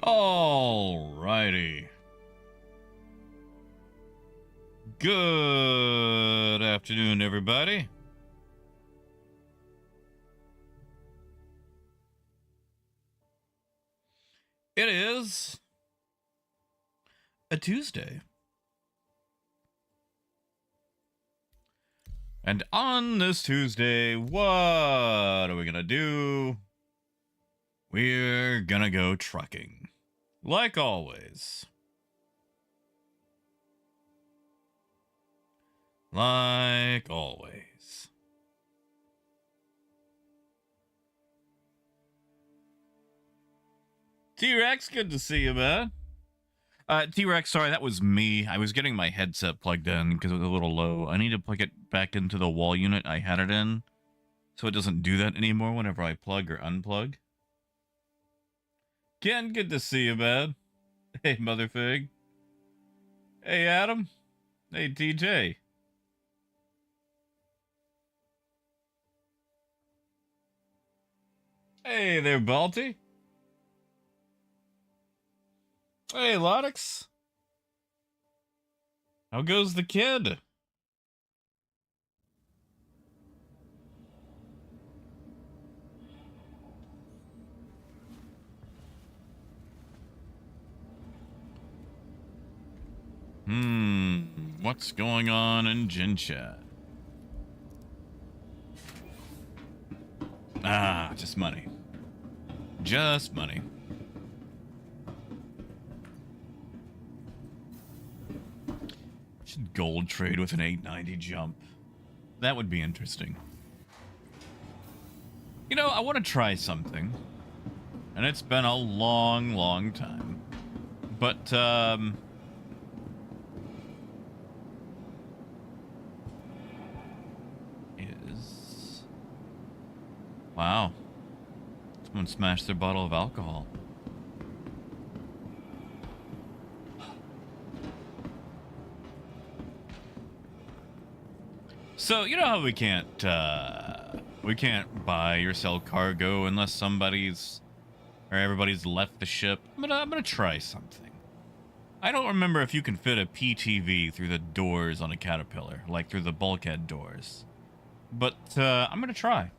Alrighty. Good afternoon, everybody. It is a Tuesday. And on this Tuesday, what are we gonna do? We're gonna go trucking. Like always. Like always. T-Rex, good to see you, man. T-Rex, sorry, that was me. I was getting my headset plugged in because it was a little low. I need to plug it back into the wall unit I had it in, so it doesn't do that anymore whenever I plug or unplug. Ken, good to see you, man. Hey, Motherfig. Hey, Adam. Hey, TJ. Hey there, Balti. Hey, Loddix. How goes the kid? What's going on in Gen Chat? Ah, just money. Just money. Should gold trade with an 890 jump. That would be interesting. You know, I want to try something. And it's been a long, long time. But, wow. Someone smashed their bottle of alcohol. So, you know how we can't buy or sell cargo unless somebody's or everybody's left the ship. I'm gonna try something. I don't remember if you can fit a PTV through the doors on a Caterpillar, like through the bulkhead doors. But I'm gonna try.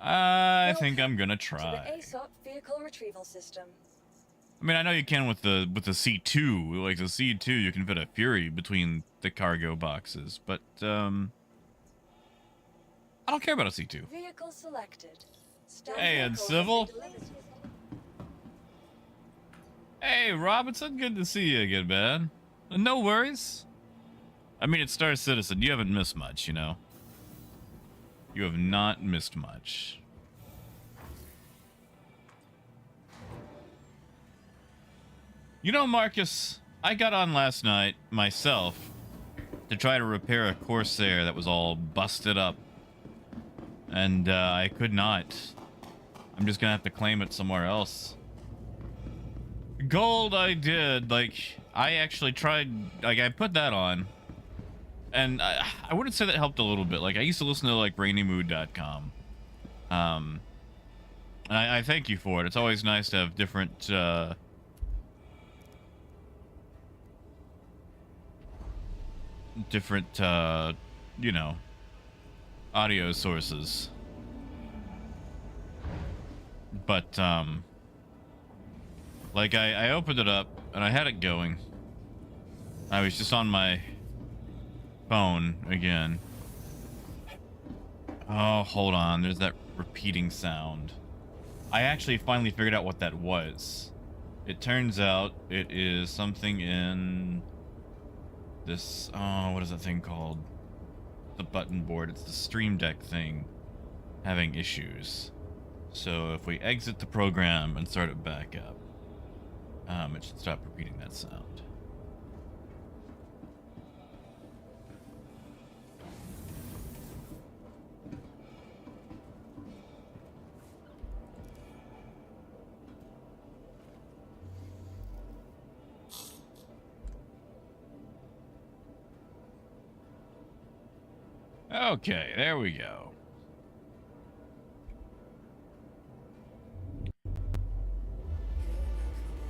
I think I'm gonna try. To the ASOP vehicle retrieval system. I mean, I know you can with the C2. Like the C2, you can fit a Fury between the cargo boxes, but I don't care about a C2. Vehicle selected. Hey, and Civil. Hey, Robinson, good to see you again, man. No worries. I mean, it's Star Citizen. You haven't missed much, you know. You have not missed much. You know, Marcus, I got on last night myself to try to repair a Corsair that was all busted up. And I could not. I'm just gonna have to claim it somewhere else. Gold, I did. Like, I actually tried. Like, I put that on, and I wouldn't say that helped a little bit. Like, I used to listen to like rainymood.com. And I thank you for it. It's always nice to have different you know, audio sources. But like I opened it up and I had it going. I was just on my phone again. Oh, hold on. There's that repeating sound. I actually finally figured out what that was. It turns out it is something in this, oh, what is that thing called? The button board. It's the Stream Deck thing having issues. So if we exit the program and start it back up, it should stop repeating that sound. Okay, there we go.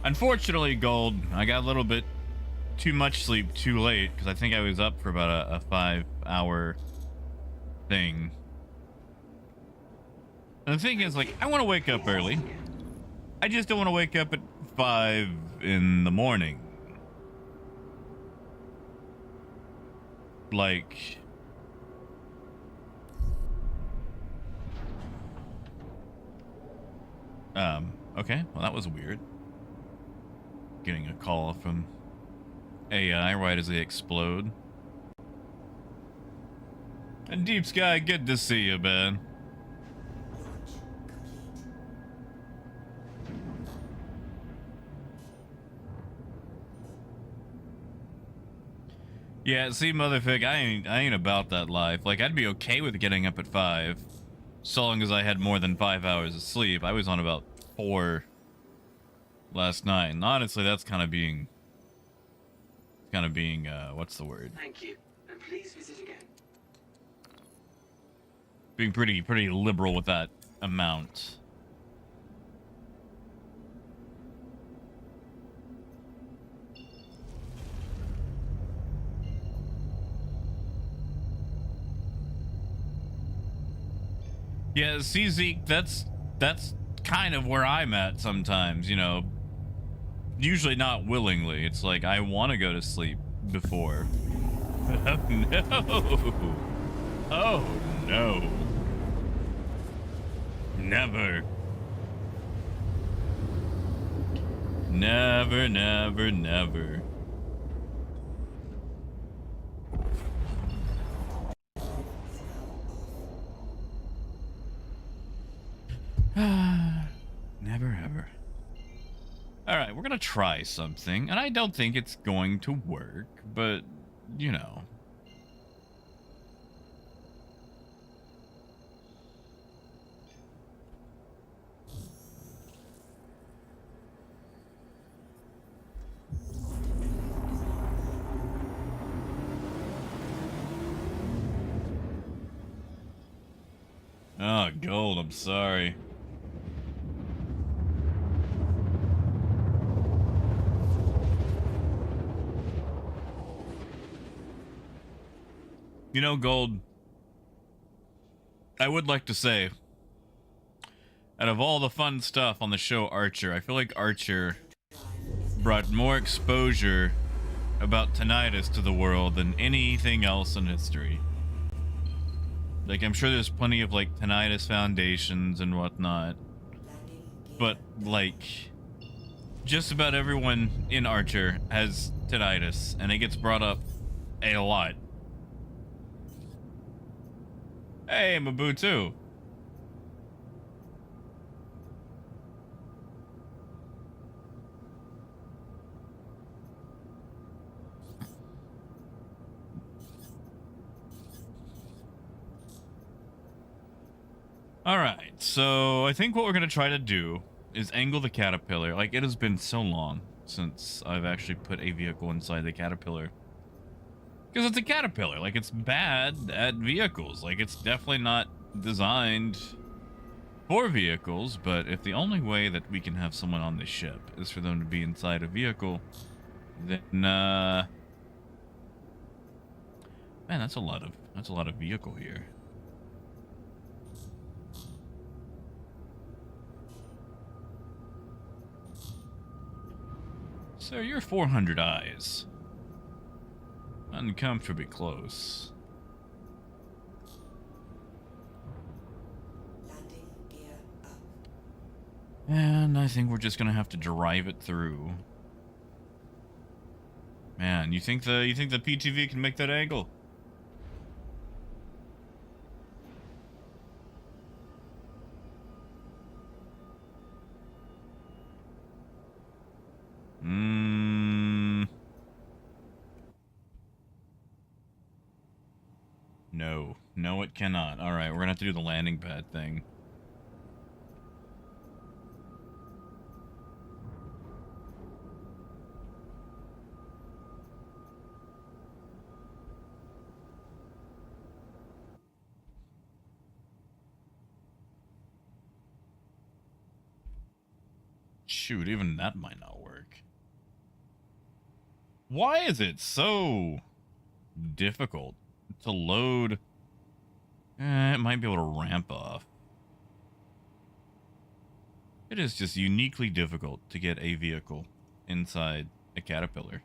Unfortunately, Gold, I got a little bit too much sleep too late because I think I was up for about a 5-hour thing. And the thing is, like, I want to wake up early. I just don't want to wake up at 5 in the morning. Like, okay, well, that was weird. Getting a call from AI right as they explode. And Deep Sky, good to see you, man. Yeah, see, motherfucker, I ain't about that life. Like, I'd be okay with getting up at 5, so long as I had more than 5 hours of sleep. I was on about 4 last night, and honestly, that's kind of being, what's the word? Thank you, and please visit again. Being pretty liberal with that amount. Yeah, see, Zeke, that's kind of where I'm at sometimes, you know. Usually not willingly. It's like I want to go to sleep before. Oh no. Oh no. Never. Never, never, never. Never ever. Alright, we're gonna try something, and I don't think it's going to work, but, you know. Oh, Gold, I'm sorry. You know, Gold, I would like to say, out of all the fun stuff on the show Archer, I feel like Archer brought more exposure about tinnitus to the world than anything else in history. Like, I'm sure there's plenty of, like, tinnitus foundations and whatnot, but, like, just about everyone in Archer has tinnitus, and it gets brought up a lot. Hey, Mabutu. All right, so I think what we're gonna try to do is angle the caterpillar. Like, it has been so long since I've actually put a vehicle inside the caterpillar. Because it's a caterpillar. Like, it's bad at vehicles. Like, it's definitely not designed for vehicles, but if the only way that we can have someone on the ship is for them to be inside a vehicle, then man, that's a lot of vehicle here. Sir, you're 400 eyes. Uncomfortably close. Landing gear up. And I think we're just gonna have to drive it through. Man, you think the PTV can make that angle? No. No, it cannot. Alright, we're gonna have to do the landing pad thing. Shoot, even that might not work. Why is it so difficult to load? It might be able to ramp off. It is just uniquely difficult to get a vehicle inside a caterpillar.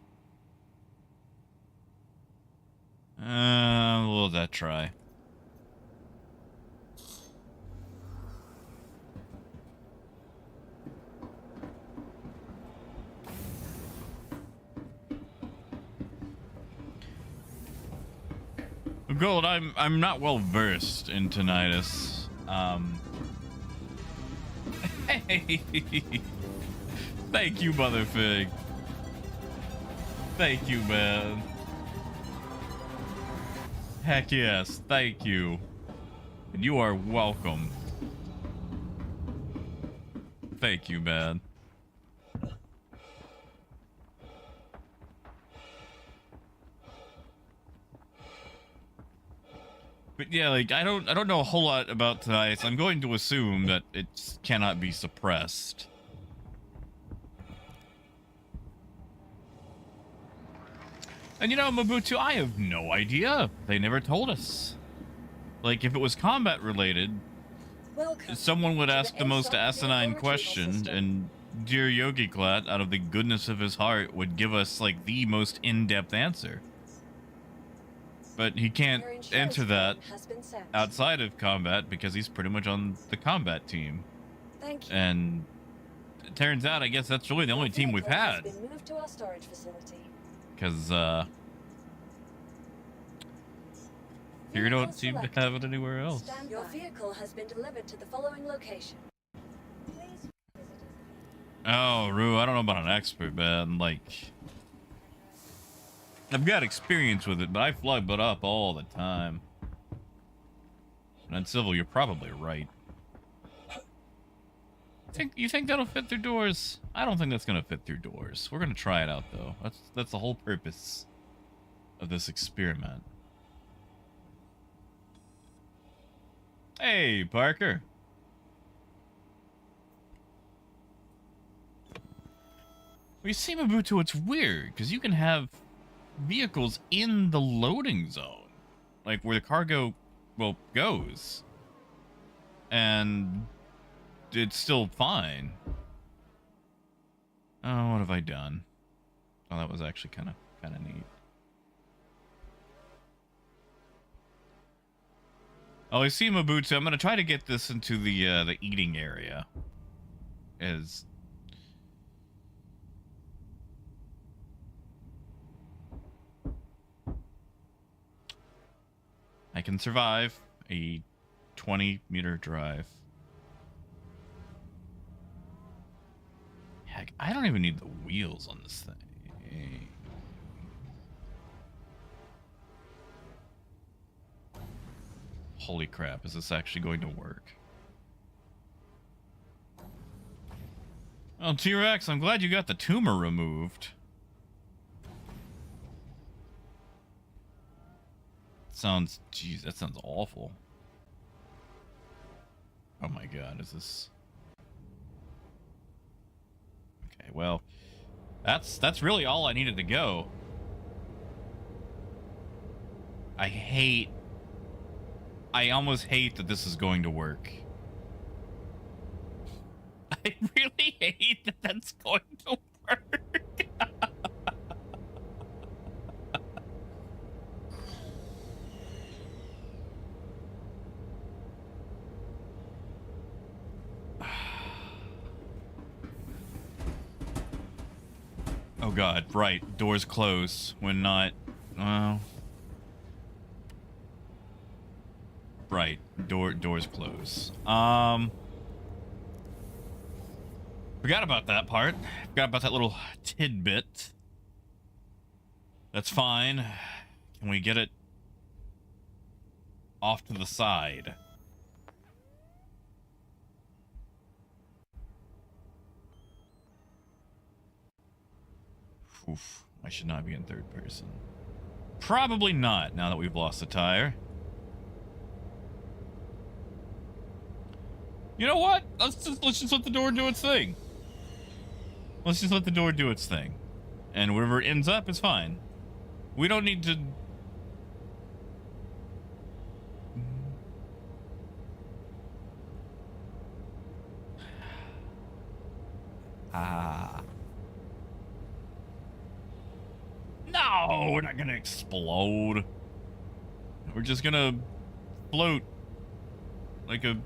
We'll let that try. Gold, I'm not well versed in tinnitus. Hey, thank you, Motherfig. Thank you, man. Heck yes, thank you. And you are welcome. Thank you, man. But yeah, like, I don't know a whole lot about tinnitus. I'm going to assume that it cannot be suppressed. And you know, Mobutu, I have no idea. They never told us. Like, if it was combat related, someone would ask the most asinine question, and dear Yogi Clat, out of the goodness of his heart, would give us, like, the most in-depth answer. But he can't enter that outside of combat because he's pretty much on the combat team. Thank you. And it turns out, I guess that's really the only team we've had. Moved to our storage facility. Because, you don't seem to have it anywhere else. Your vehicle has been delivered to the following location. Please visit us. Oh, Rue, I don't know about an expert, man. Like, I've got experience with it, but I flub it up all the time. And Civil, you're probably right. You think that'll fit through doors? I don't think that's gonna fit through doors. We're gonna try it out, though. That's the whole purpose of this experiment. Hey, Parker. Well, you see, Mobutu, it's weird, because you can have vehicles in the loading zone, like where the cargo, well, goes, and it's still fine. Oh, what have I done? Oh, that was actually kind of neat. Oh, I see, Mobutu. I'm gonna try to get this into the eating area. I can survive a 20-meter drive. Heck, I don't even need the wheels on this thing. Holy crap, is this actually going to work? Oh, T-Rex, I'm glad you got the tumor removed. Sounds, jeez, that sounds awful. Oh my god, is this... Okay, well, that's really all I needed to go. I almost hate that this is going to work. I really hate that that's going to work. Oh god, right. Doors close when not... Well... Right. Doors close. Forgot about that part. Forgot about that little tidbit. That's fine. Can we get it off to the side? Oof. I should not be in third person. Probably not, now that we've lost the tire. You know what? Let's just let the door do its thing. Let's just let the door do its thing. And wherever it ends up is fine. We don't need to... Ah. No, we're not gonna explode. We're just gonna float like a...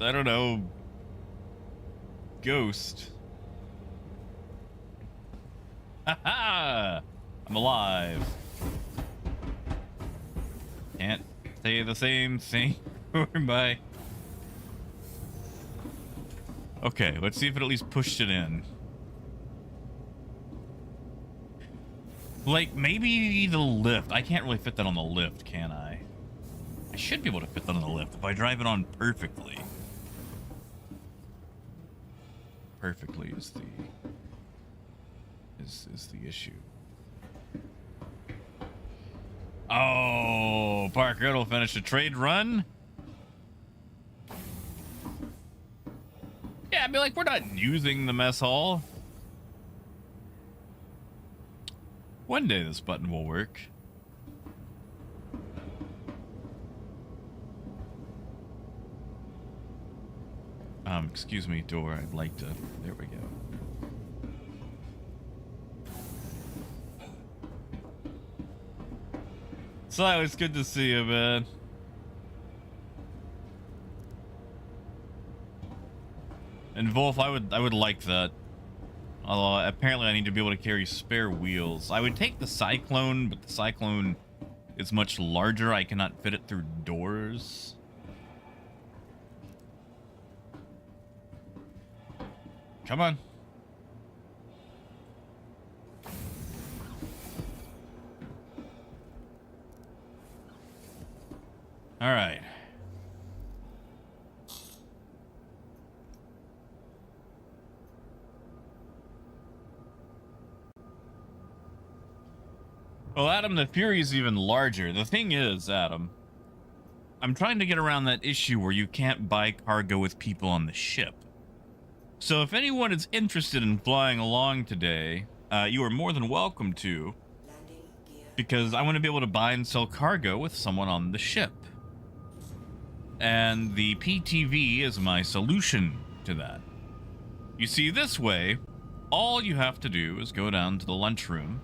I don't know... ghost. Ha! I'm alive. Can't say the same thing. Bye. Okay, let's see if it at least pushed it in. Like, maybe the lift. I can't really fit that on the lift, can I? I should be able to fit that on the lift if I drive it on perfectly. Perfectly is the issue. Oh, Parker will finish a trade run. Yeah, I'd be like, we're not using the mess hall. One day this button will work. Excuse me, door. I'd like to... There we go. So it's good to see you, man. And Wolf, I would like that. Although apparently I need to be able to carry spare wheels. I would take the Cyclone, but the Cyclone is much larger. I cannot fit it through doors. Come on. All right. Well, Adam, the Fury's even larger. The thing is, Adam, I'm trying to get around that issue where you can't buy cargo with people on the ship. So if anyone is interested in flying along today, you are more than welcome to, because I want to be able to buy and sell cargo with someone on the ship. And the PTV is my solution to that. You see, this way, all you have to do is go down to the lunchroom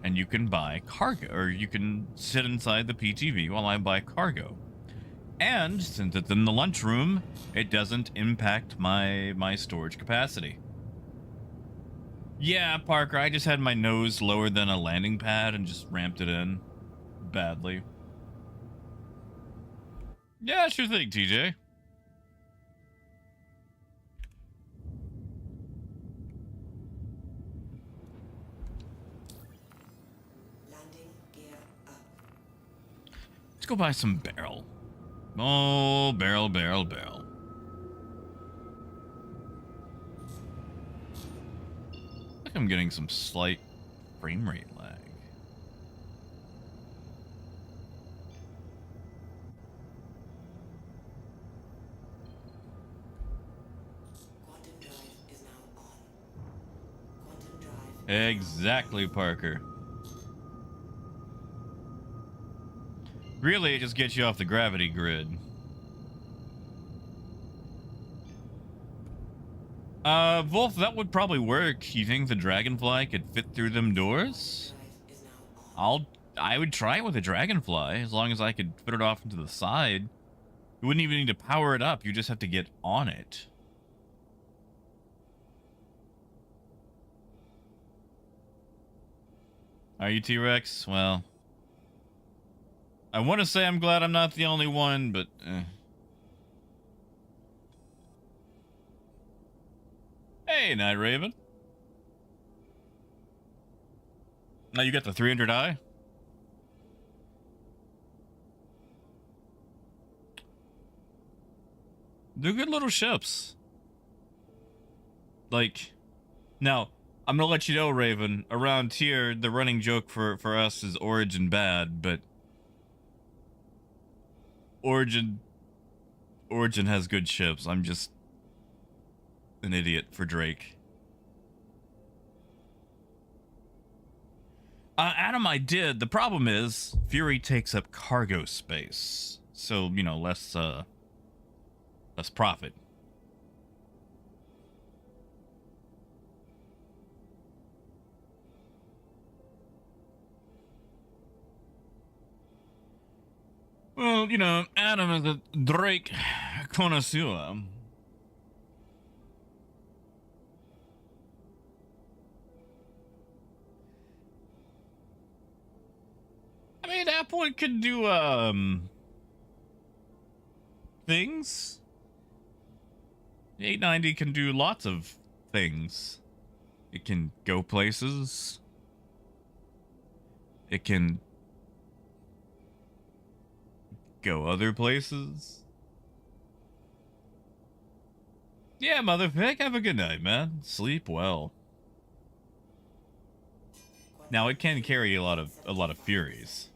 and you can buy cargo, or you can sit inside the PTV while I buy cargo. And since it's in the lunchroom, it doesn't impact my storage capacity. Yeah, Parker, I just had my nose lower than a landing pad and just ramped it in badly. Yeah, sure thing, TJ. Landing gear up. Let's go buy some barrel. Oh, barrel. like I'm getting some slight frame rate lag. Quantum drive is now on. Quantum drive. Exactly, Parker. Really, it just gets you off the gravity grid. Wolf, that would probably work. You think the dragonfly could fit through them doors? Drive is now on. I would try it with a dragonfly, as long as I could put it off into the side. You wouldn't even need to power it up, you just have to get on it. Are you T-Rex? Well, I want to say I'm glad I'm not the only one, but Hey, Night Raven. Now you got the 300i? They're good little ships. Like, now, I'm gonna let you know, Raven, around here, the running joke for us is Origin bad, but Origin has good ships. I'm just an idiot for Drake. Adam, I did. The problem is Fury takes up cargo space, so you know, less profit. Well, you know, Adam is a Drake connoisseur. I mean, that point could do, things. The 890 can do lots of things. It can go places. It can go other places. Yeah, Motherpick, have a good night, man. Sleep well. Now, it can carry a lot of Furies.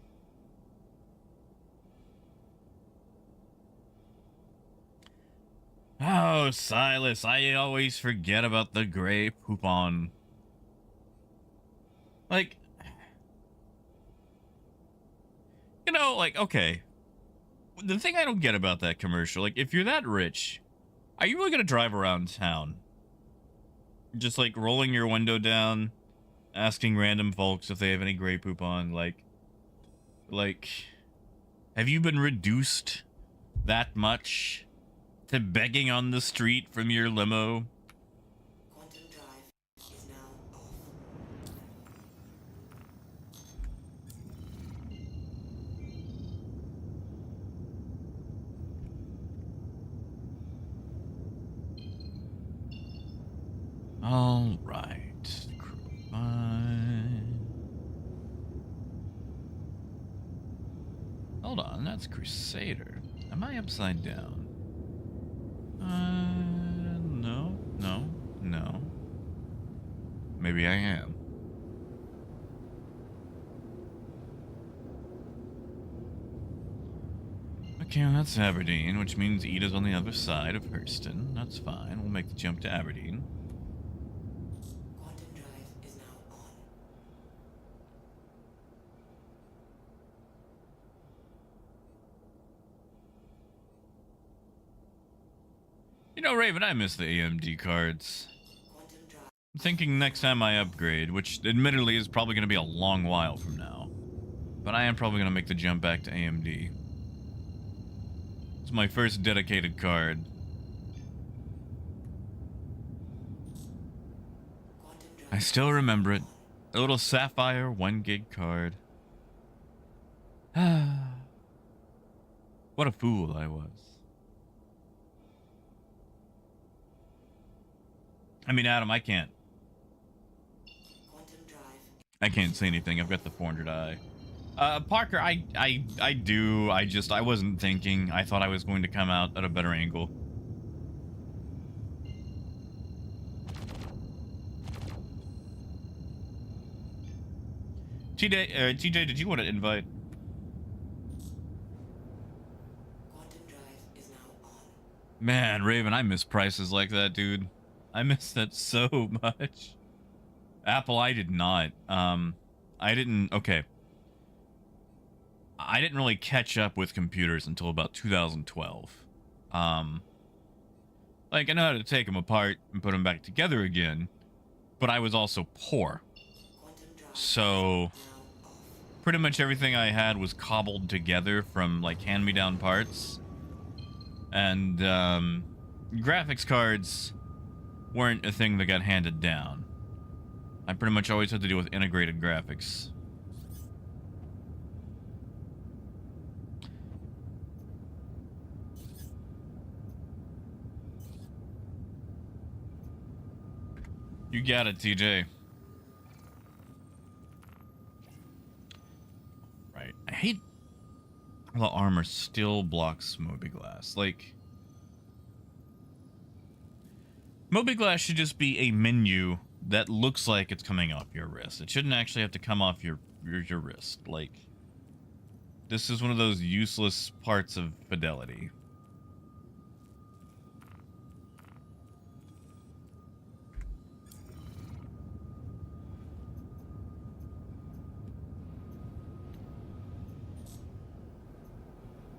Oh, Silas, I always forget about the gray poupon. Like, you know, like, okay. The thing I don't get about that commercial, like, if you're that rich, are you really gonna drive around town? Just, like, rolling your window down, asking random folks if they have any gray poupon, like, have you been reduced that much to begging on the street from your limo? Quantum drive is now off. All right, hold on, that's Crusader. Am I upside down? No. Maybe I am. Okay, well, that's Aberdeen, which means Ida's on the other side of Hurston. That's fine. We'll make the jump to Aberdeen. Quantum drive is now on. You know, Raven, I miss the AMD cards. Quantum drive. I'm thinking next time I upgrade, which admittedly is probably going to be a long while from now, but I am probably going to make the jump back to AMD. It's my first dedicated card. Quantum drive. I still remember it. A little Sapphire 1 gig card. What a fool I was. I mean, Adam, I can't say anything. I've got the 400i. Parker, I do. I wasn't thinking. I thought I was going to come out at a better angle. TJ, did you want to invite? Quantum drive is now on. Man, Raven, I miss prices like that, dude. I miss that so much. Apple, I did not. I didn't. Okay. I didn't really catch up with computers until about 2012. Like, I know how to take them apart and put them back together again, but I was also poor. Quantum drive So, now off. pretty much everything I had was cobbled together from, like, hand-me-down parts. And, graphics cards weren't a thing that got handed down. I pretty much always had to deal with integrated graphics. You got it, TJ. Right. I hate how the armor still blocks mobiGlass. Like, mobiGlass should just be a menu that looks like it's coming off your wrist. It shouldn't actually have to come off your wrist. Like, this is one of those useless parts of fidelity.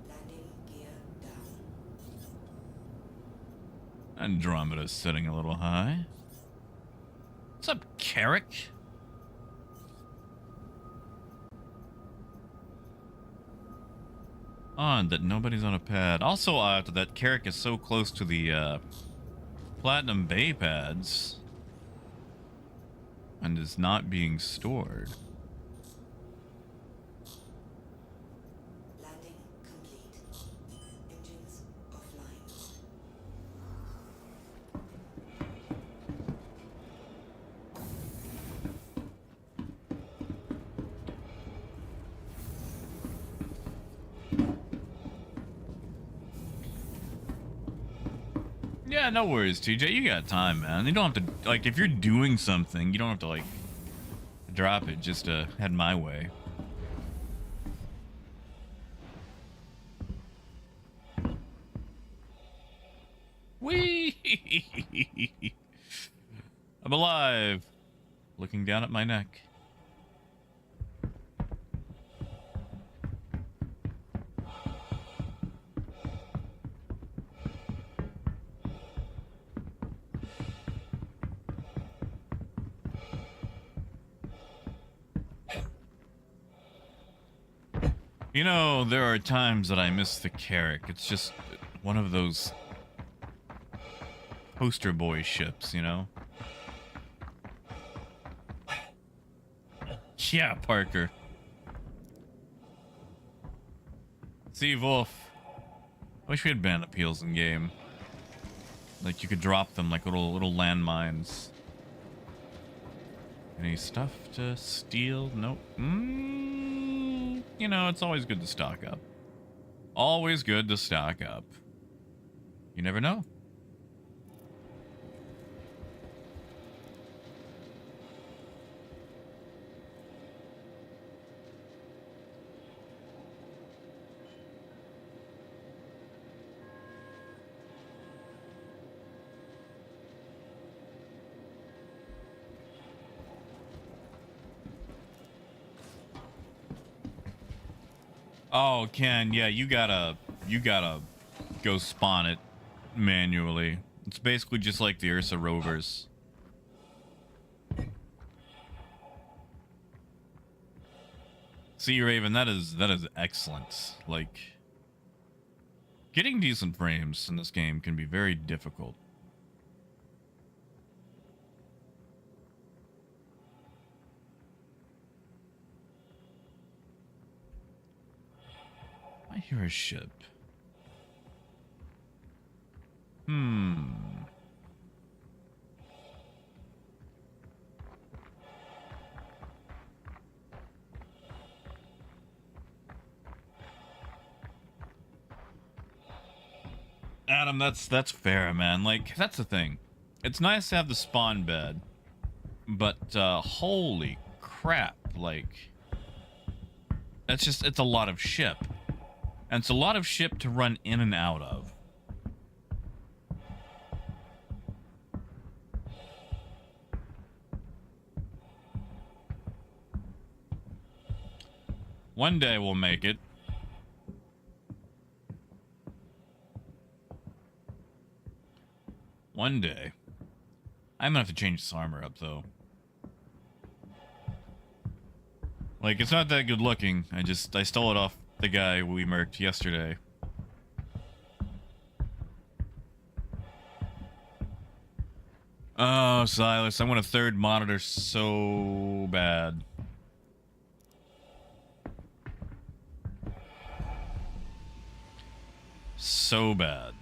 Landing gear down. Andromeda's sitting a little high. What's up, Carrick? Odd that nobody's on a pad. Also odd that Carrick is so close to the Platinum Bay pads and is not being stored. Landing complete. Engines offline. Yeah, no worries, TJ. You got time, man. You don't have to, like, if you're doing something, you don't have to, like, drop it just to head my way. Whee! I'm alive. Looking down at my neck. You know, there are times that I miss the Carrick. It's just one of those poster boy ships, you know? Yeah, Parker. See, Wolf. I wish we had bandit peels in game. Like, you could drop them like little landmines. Any stuff to steal? Nope. You know, it's always good to stock up. Always good to stock up. You never know. Oh, Ken, yeah, you gotta go spawn it manually. It's basically just like the Ursa rovers. See, Raven, that is excellent. Like, getting decent frames in this game can be very difficult. I hear a ship. Adam, that's fair, man. Like, that's the thing. It's nice to have the spawn bed, but holy crap, like, it's a lot of ship. And it's a lot of ship to run in and out of. One day we'll make it. One day. I'm gonna have to change this armor up, though. Like, it's not that good looking. I stole it off the guy we murked yesterday. Oh, Silas, I want a third monitor so bad. So bad.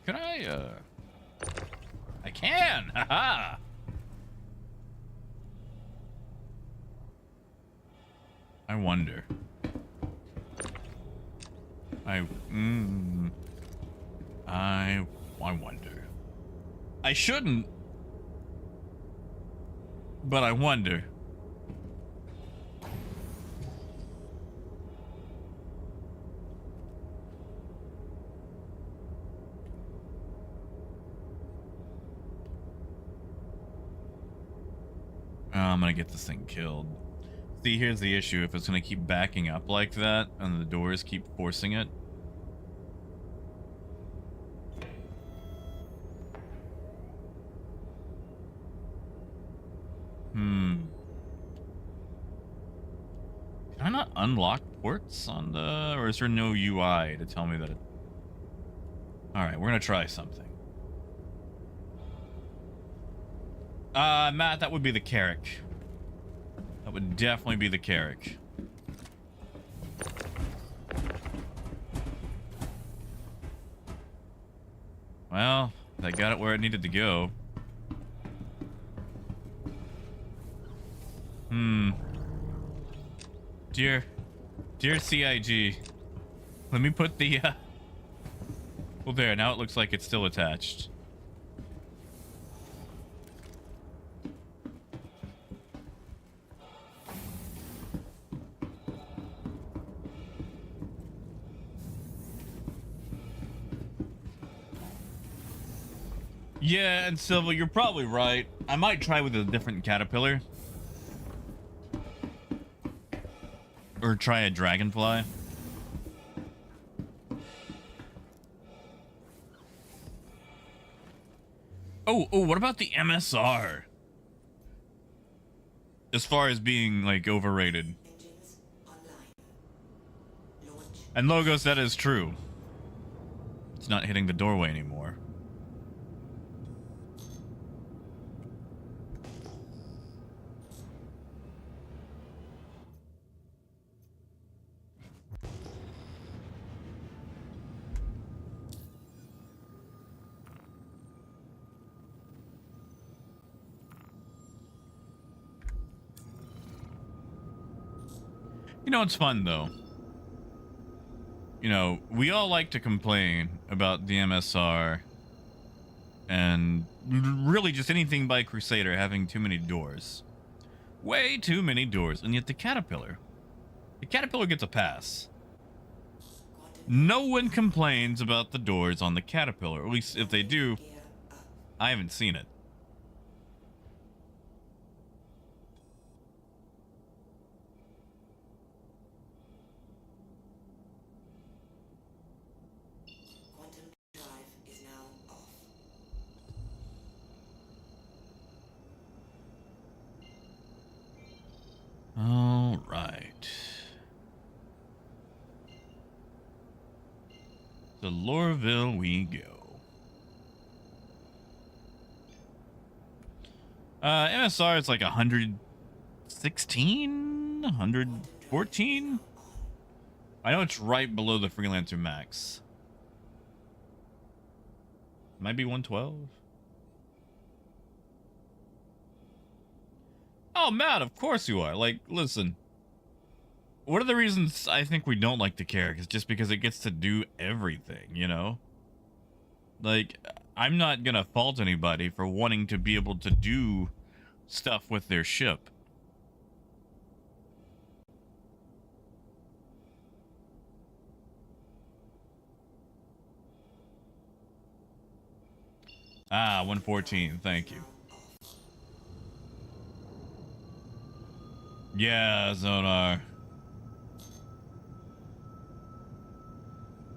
Can I can! Haha! I wonder. I wonder. I shouldn't. But I wonder. Oh, I'm gonna get this thing killed. See, here's the issue. If it's gonna keep backing up like that, and the doors keep forcing it. Can I not unlock ports on the... Or is there no UI to tell me that it... Alright, we're gonna try something. Matt, that would be the Carrick. That would definitely be the Carrick. Well, I got it where it needed to go. Dear CIG, let me put the, well, there, now it looks like it's still attached. Yeah, and Silva, you're probably right. I might try with a different caterpillar. Or try a dragonfly. Oh, what about the MSR? As far as being, like, overrated. And Logos, that is true. It's not hitting the doorway anymore. You know, it's fun, though. You know, we all like to complain about the MSR and really just anything by Crusader having too many doors. Way too many doors. And yet the Caterpillar gets a pass. No one complains about the doors on the Caterpillar. At least if they do, I haven't seen it. All right. To Lorville we go. MSR is like 116, 114. I know it's right below the Freelancer max. Might be 112. Oh, Matt, of course you are. Like, listen. One of the reasons I think we don't like the Carrick is just because it gets to do everything, you know? Like, I'm not gonna fault anybody for wanting to be able to do stuff with their ship. Ah, 114. Thank you. Yeah, Zonar.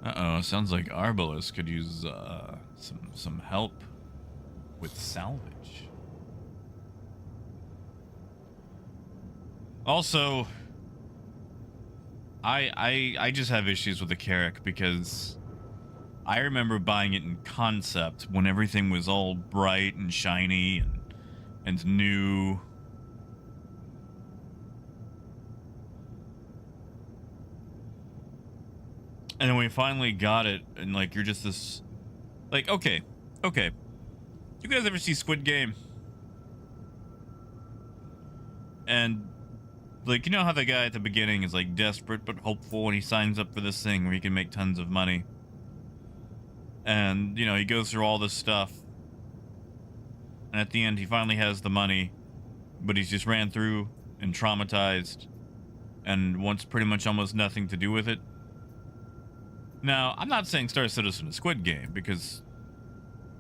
Uh-oh, sounds like Arbalest could use some help with salvage. Also, I just have issues with the Carrack because I remember buying it in concept when everything was all bright and shiny and new. And then we finally got it, and like you're just this, like, okay. You guys ever see Squid Game? And like, you know how the guy at the beginning is like desperate but hopeful, and he signs up for this thing where he can make tons of money. And, you know, he goes through all this stuff. And at the end, he finally has the money, but he's just ran through and traumatized and wants pretty much almost nothing to do with it. Now, I'm not saying Star Citizen is Squid Game because,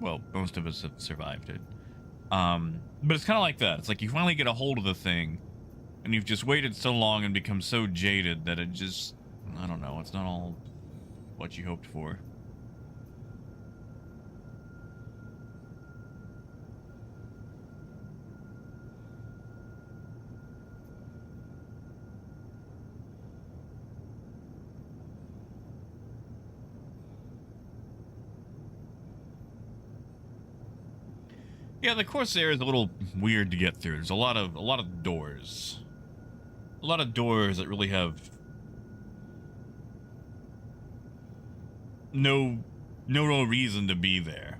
well, most of us have survived it. But it's kind of like that. It's like you finally get a hold of the thing, and you've just waited so long and become so jaded that it just, I don't know, it's not all what you hoped for. Yeah, the Corsair is a little weird to get through. There's a lot of doors. A lot of doors that really have no real reason to be there.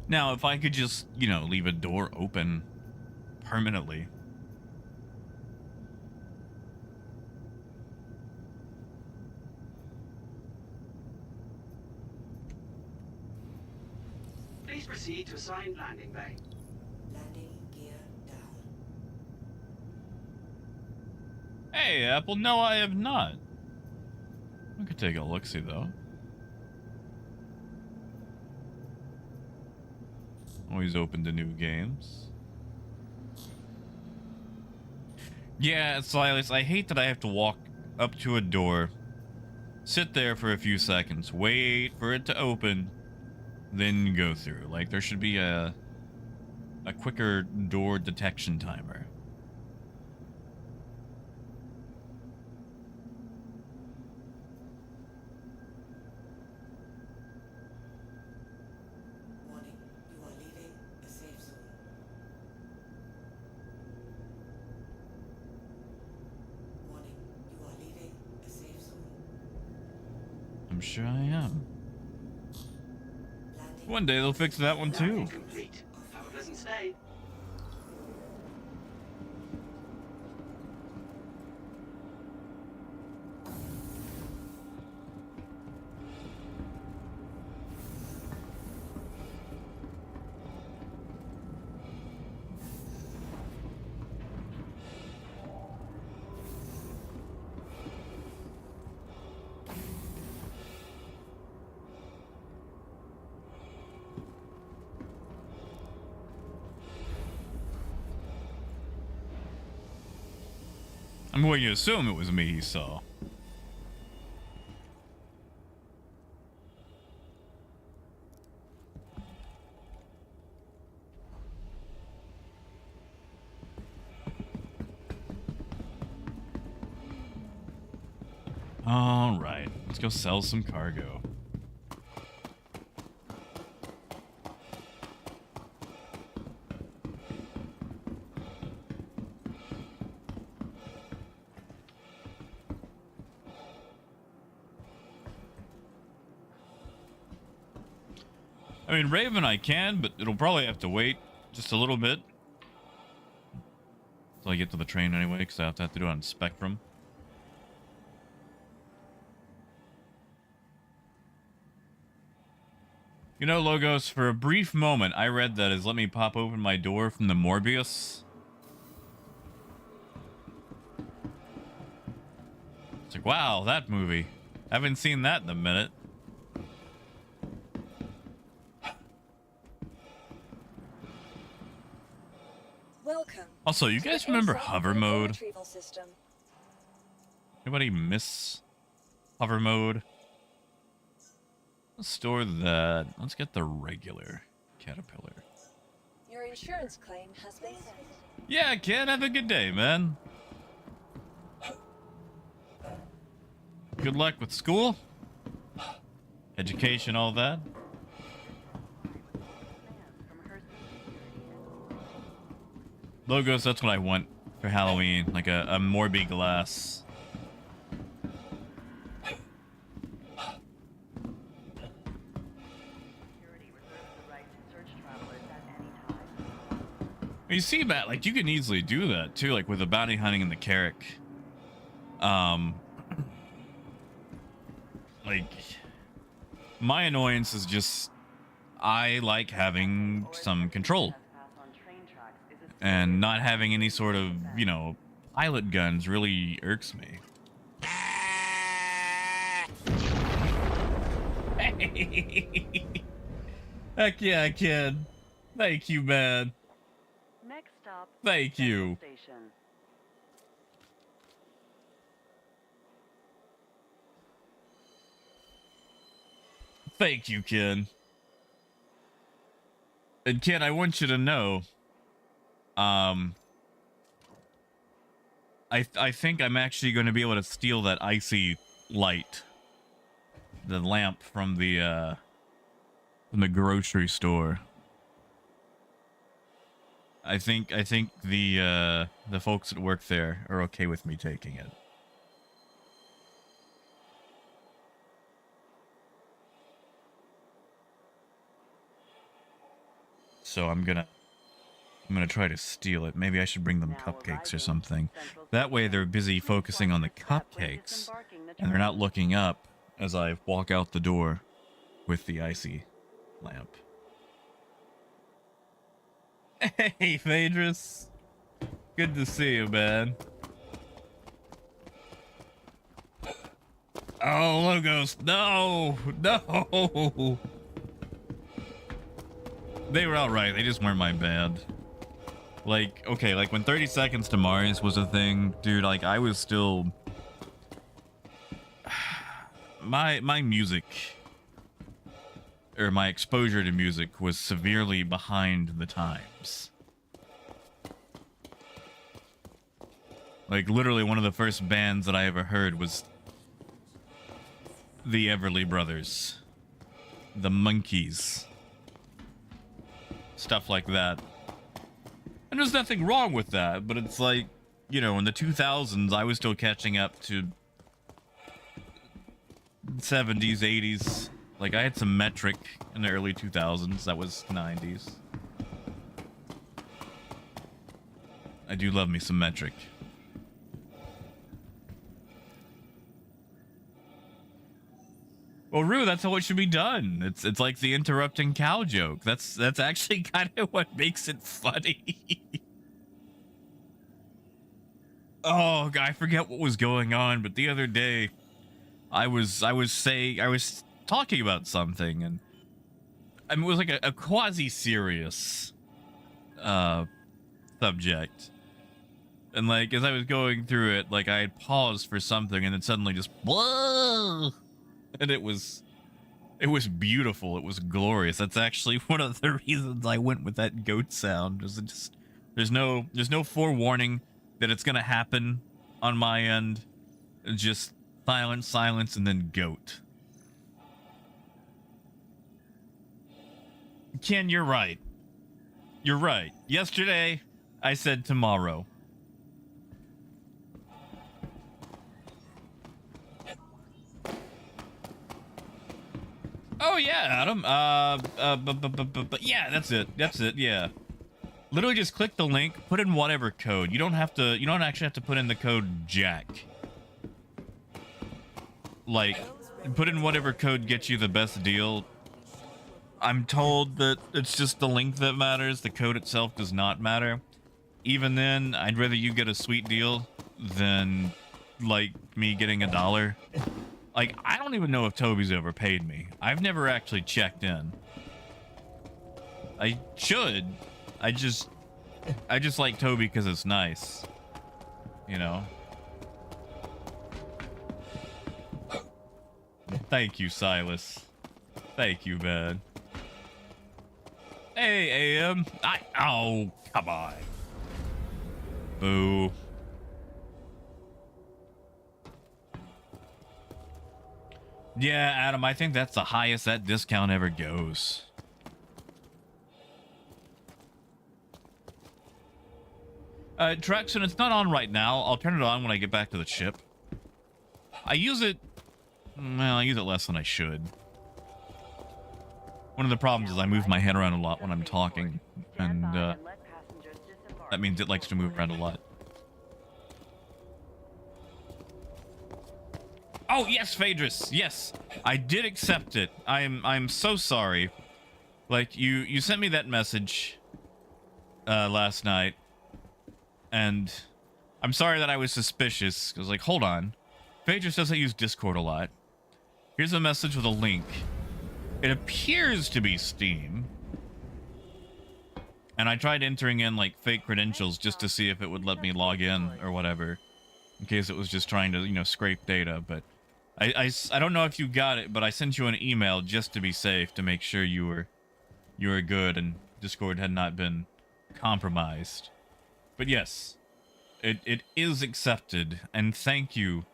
Now, if I could just, you know, leave a door open permanently. Please proceed to assigned landing bay. Landing gear down. Hey, Apple, no, I have not. I could take a look-see, though. Always open to new games. Yeah, Silas, I hate that I have to walk up to a door, sit there for a few seconds, wait for it to open, then go through. Like, there should be a quicker door detection timer. Warning, you are leaving a safe zone. Warning, you are leaving a safe zone. I'm sure I am. Landing. One day they'll fix that one too. Landing complete. Have a pleasant stay. I'm going to assume it was me he saw. All right, let's go sell some cargo. I mean, Raven I can, but it'll probably have to wait just a little bit. Till I get to the train anyway, because I have to do it on Spectrum. You know, Logos, for a brief moment, I read that as let me pop open my door from the Morbius. It's like, wow, that movie. Haven't seen that in a minute. Welcome. Also, you to guys the remember Inside hover Vehicle mode? Retrieval system. Anybody miss hover mode? Let's store that. Let's get the regular Caterpillar. Your insurance claim has been settled. Yeah, kid, have a good day, man. Good luck with school, education, all that. Logos, that's what I want for Halloween, like a Morbi glass. You see, Matt, like, you can easily do that, too, like, with the bounty hunting and the Carrick. Like, my annoyance is just, I like having some control. And not having any sort of, you know, pilot guns really irks me. Heck yeah, kid. Thank you, man. Next stop. Thank you. Station. Thank you, kid. And kid, I want you to know, I think I'm actually going to be able to steal that icy light, the lamp from the grocery store. I think the folks that work there are okay with me taking it. So I'm gonna try to steal it. Maybe I should bring them cupcakes or something. That way they're busy focusing on the cupcakes and they're not looking up as I walk out the door with the icy lamp. Hey, Phaedrus. Good to see you, man. Oh, Logos. No. No. They were alright. They just weren't my band. Like, okay, like when 30 Seconds to Mars was a thing, dude, like I was still... My music... or my exposure to music was severely behind the times. Like, literally one of the first bands that I ever heard was the Everly Brothers, the Monkees, stuff like that. And there's nothing wrong with that, but it's like, you know, in the 2000s, I was still catching up to 70s, 80s. Like, I had some Metric in the early 2000s. That was 90s. I do love me some Metric. Well, Rue, that's how it should be done. It's like the interrupting cow joke. That's actually kind of what makes it funny. Oh, God, I forget what was going on, but the other day, I was talking about something, and I mean, it was like a quasi-serious subject. And like, as I was going through it, like I had paused for something and then suddenly just whoa, and it was beautiful. It was glorious. That's actually one of the reasons I went with that goat sound. Is it just there's no forewarning that it's gonna happen on my end. It's just silence, and then goat. Ken, you're right. You're right. Yesterday, I said tomorrow. Oh yeah, Adam. But yeah, that's it. That's it. Yeah. Literally just click the link, put in whatever code. You don't actually have to put in the code Jack. Like, put in whatever code gets you the best deal. I'm told that it's just the link that matters. The code itself does not matter. Even then, I'd rather you get a sweet deal than, like, me getting $1. Like, I don't even know if Toby's overpaid me. I've never actually checked in. I should. I just like Toby because it's nice. You know? Thank you, Silas. Thank you, man. Hey, AM. Oh, come on. Boo. Yeah, Adam, I think that's the highest that discount ever goes. Traxon, it's not on right now. I'll turn it on when I get back to the ship. I use it... Well, I use it less than I should. One of the problems is I move my head around a lot when I'm talking. And, that means it likes to move around a lot. Oh, yes, Phaedrus. Yes, I did accept it. I'm so sorry. Like, you sent me that message last night. And I'm sorry that I was suspicious. I was like, hold on. Phaedrus doesn't use Discord a lot. Here's a message with a link. It appears to be Steam. And I tried entering in, like, fake credentials just to see if it would let me log in or whatever. In case it was just trying to, you know, scrape data. But I don't know if you got it, but I sent you an email just to be safe to make sure you were good and Discord had not been compromised. But yes, it is accepted, and thank you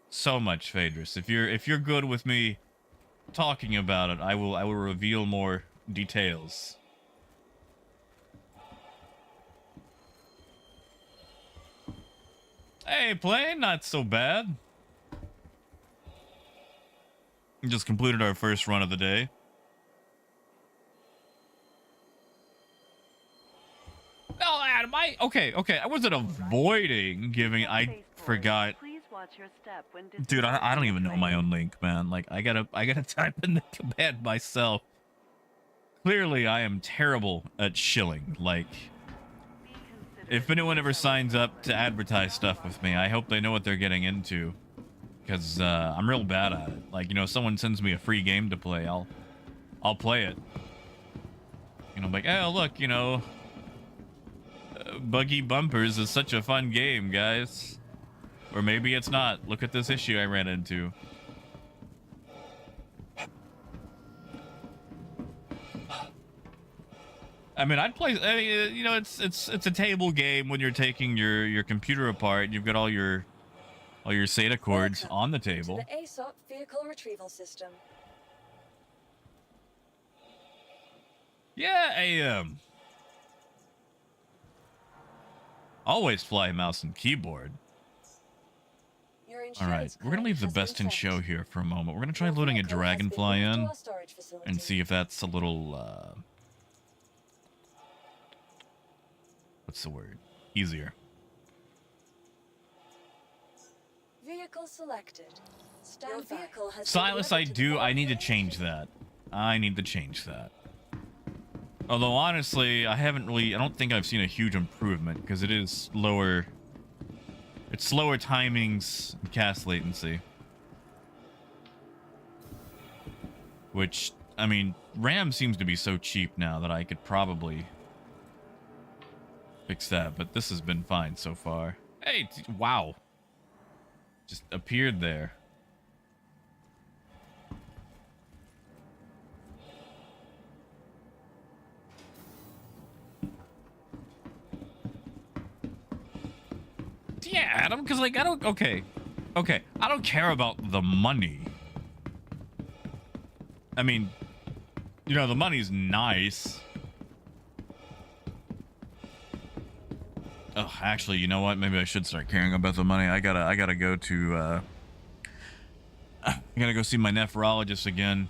so much, Phaedrus. If you're good with me talking about it, I will reveal more details. Hey, plane, not so bad. We just completed our first run of the day. No, Adam, okay. I wasn't avoiding giving. I forgot. Dude, I don't even know my own link, man. Like, I gotta type in the command myself. Clearly, I am terrible at shilling. Like, if anyone ever signs up to advertise stuff with me, I hope they know what they're getting into. Because I'm real bad at it. Like, you know, if someone sends me a free game to play, I'll play it. You know, like, oh, look, you know, Buggy Bumpers is such a fun game, guys. Or maybe it's not. Look at this issue I ran into. I mean, I'd play. I mean, you know, it's a table game when you're taking your computer apart. And you've got all your SATA cords on the table. To the ASOP vehicle retrieval system. Yeah, AM. Always fly mouse and keyboard. All right, we're gonna leave the best in show here for a moment. We're gonna try loading a Dragonfly in and see if that's a little what's the word? Easier. Vehicle selected. Your vehicle has Silas, I need to change that. I need to change that. Although honestly, I don't think I've seen a huge improvement because it is lower. It's slower timings and cast latency. Which, I mean, RAM seems to be so cheap now that I could probably fix that, but this has been fine so far. Hey, wow. Just appeared there. Yeah, Adam, because, like, I don't care about the money. I mean, you know, the money's nice. Oh, actually, you know what? Maybe I should start caring about the money. I gotta go to, I gotta go see my nephrologist again.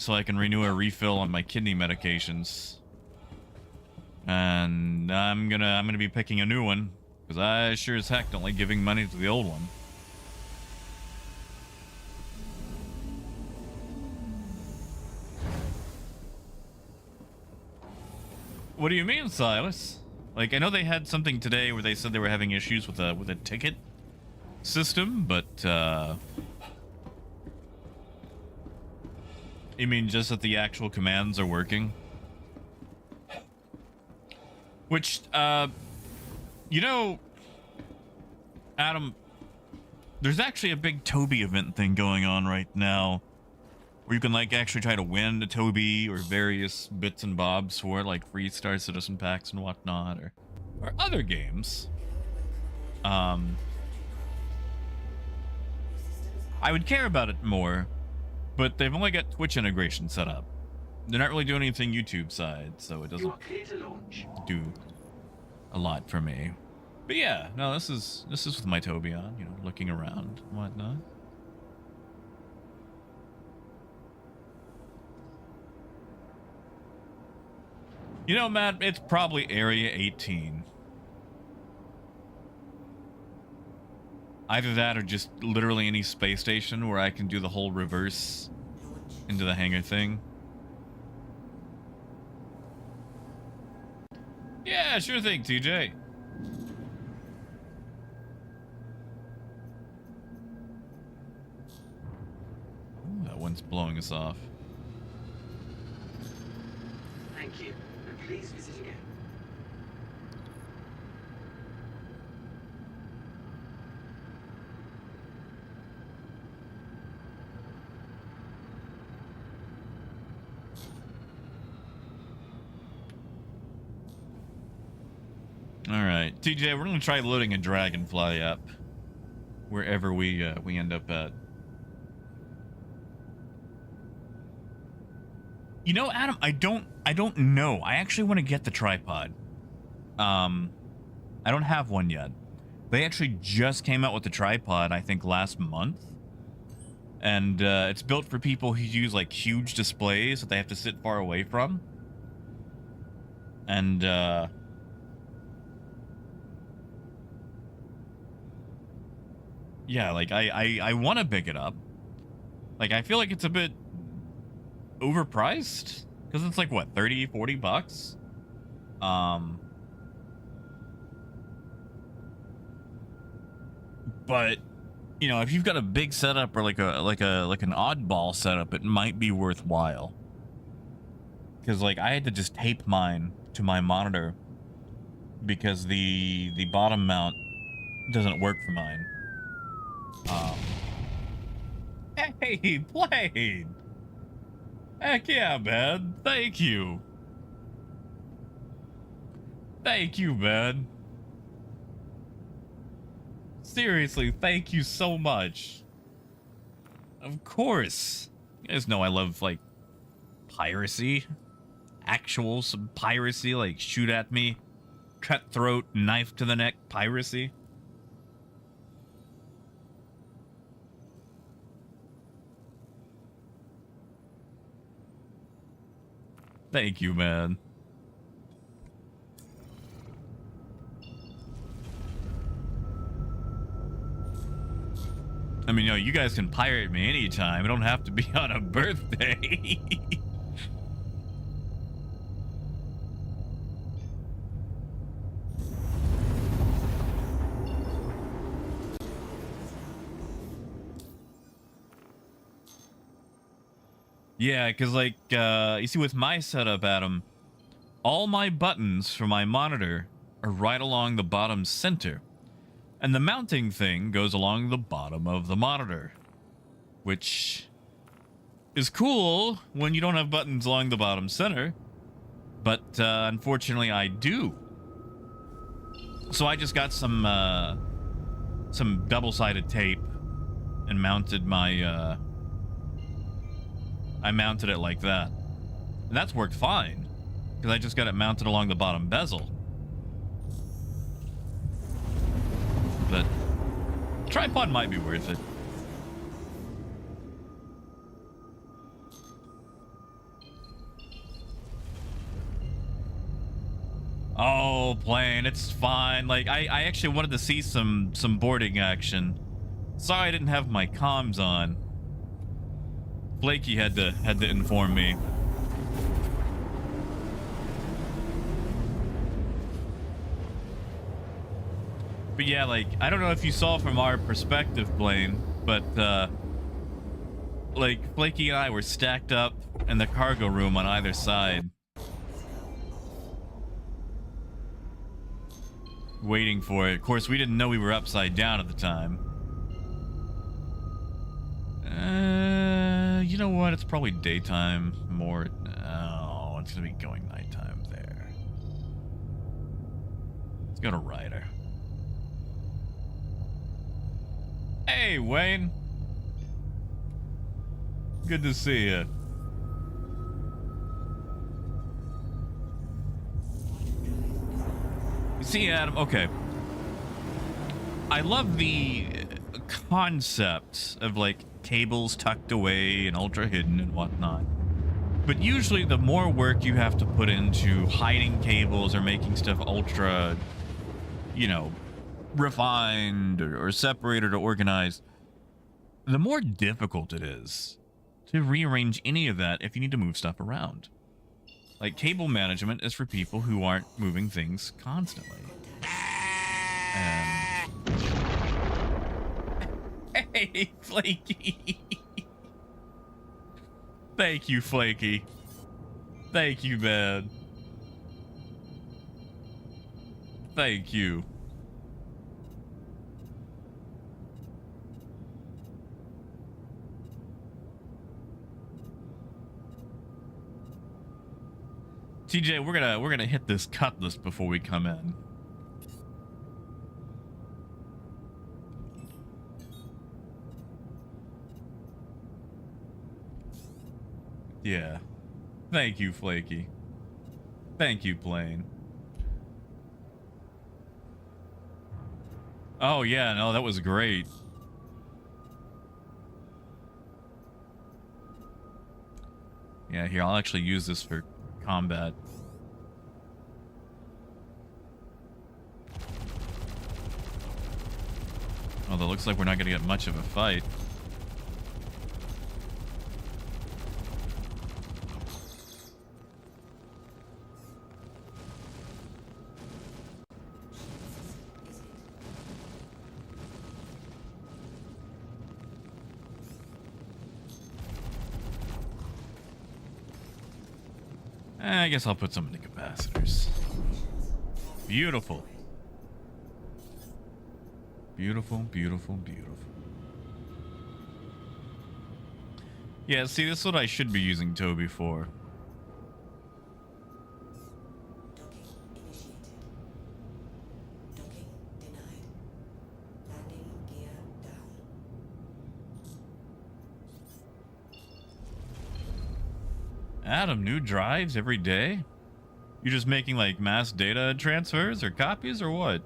so I can renew a refill on my kidney medications. And I'm gonna be picking a new one, because I sure as heck don't like giving money to the old one. What do you mean, Silas? Like, I know they had something today where they said they were having issues with a ticket system, but you mean just that the actual commands are working? Which, you know, Adam, there's actually a big Toby event thing going on right now, where you can, like, actually try to win a Toby or various bits and bobs for, like, free Star Citizen packs and whatnot, or other games. I would care about it more, but they've only got Twitch integration set up. They're not really doing anything YouTube side, so it You doesn't are clear to launch. do a lot for me. But yeah, no, this is with my Toby on, you know, looking around and whatnot. You know, Matt, it's probably Area 18. Either that or just literally any space station where I can do the whole reverse into the hangar thing. Yeah, sure thing, TJ. Ooh, that one's blowing us off. Thank you. And please visit again. All right, TJ, we're gonna try loading a Dragonfly up wherever we end up at. You know, Adam, I don't know. I actually want to get the tripod. I don't have one yet. They actually just came out with the tripod, I think, last month. And it's built for people who use, like, huge displays that they have to sit far away from. And yeah, like, I want to pick it up. Like, I feel like it's a bit overpriced, because it's like, what, 30, 40 bucks? But, you know, if you've got a big setup or like an oddball setup, it might be worthwhile. Because, like, I had to just tape mine to my monitor because the bottom mount doesn't work for mine. Hey, Blade! Heck yeah, man. Thank you. Thank you, man. Seriously, thank you so much. Of course. You guys know I love, like, piracy. Actual some piracy, like shoot at me, cutthroat, knife to the neck piracy. Thank you, man. I mean, you know, you guys can pirate me anytime. It don't have to be on a birthday. Yeah, because, like, you see, with my setup, Adam, all my buttons for my monitor are right along the bottom center. And the mounting thing goes along the bottom of the monitor. Which is cool when you don't have buttons along the bottom center. But, unfortunately, I do. So I just got some double-sided tape and mounted my, I mounted it like that. And that's worked fine, because I just got it mounted along the bottom bezel. But tripod might be worth it. Oh, plane, it's fine. Like, I actually wanted to see some boarding action. Sorry I didn't have my comms on. Flaky had to inform me. But yeah, like, I don't know if you saw from our perspective, Blaine, but like, Flaky and I were stacked up in the cargo room on either side, waiting for it. Of course, we didn't know we were upside down at the time. You know what? It's probably daytime more. Oh, it's gonna be going nighttime there. Let's go to Ryder. Hey, Wayne. Good to see you. You see, Adam, okay. I love the concept of, like, cables tucked away and ultra hidden and whatnot. But usually the more work you have to put into hiding cables or making stuff ultra, you know, refined or separated or organized, the more difficult it is to rearrange any of that if you need to move stuff around. Like, cable management is for people who aren't moving things constantly. And... Hey, Flaky. Thank you, Flaky. Thank you, man. Thank you. TJ, we're gonna hit this cut list before we come in. Yeah. Thank you, Flaky. Thank you, Plane. Oh yeah, no, that was great. Yeah, here, I'll actually use this for combat. Although it looks like we're not gonna get much of a fight. I guess I'll put some in the capacitors. Beautiful. Beautiful, beautiful, beautiful. Yeah, see, this is what I should be using Toby for. Docking initiated. Docking denied. Landing gear down. Adam, new drives every day? You just making like mass data transfers or copies or what?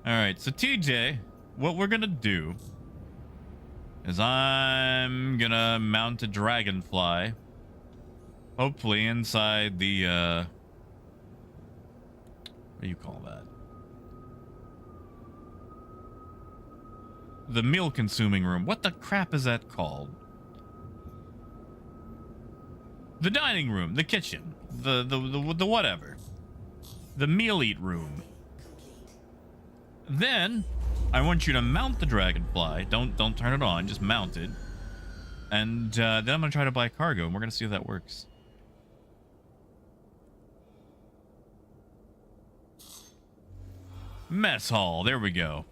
Alright, so TJ, what we're gonna do is I'm gonna mount a dragonfly. Hopefully inside the what do you call that? The meal consuming room. What the crap is that called? The dining room, the kitchen, the whatever. The meal eat room. Then I want you to mount the dragonfly. Don't turn it on, just mount it. And then I'm gonna try to buy cargo and we're gonna see if that works. Mess hall, there we go.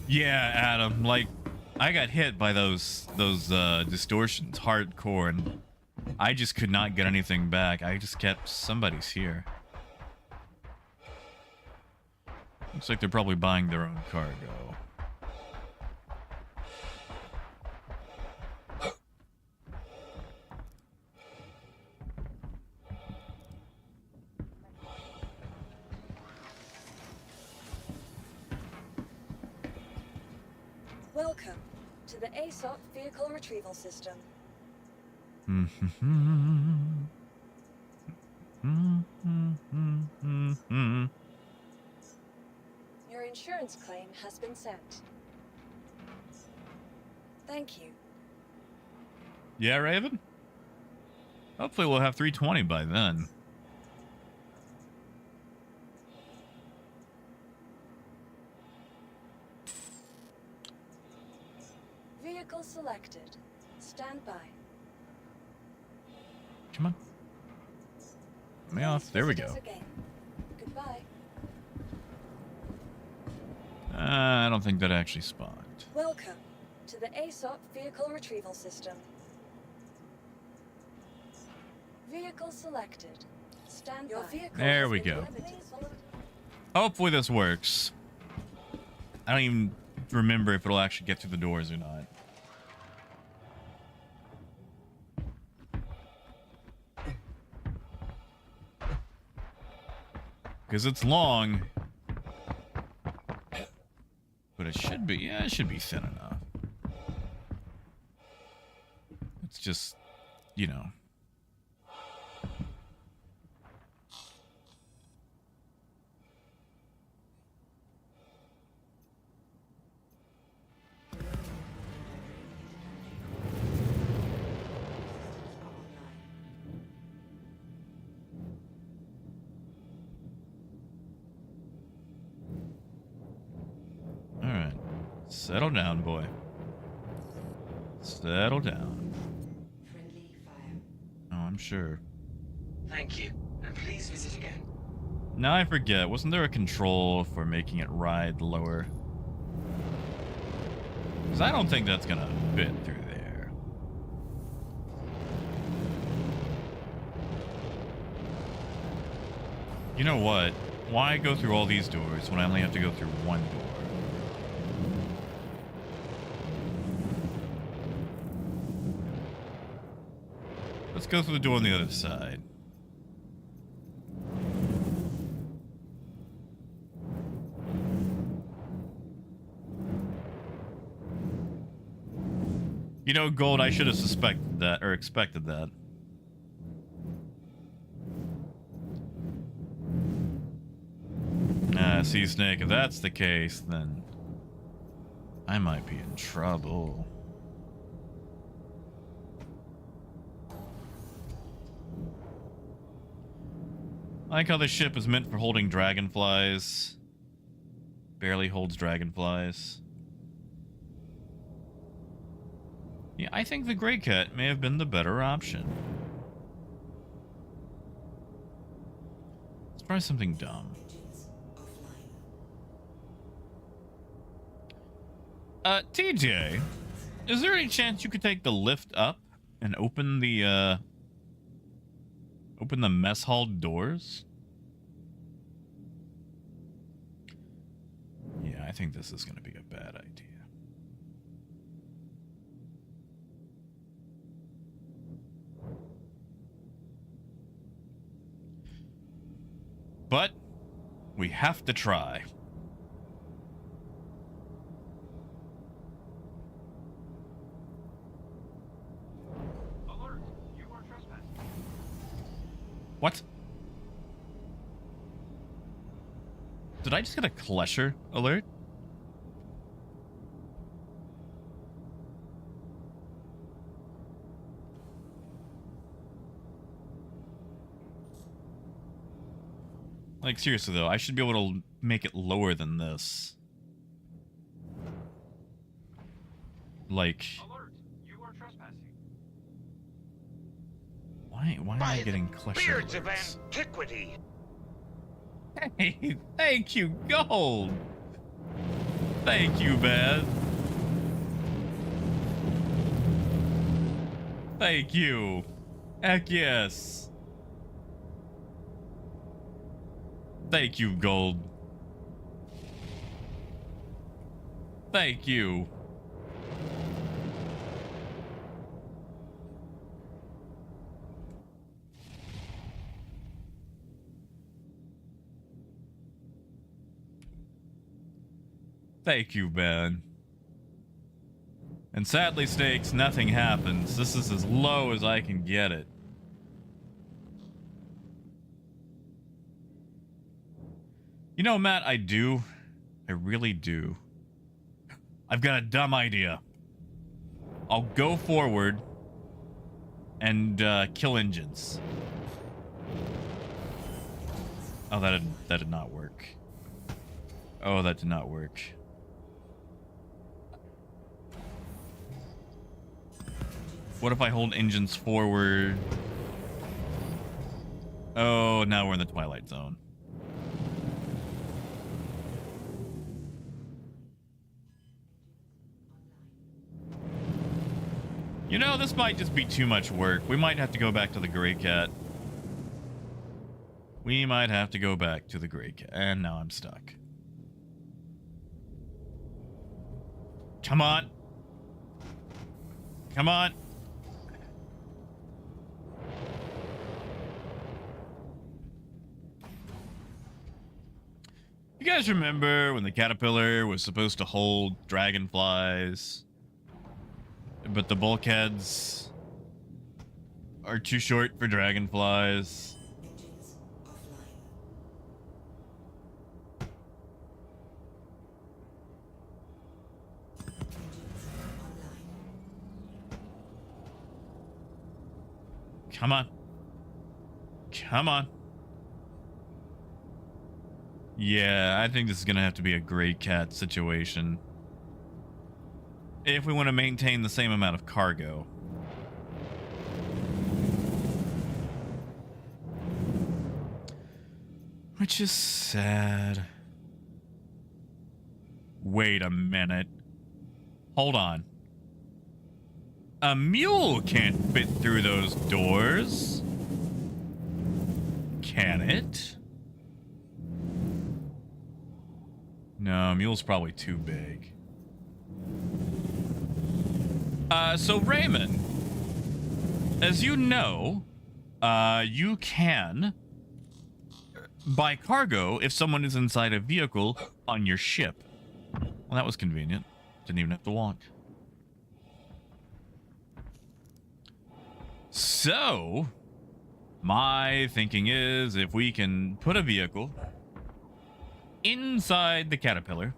Yeah, Adam, like, I got hit by those distortions hardcore, and I just could not get anything back. I just kept... Somebody's here. Looks like they're probably buying their own cargo. Welcome to the ASOP Vehicle Retrieval System. Your insurance claim has been sent. Thank you. Yeah, Raven? Hopefully we'll have 320 by then. Vehicle selected. Stand by. Come on. Let me off. There we go. Goodbye. I don't think that actually spawned. Welcome to the ASOP Vehicle Retrieval System. Vehicle selected. Stand by. There we go. Hopefully this works. I don't even remember if it'll actually get through the doors or not. Because it's long. But it should be, yeah, it should be thin enough. It's just, you know. Settle down, boy. Settle down. Friendly fire. Oh, I'm sure. Thank you, and please visit again. Now I forget. Wasn't there a control for making it ride lower? Because I don't think that's going to fit through there. You know what? Why go through all these doors when I only have to go through one door? Let's go through the door on the other side. You know, Gold, I should have suspected that, or expected that. See, Snake, if that's the case, then I might be in trouble. I like how the ship is meant for holding dragonflies. Barely holds dragonflies. Yeah, I think the Grey Cat may have been the better option. Let's try something dumb. TJ, is there any chance you could take the lift up and open the mess hall doors? Yeah, I think this is going to be a bad idea. But we have to try. Alert! You are trespassing. What? Did I just get a Klesher alert? Like, seriously though, I should be able to make it lower than this. Like, Alert! You are trespassing. why am I getting Klesher Beards of alerts? antiquity. Hey, thank you, Gold. Thank you, man. Thank you. Heck yes. Thank you, Gold. Thank you. Thank you, man. And sadly, Stakes, nothing happens. This is as low as I can get it. You know, Matt, I do. I really do. I've got a dumb idea. I'll go forward and kill engines. Oh, that did not work. Oh, that did not work. What if I hold engines forward? Oh, now we're in the Twilight Zone. You know, this might just be too much work. We might have to go back to the Gray Cat. We might have to go back to the Gray Cat. And now I'm stuck. Come on. Come on. You guys remember when the caterpillar was supposed to hold dragonflies, but the bulkheads are too short for dragonflies? Engines offline. Engines online. Come on. Come on. Yeah, I think this is going to have to be a Gray Cat situation. If we want to maintain the same amount of cargo. Which is sad. Wait a minute. Hold on. A mule can't fit through those doors. Can it? No, mule's probably too big. So Raymond, as you know, you can buy cargo if someone is inside a vehicle on your ship. Well, that was convenient. Didn't even have to walk. So, my thinking is if we can put a vehicle inside the Caterpillar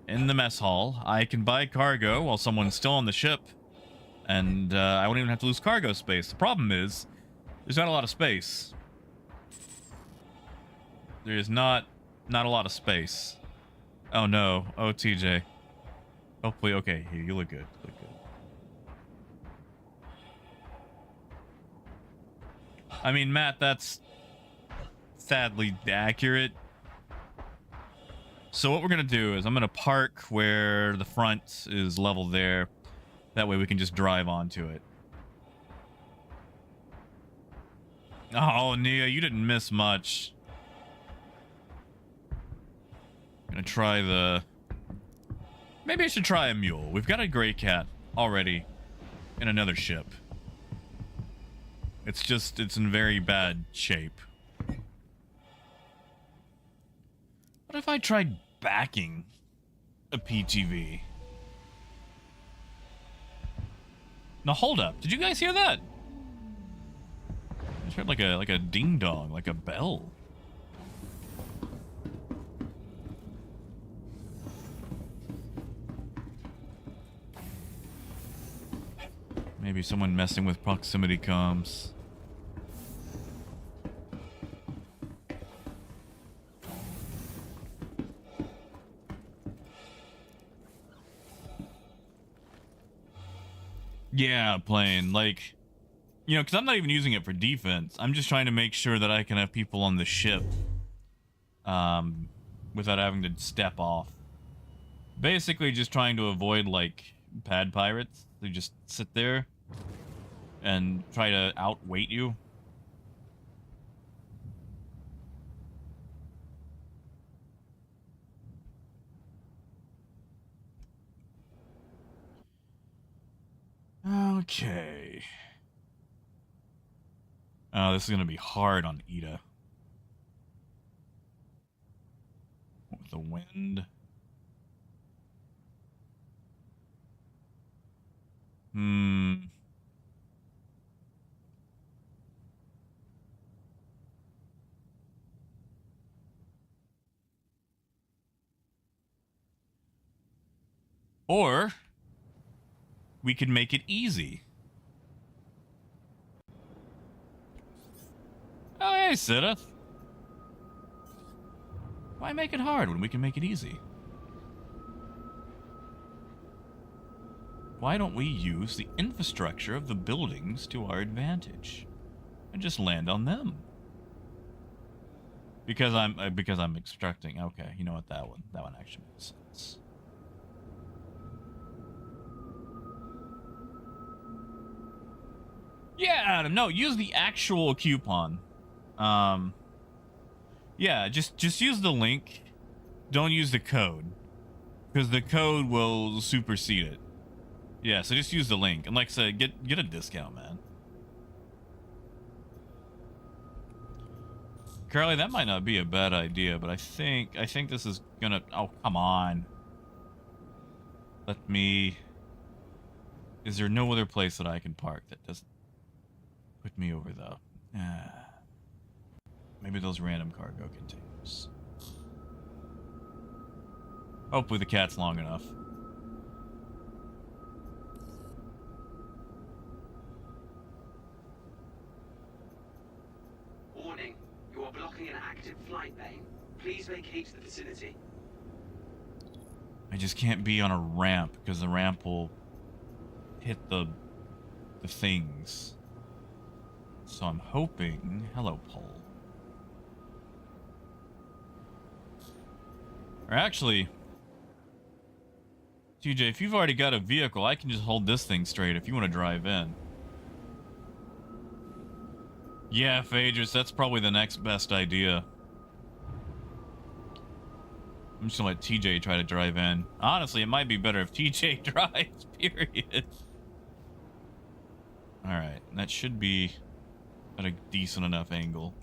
in the mess hall, I can buy cargo while someone's still on the ship, and I won't even have to lose cargo space. The problem is there's not a lot of space. There's not a lot of space. Oh no. Oh, TJ. Hopefully, okay, you look good. You look good. I mean, Matt, that's sadly accurate. So what we're gonna do is I'm gonna park where the front is level there. That way we can just drive onto it. Oh, Nia, you didn't miss much. Gonna try the... Maybe I should try a mule. We've got a Gray Cat already in another ship. It's just, it's in very bad shape. What if I tried backing a PTV? Now hold up. Did you guys hear that? I just heard like a ding dong, like a bell. Maybe someone messing with proximity comms. Yeah, playing, like, you know, because I'm not even using it for defense. I'm just trying to make sure that I can have people on the ship without having to step off. Basically just trying to avoid, like, pad pirates. They just sit there and try to outweight you. Okay. Oh, this is gonna be hard on Ida. With the wind. Hmm. Or we could make it easy. Oh, hey, Sidith. Why make it hard when we can make it easy? Why don't we use the infrastructure of the buildings to our advantage and just land on them? Because I'm extracting. Okay, you know what? That one actually makes sense. Yeah, Adam. No, use the actual coupon. Yeah, just use the link. Don't use the code, because the code will supersede it. Yeah, so just use the link, and like I said, get a discount, man. Carly, that might not be a bad idea, but I think this is gonna. Oh, come on. Let me. Is there no other place that I can park that doesn't put me over though? Maybe those random cargo containers. Hopefully the cat's long enough. Warning, you are blocking an active flight lane. Please vacate the vicinity. I just can't be on a ramp because the ramp will hit the things. So I'm hoping. Hello, Pole. Or actually, TJ, if you've already got a vehicle, I can just hold this thing straight if you want to drive in. Yeah, Phaedrus, that's probably the next best idea. I'm just gonna let TJ try to drive in. Honestly, it might be better if TJ drives, period. Alright, that should be at a decent enough angle.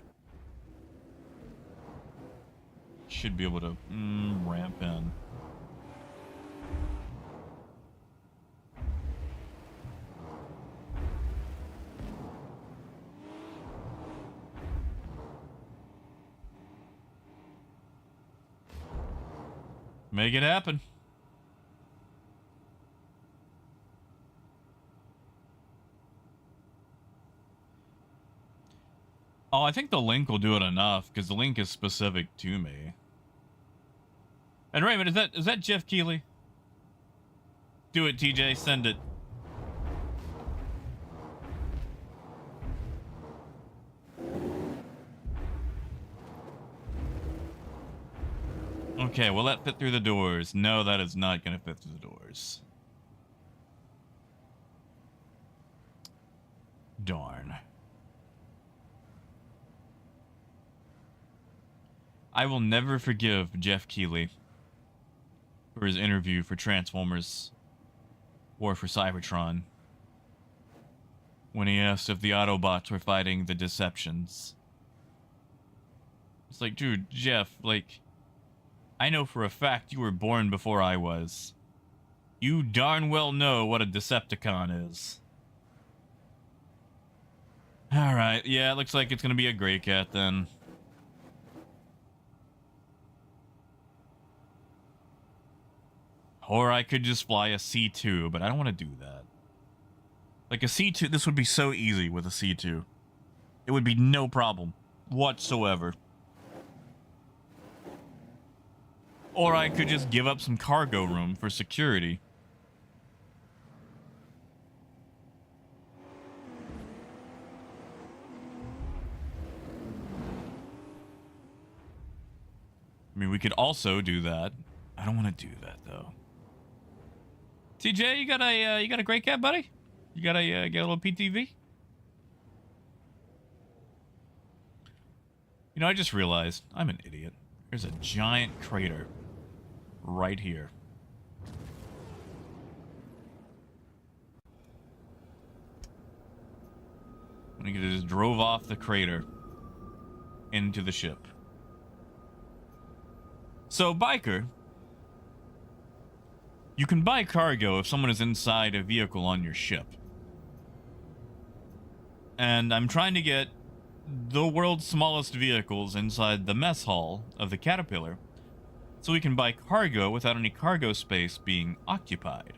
Should be able to ramp in. Make it happen. Oh, I think the link will do it enough because the link is specific to me. And Raymond, is that Jeff Keighley? Do it, TJ. Send it. Okay, will that fit through the doors? No, that is not going to fit through the doors. Darn. I will never forgive Jeff Keighley for his interview for Transformers War for Cybertron when he asked if the Autobots were fighting the Deceptions. It's like, dude, Jeff, like, I know for a fact you were born before I was. You darn well know what a Decepticon is. Alright, yeah, it looks like it's gonna be a Grey Cat then. Or I could just fly a C2, but I don't want to do that. Like a C2, this would be so easy with a C2. It would be no problem whatsoever. Or I could just give up some cargo room for security. I mean, we could also do that. I don't want to do that though. TJ, you got a Grey Cat, buddy? You got a little PTV? You know, I just realized I'm an idiot. There's a giant crater right here. We could have just drove off the crater into the ship. So, Biker, You can buy cargo if someone is inside a vehicle on your ship. And I'm trying to get the world's smallest vehicles inside the mess hall of the Caterpillar so we can buy cargo without any cargo space being occupied.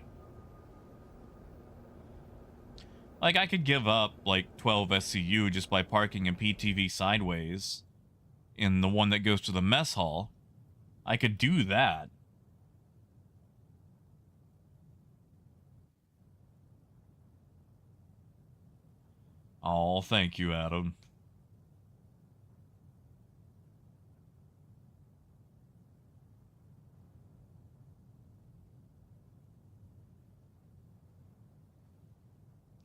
Like, I could give up, like, 12 SCU just by parking a PTV sideways in the one that goes to the mess hall. I could do that. Oh, thank you, Adam.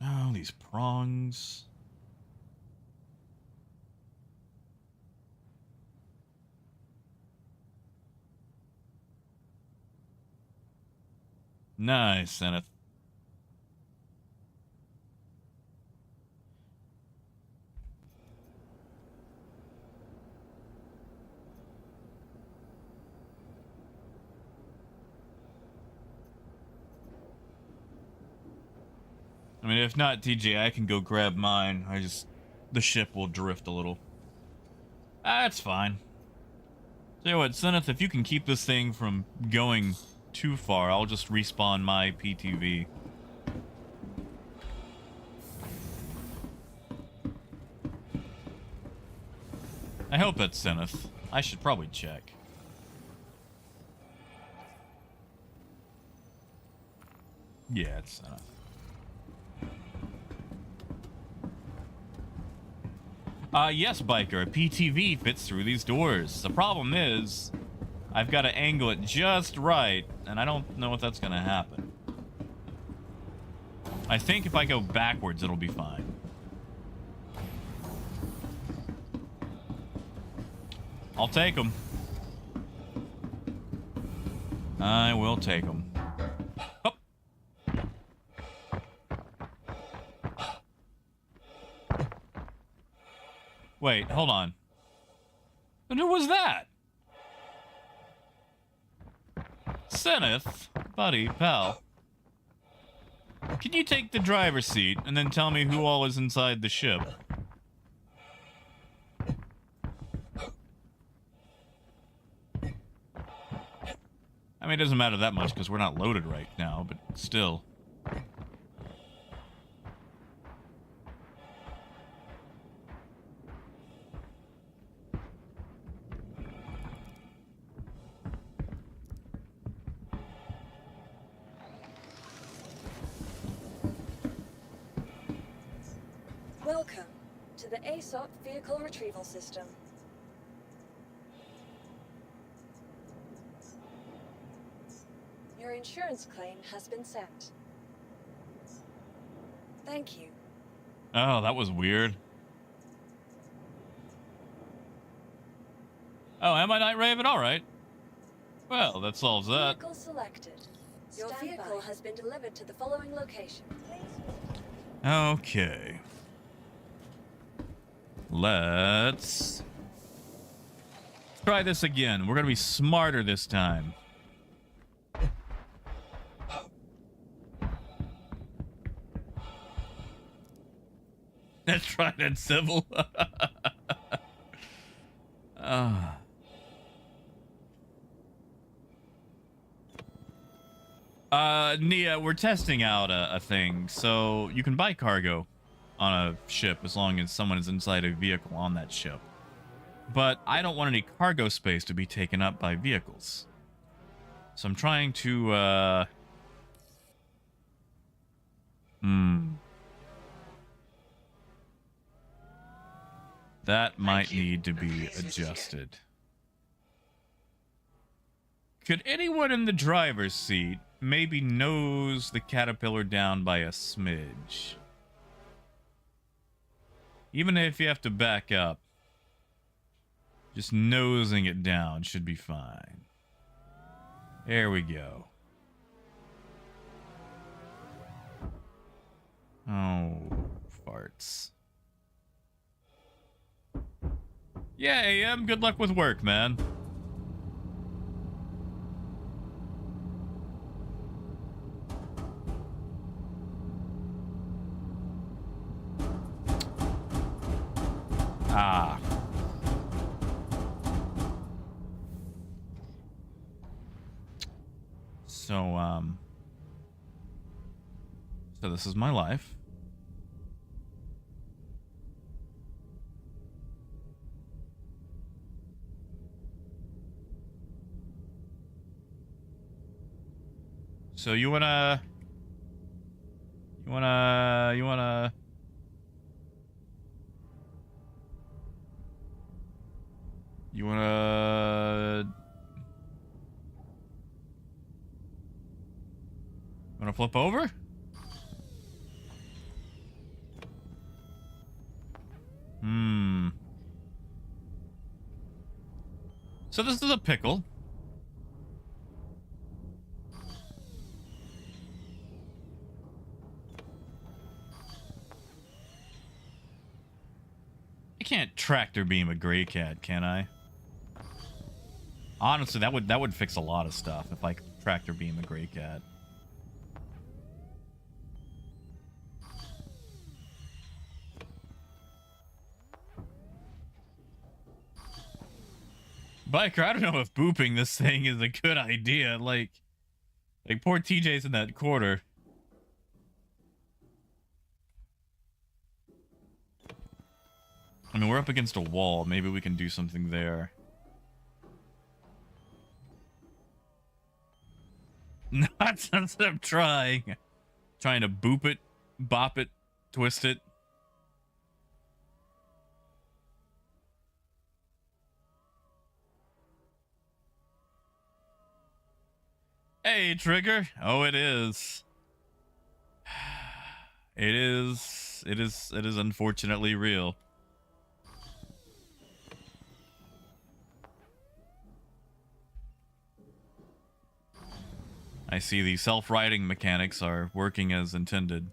Oh, these prongs. Nice, Zenith. I mean, if not, TJ, I can go grab mine. The ship will drift a little. That's fine. Tell you what, Zenith, if you can keep this thing from going too far, I'll just respawn my PTV. I hope that's Zenith. I should probably check. Yeah, it's Zenith. Yes, Biker, a PTV fits through these doors. The problem is, I've got to angle it just right, and I don't know if that's going to happen. I think if I go backwards, it'll be fine. I'll take them. I will take them. Oh. Wait, hold on. And who was that? Zenith, buddy, pal. Can you take the driver's seat and then tell me who all is inside the ship? I mean, it doesn't matter that much because we're not loaded right now, but still. Welcome to the ASOP Vehicle Retrieval System. Your insurance claim has been sent. Thank you. Oh, that was weird. Oh, am I Night Raven? All right. Well, that solves that. Vehicle selected. Your vehicle has been delivered to the following location. Okay. Let's try this again. We're going to be smarter this time. Let's try that civil. Nia, we're testing out a thing. So you can buy cargo on a ship as long as someone is inside a vehicle on that ship. But I don't want any cargo space to be taken up by vehicles. So I'm trying to, That might need to be adjusted. Could anyone in the driver's seat maybe nose the Caterpillar down by a smidge? Even if you have to back up, just nosing it down should be fine. There we go. Oh, farts. Yeah, AM, good luck with work, man. Ah. So this is my life. So you wanna flip over? So this is a pickle. I can't tractor beam a gray cat, can I? Honestly, that would fix a lot of stuff if I could tractor beam a gray cat. Biker, I don't know if booping this thing is a good idea. Like poor TJ's in that corner. I mean, we're up against a wall. Maybe we can do something there. Not since I'm trying. Trying to boop it, bop it, twist it. Hey, Trigger. Oh, it is. It is unfortunately real. I see the self-righting mechanics are working as intended.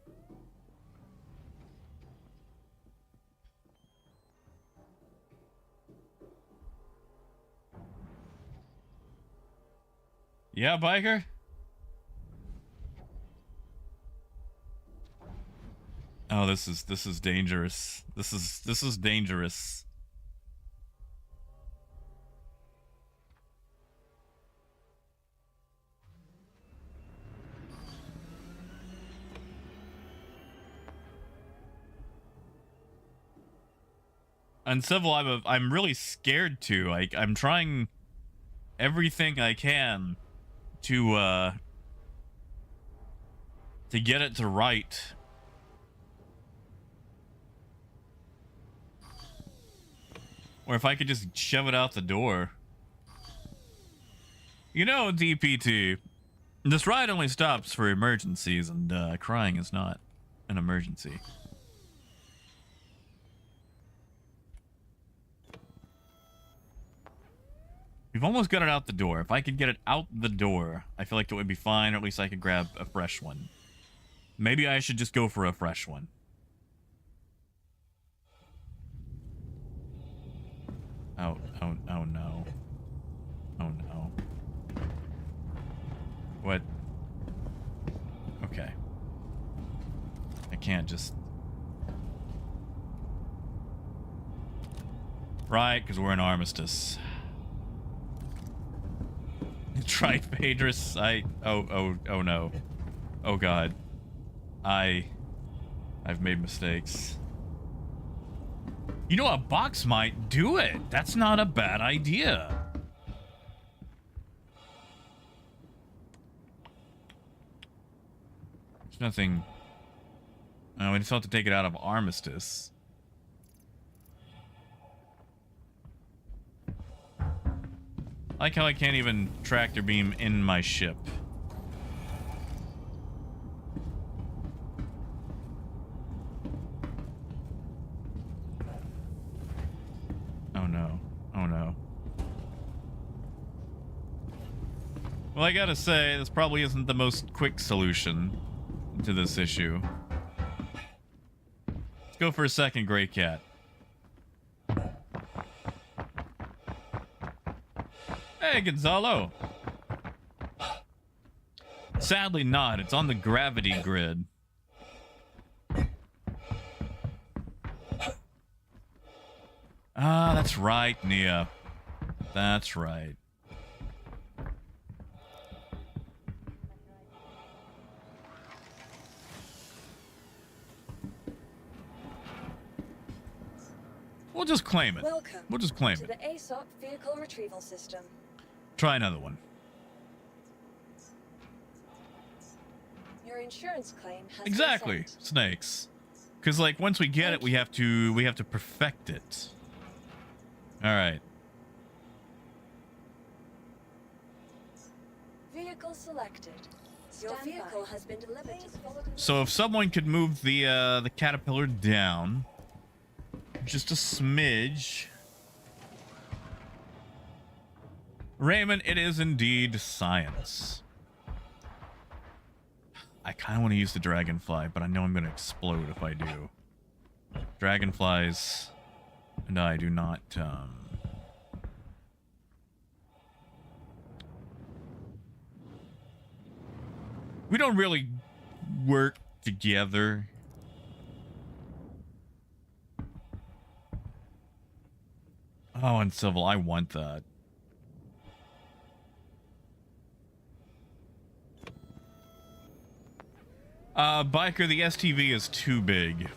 Yeah, Biker? Oh, this is dangerous. This is dangerous. Uncivil, I'm really scared to. I'm trying everything I can to get it to right. Or if I could just shove it out the door. You know, DPT, this ride only stops for emergencies, and crying is not an emergency. We've almost got it out the door. If I could get it out the door, I feel like it would be fine, or at least I could grab a fresh one. Maybe I should just go for a fresh one. Oh no. Oh no. What? Okay. I can't just... Right, because we're in armistice. Tried Phaedrus. Oh no. Oh god. I've made mistakes. You know, a box might do it. That's not a bad idea. There's nothing... Oh, we just have to take it out of armistice. I like how I can't even tractor beam in my ship. Oh no. Oh no. Well, I gotta say, this probably isn't the most quick solution to this issue. Let's go for a second gray cat. Hey, Gonzalo. Sadly not. It's on the gravity grid. Ah, that's right, Nia. That's right. We'll just claim it. Welcome We'll just claim to it. the ASOP vehicle retrieval system. Try another one. Your insurance claim has Exactly, been sent. snakes. Because like once we get it, we have to perfect it. All right. Vehicle selected. Your vehicle has been delivered to the following. So if someone could move the caterpillar down just a smidge. Raymond, it is indeed science. I kind of want to use the dragonfly, but I know I'm going to explode if I do. Dragonflies and I do not, we don't really work together. Oh, and Civil, I want that. Biker, the STV is too big.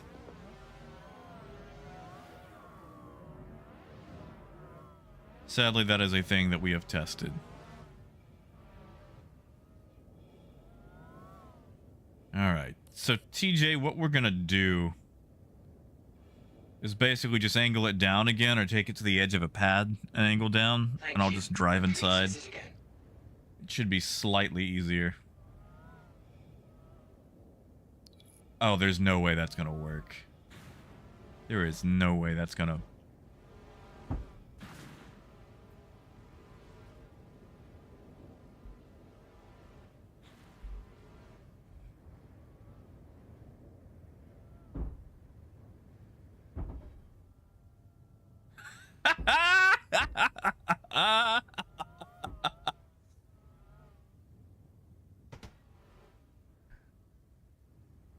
Sadly, that is a thing that we have tested. Alright, so TJ, what we're gonna do is basically just angle it down again or take it to the edge of a pad and angle down, and I'll just drive inside. It should be slightly easier. Oh, there's no way that's gonna work. There is no way that's gonna...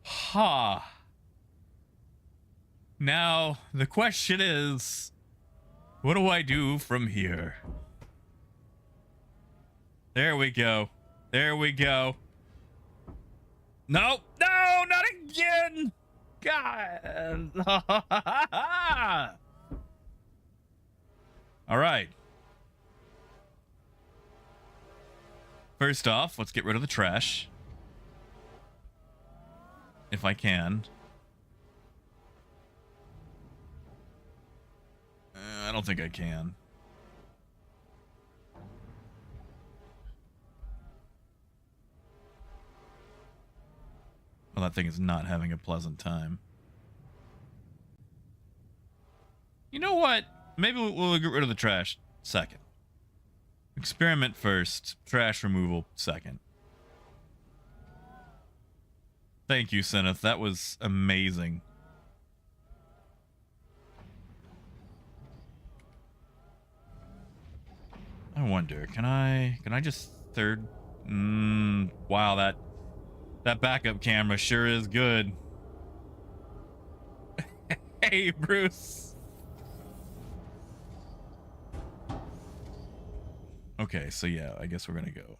Ha. Now, the question is, what do I do from here? There we go. There we go. No, no, not again. God. All right. First off, let's get rid of the trash. If I can. I don't think I can. Well, that thing is not having a pleasant time. You know what? Maybe we'll get rid of the trash second. Experiment first. Trash removal second. Thank you, Seneth. That was amazing. I wonder, can I just third? Wow, that backup camera sure is good. Hey, Bruce. Okay, so yeah, I guess we're gonna go.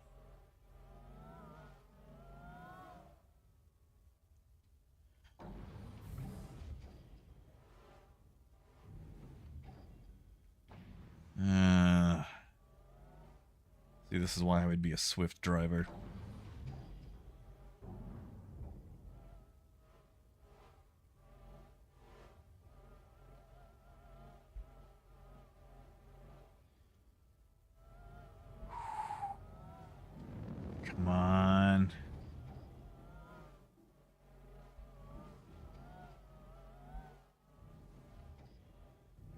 See, this is why I would be a swift driver. Come on.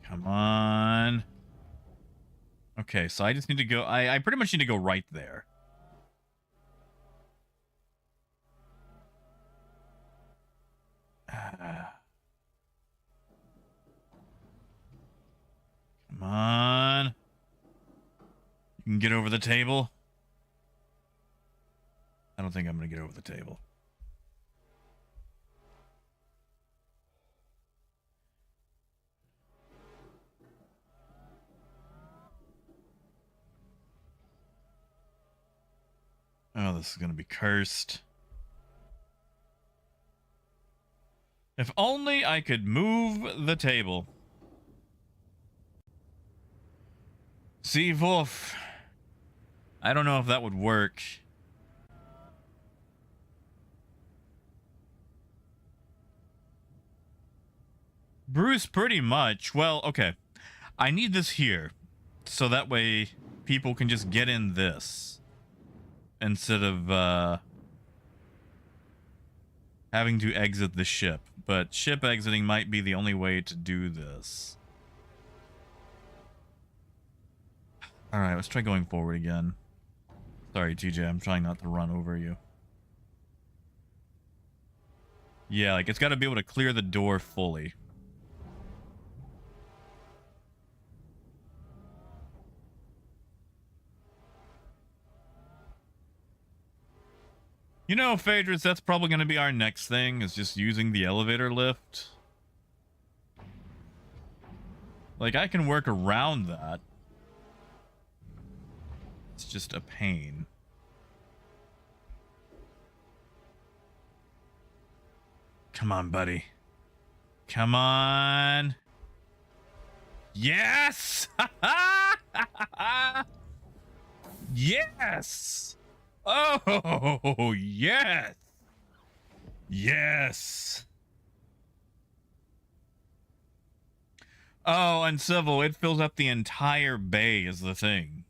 Come on. Okay, so I just need to go... I pretty much need to go right there. Come on. You can get over the table. I don't think I'm going to get over the table. Oh, this is gonna be cursed. If only I could move the table. See, Wolf. I don't know if that would work. Bruce, pretty much. Well, okay. I need this here. So that way people can just get in this. Instead of, having to exit the ship. But ship exiting might be the only way to do this. Alright, let's try going forward again. Sorry, TJ, I'm trying not to run over you. Yeah, like, it's got to be able to clear the door fully. You know, Phaedrus, that's probably going to be our next thing, is just using the elevator lift. Like, I can work around that. It's just a pain. Come on, buddy. Come on. Yes! Yes! Oh, yes! Yes! Oh, and Civil, it fills up the entire bay is the thing.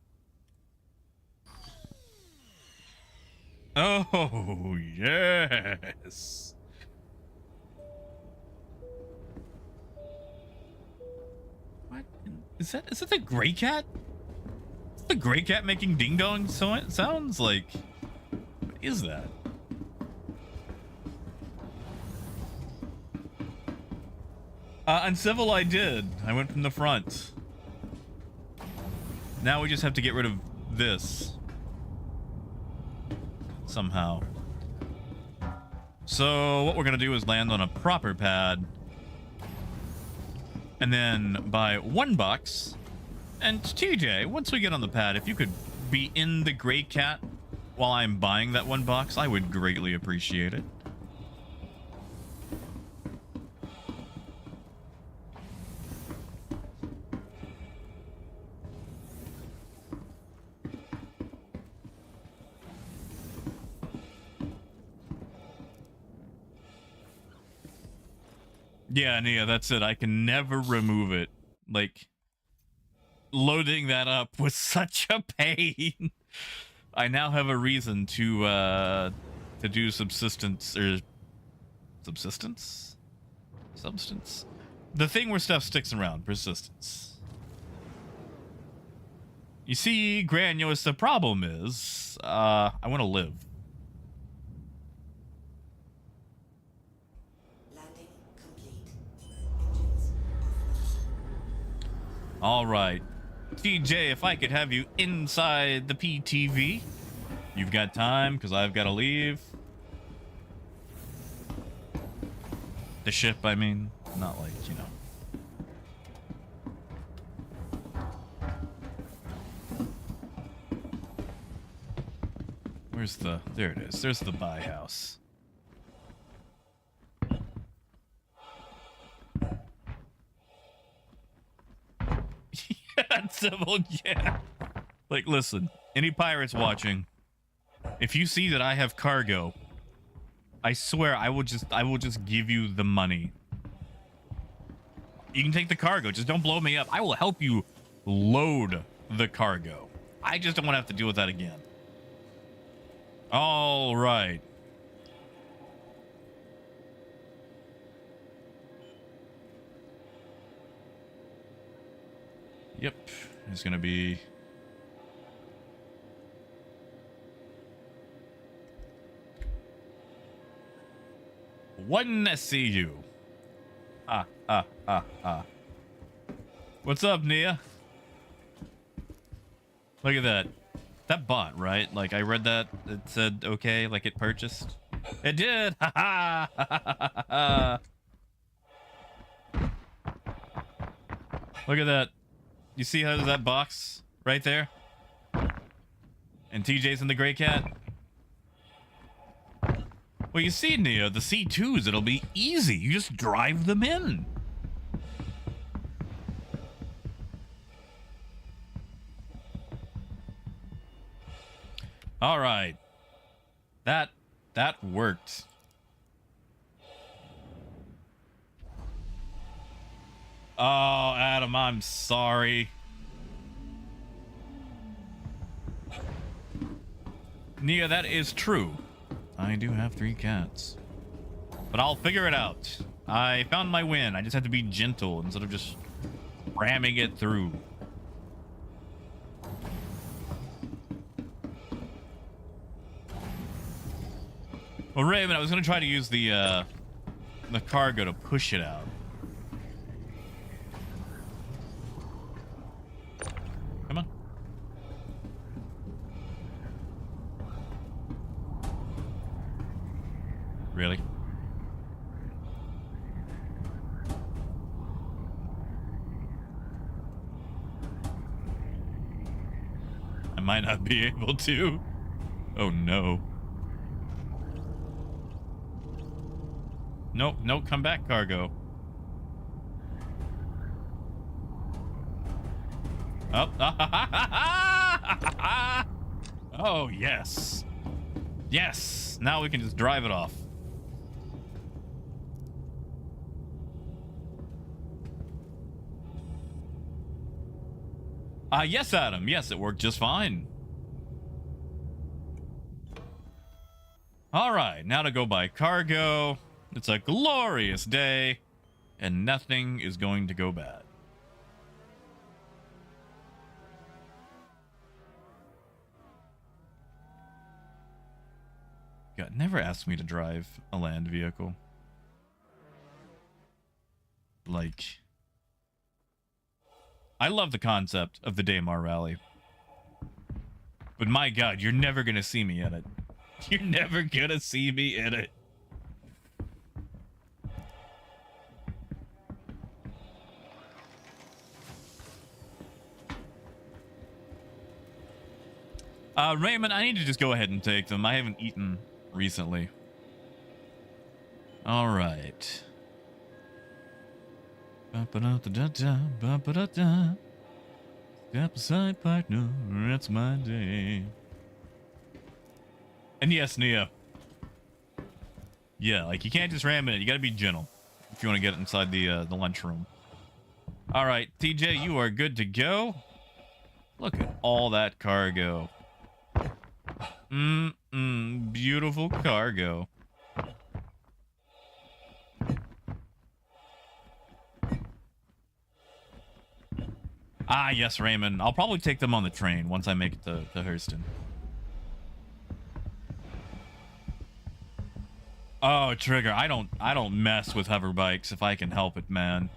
Oh, yes! What? Is that the gray cat? Is the gray cat making ding dong sounds like? What is that? Uncivil, I did. I went from the front. Now we just have to get rid of this. Somehow. So what we're gonna do is land on a proper pad. And then buy one box. And TJ, once we get on the pad, if you could be in the gray cat while I'm buying that one box, I would greatly appreciate it. Yeah, Nia, that's it. I can never remove it. Like, loading that up was such a pain. I now have a reason to do subsistence, or subsistence? Substance? The thing where stuff sticks around, persistence. You see, Granulus, the problem is, I want to live. Landing complete. Engines offline. All right. TJ, if I could have you inside the PTV. You've got time, because I've got to leave. The ship, I mean. Not like, you know. Where's the... There it is. There's the buy house. Yeah, Civil, yeah. Like, listen. Any pirates watching, if you see that I have cargo, I swear I will just give you the money. You can take the cargo, just don't blow me up. I will help you load the cargo. I just don't want to have to deal with that again. All right. Yep, it's gonna be... one SCU. What's up, Nia? Look at that. That bought, right? Like, I read that. It said, okay, like it purchased. It did! Ha ha! Look at that. You see how that box right there? And TJ's in the gray cat? Well, you see, Neo, the C2s, it'll be easy. You just drive them in. All right. That worked. Oh, Adam, I'm sorry. Nia, that is true. I do have 3 cats. But I'll figure it out. I found my win. I just have to be gentle instead of just ramming it through. Well, Raven, I was going to try to use the cargo to push it out. Come on. Really? I might not be able to. Oh no. Nope, nope, come back, cargo. Oh, oh, yes. Yes, now we can just drive it off. Yes, Adam. Yes, it worked just fine. All right, now to go by cargo. It's a glorious day, and nothing is going to go bad. God, never asked me to drive a land vehicle. Like, I love the concept of the Daymar Rally. But my God, you're never going to see me in it. You're never going to see me in it. Raymond, I need to just go ahead and take them. I haven't eaten recently. All right. Step aside, partner. It's my day. And yes, Neo. Yeah, like you can't just ram it. You got to be gentle if you want to get inside the lunchroom. All right, TJ, you are good to go. Look at all that cargo. Beautiful cargo. Ah, yes, Raymond. I'll probably take them on the train once I make it to Hurston. Oh, Trigger, I don't mess with hover bikes if I can help it, man.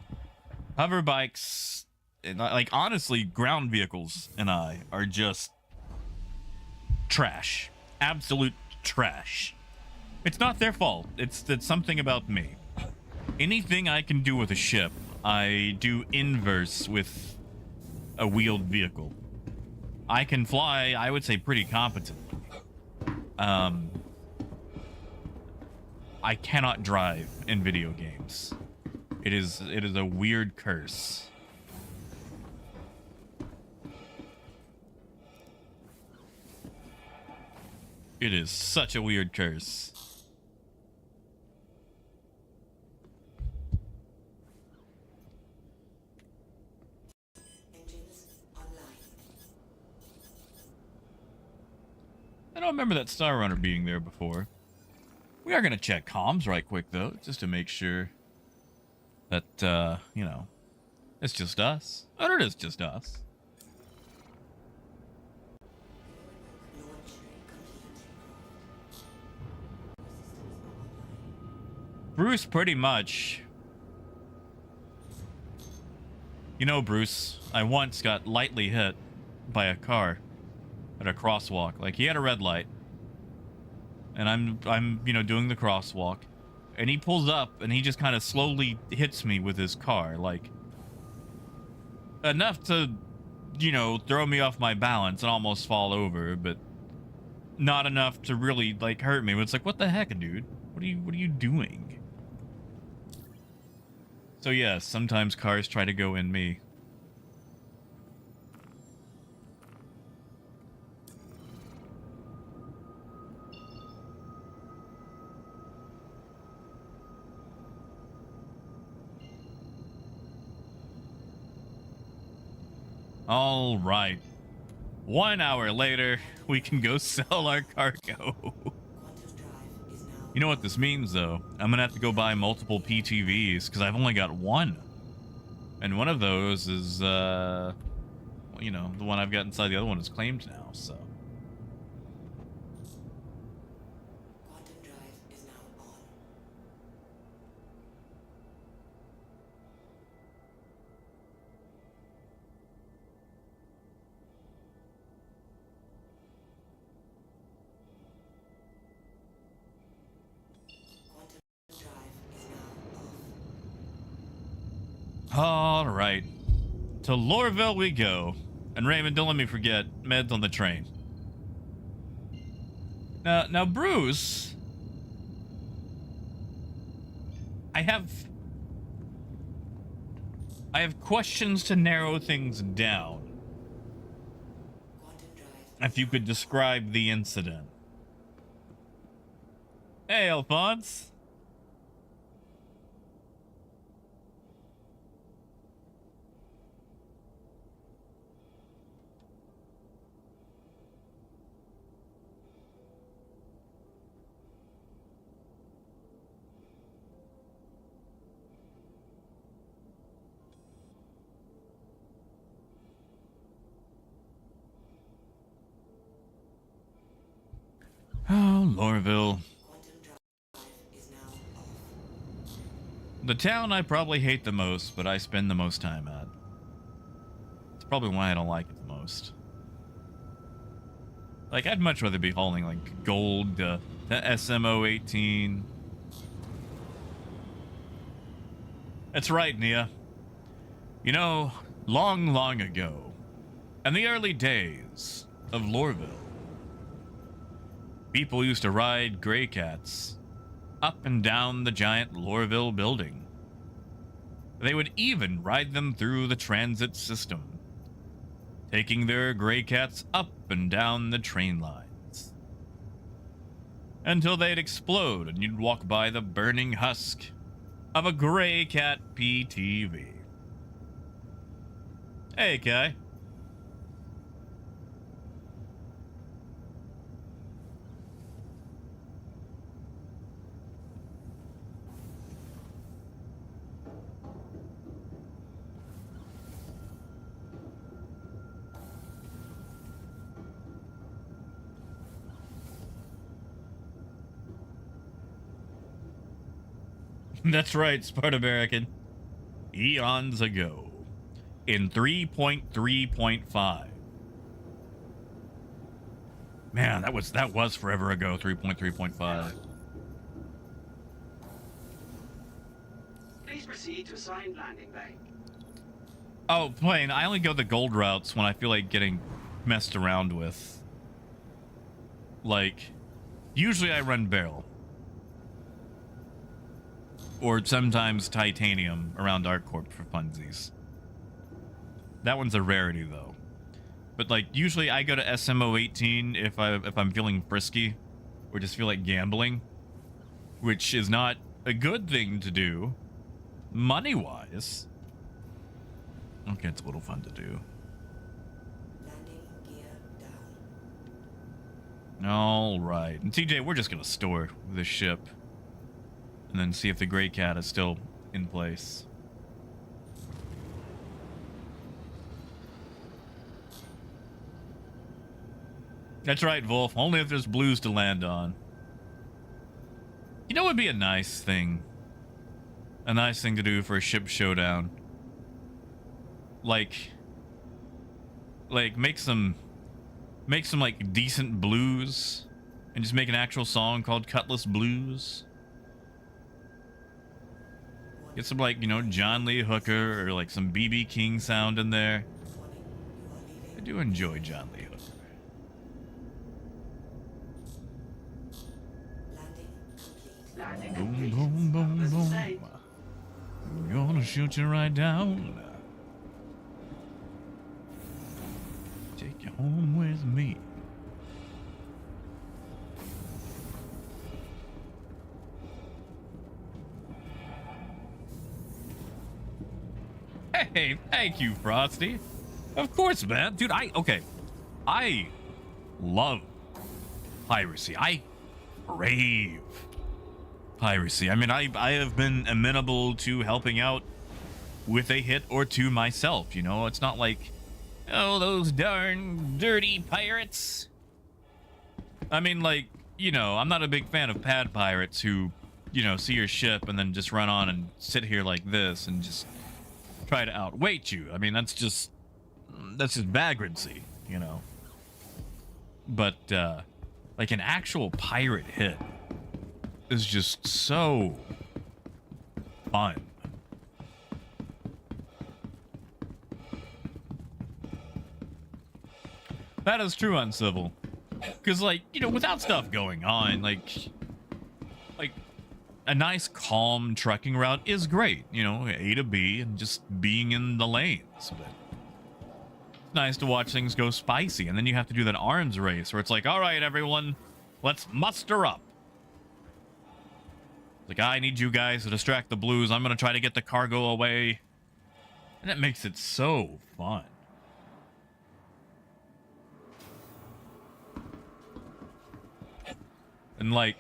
Hover bikes, like honestly, ground vehicles and I are just trash. Absolute trash. It's not their fault. It's something about me. Anything I can do with a ship, I do inverse with a wheeled vehicle. I can fly, I would say, pretty competently. I cannot drive in video games. It is a weird curse. It is such a weird curse. Engines online. I don't remember that Star Runner being there before. We are going to check comms right quick, though, just to make sure that, you know, it's just us. Or it is just us. Launch complete. Bruce, pretty much. You know, Bruce, I once got lightly hit by a car at a crosswalk. Like, he had a red light. And I'm, you know, doing the crosswalk. And he pulls up and he just kind of slowly hits me with his car. Like, enough to, you know, throw me off my balance and almost fall over. But not enough to really, like, hurt me. It's like, what the heck, dude? What are you doing? So yes, sometimes cars try to go in me. All right. 1 hour later, we can go sell our cargo. You know what this means, though? I'm gonna have to go buy multiple PTVs because I've only got one. And one of those is, well, you know, the one I've got inside the other one is claimed now, so. Quantum drive is now on. Quantum drive is now off. All right. To Lorville we go. And Raymond, don't let me forget, meds on the train. Now, Bruce, I have questions to narrow things down. Quantum drive. If you could describe the incident. Hey, Alphonse. Oh, Lorville. Quantum drive is now off. The town I probably hate the most, but I spend the most time at. It's probably why I don't like it the most. Like, I'd much rather be hauling, like, gold, the SMO 18. That's right, Nia. You know, long, long ago, in the early days of Lorville, people used to ride gray cats up and down the giant Lorville building. They would even ride them through the transit system, taking their gray cats up and down the train lines, until they'd explode and you'd walk by the burning husk of a gray cat PTV. Hey, Kai. That's right, Sparta American. Eons ago, in 3.3.5. Man, that was forever ago. 3.3.5. Please proceed to assigned landing bay. Oh, plane. I only go the gold routes when I feel like getting messed around with. Like, usually I run barrel. Or sometimes titanium around ArcCorp for funsies. That one's a rarity though. But like usually I go to SMO 18 if I'm feeling frisky or just feel like gambling, which is not a good thing to do money wise. Okay, it's a little fun to do. Landing gear down. All right. And TJ, we're just going to store this ship and then see if the gray cat is still in place. That's right, Wolf. Only if there's blues to land on. You know what would be a nice thing? A nice thing to do for a ship showdown. Like make some like decent blues and just make an actual song called Cutlass Blues. Get some like, you know, John Lee Hooker or like some BB King sound in there. I do enjoy John Lee Hooker. Landing complete. landing Boom, complete. boom, boom, As I boom. say, I'm gonna shoot you right down. Take you home with me. Hey, thank you, Frosty. Of course, man. Dude, I love piracy. I crave piracy. I mean, I have been amenable to helping out with a hit or two myself, you know? It's not like, oh, those darn dirty pirates. I mean, like, you know, I'm not a big fan of pad pirates who, you know, see your ship and then just run on and sit here like this and just try to outweight you. I mean, that's just vagrancy, you know? But, like, an actual pirate hit is just so fun. That is true, Uncivil. Because, like, you know, without stuff going on, like a nice, calm trucking route is great. You know, A to B and just being in the lanes. But it's nice to watch things go spicy. And then you have to do that arms race where it's like, all right, everyone, let's muster up. Like, I need you guys to distract the blues. I'm going to try to get the cargo away. And it makes it so fun. And, like,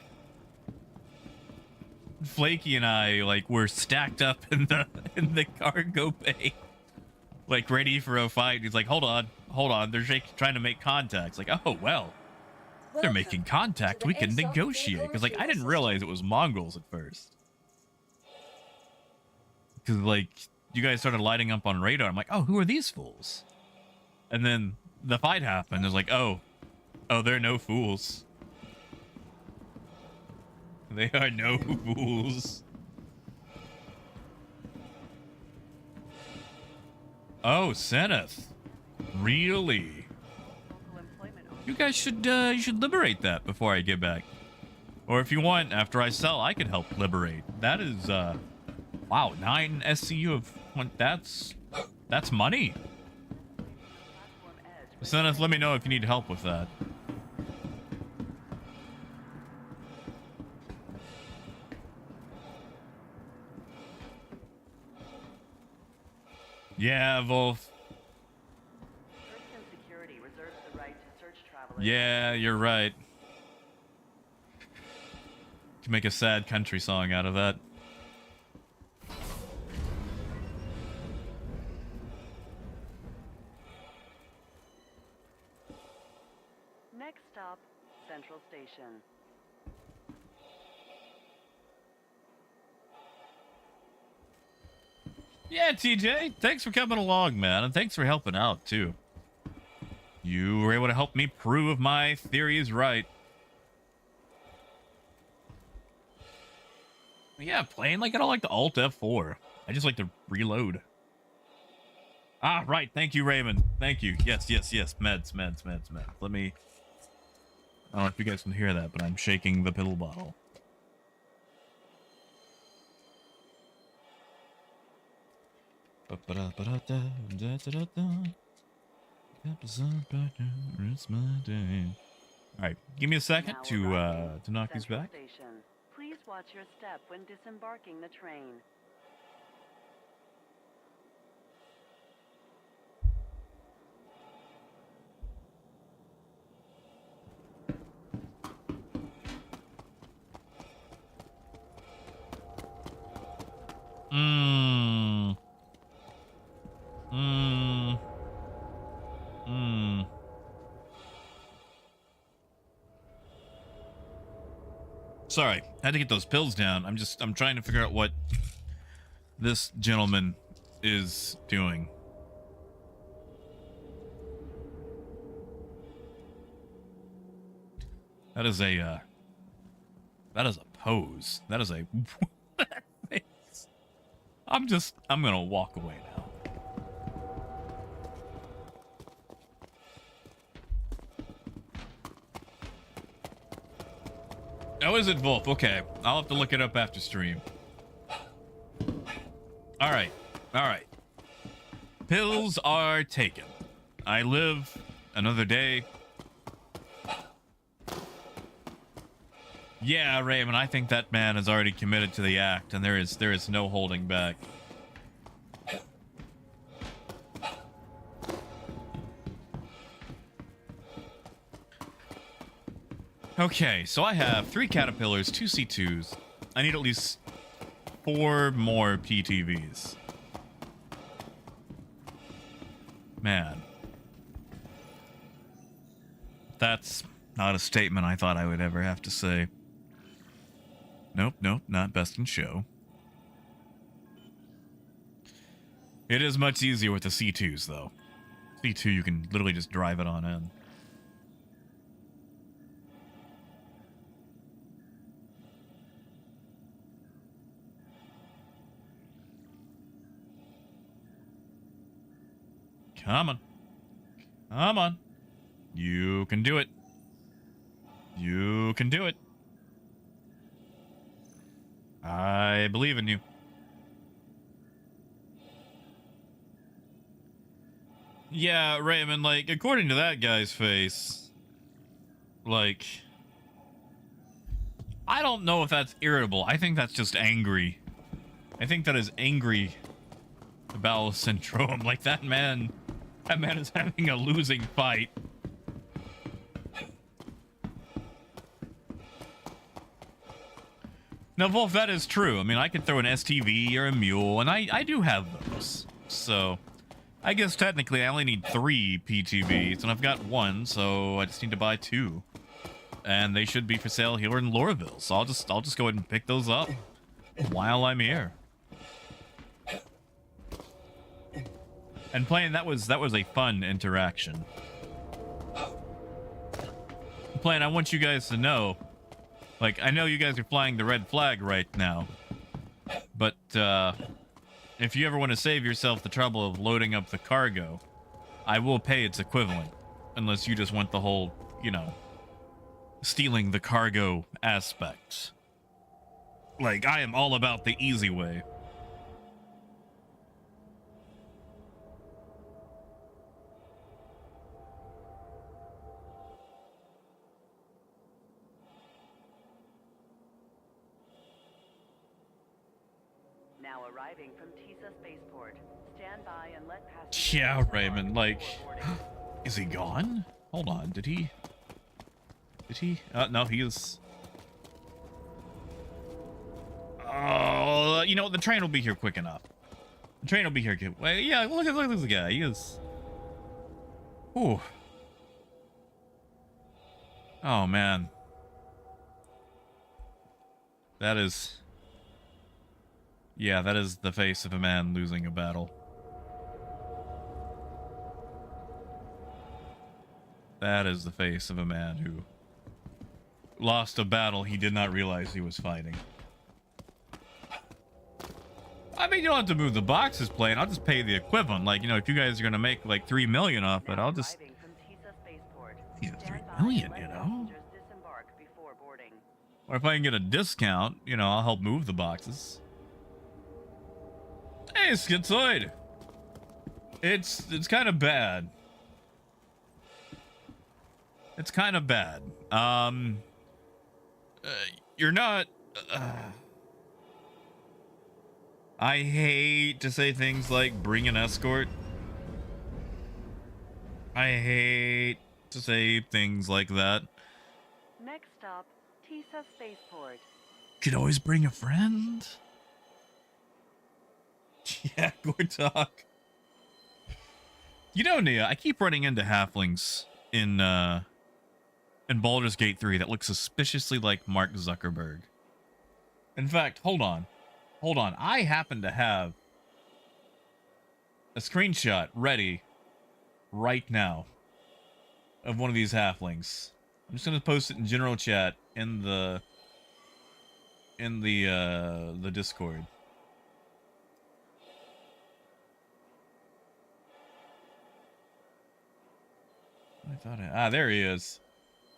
Flaky and I, like, were stacked up in the cargo bay, like, ready for a fight. He's like, hold on. They're trying to make contact. It's like, oh, well, they're making contact. We can negotiate. Because, like, I didn't realize it was Mongols at first. Because, like, you guys started lighting up on radar. I'm like, oh, who are these fools? And then the fight happened. It's like, oh, they're no fools. They are no fools. Oh, Zenith. Really? You guys should liberate that before I get back. Or if you want, after I sell, I can help liberate. That is, wow, 9 SCU of, that's money. Zenith, let me know if you need help with that. Yeah, Wolf. Security reserves the right to search travelers. Yeah, you're right. To make a sad country song out of that. Next stop, Central Station. Yeah, TJ, thanks for coming along, man, and thanks for helping out, too. You were able to help me prove my theory is right. Yeah, playing like I don't like the Alt F4. I just like to reload. Ah, right. Thank you, Raymond. Thank you. Yes. Meds. Let me... I don't know if you guys can hear that, but I'm shaking the pill bottle. It's my day. All right, give me a second to knock these back. Station. Please watch your step when disembarking the train. Sorry, I had to get those pills down. I'm trying to figure out what this gentleman is doing. That is a pose. That is a I'm gonna walk away now. Oh, is it Wolf? Okay. I'll have to look it up after stream. All right. All right. Pills are taken. I live another day. Yeah, Raymond, I think that man has already committed to the act, and there is no holding back. Okay, so I have 3 Caterpillars, 2 C2s. I need at least 4 more PTVs. Man. That's not a statement I thought I would ever have to say. Nope, nope, not best in show. It is much easier with the C2s, though. C2, you can literally just drive it on in. Come on. Come on. You can do it. You can do it. I believe in you. Yeah, Raymond, like, according to that guy's face, like, I don't know if that's irritable. I think that's just angry. I think that is angry bowel syndrome. Like, that man is having a losing fight. Now, Wolf, that is true. I mean, I could throw an STV or a mule, and I do have those. So, I guess technically I only need 3 PTVs, and I've got 1, so I just need to buy 2. And they should be for sale here in Lorville. So I'll just go ahead and pick those up while I'm here. And playing, that was a fun interaction. Playing, I want you guys to know, like, I know you guys are flying the red flag right now, but if you ever want to save yourself the trouble of loading up the cargo, I will pay its equivalent, unless you just want the whole, you know, stealing the cargo aspect. Like, I am all about the easy way. Now arriving from Tisa Spaceport. Stand by and let passengers. Yeah, Raymond, like, is he gone? Hold on, did he? No, he is. Oh, you know, the train will be here quick enough. The train will be here. Wait, yeah, look at this guy. He is. Ooh. Oh man. That is. Yeah, that is the face of a man losing a battle. That is the face of a man who lost a battle he did not realize he was fighting. I mean, you don't have to move the boxes, plane. I'll just pay the equivalent. Like, you know, if you guys are gonna make like 3 million off it, I'll just. Yeah, 3 million, you know. Or if I can get a discount, you know, I'll help move the boxes. Hey, Schizoid. It's kind of bad. It's kind of bad. You're not. I hate to say things like bring an escort. I hate to say things like that. Next stop, Tisa Spaceport. Could always bring a friend. Yeah, Gortok. You know, Nia, I keep running into halflings in Baldur's Gate 3 that look suspiciously like Mark Zuckerberg. In fact, hold on. Hold on. I happen to have a screenshot ready right now of one of these halflings. I'm just going to post it in general chat in the Discord. There he is.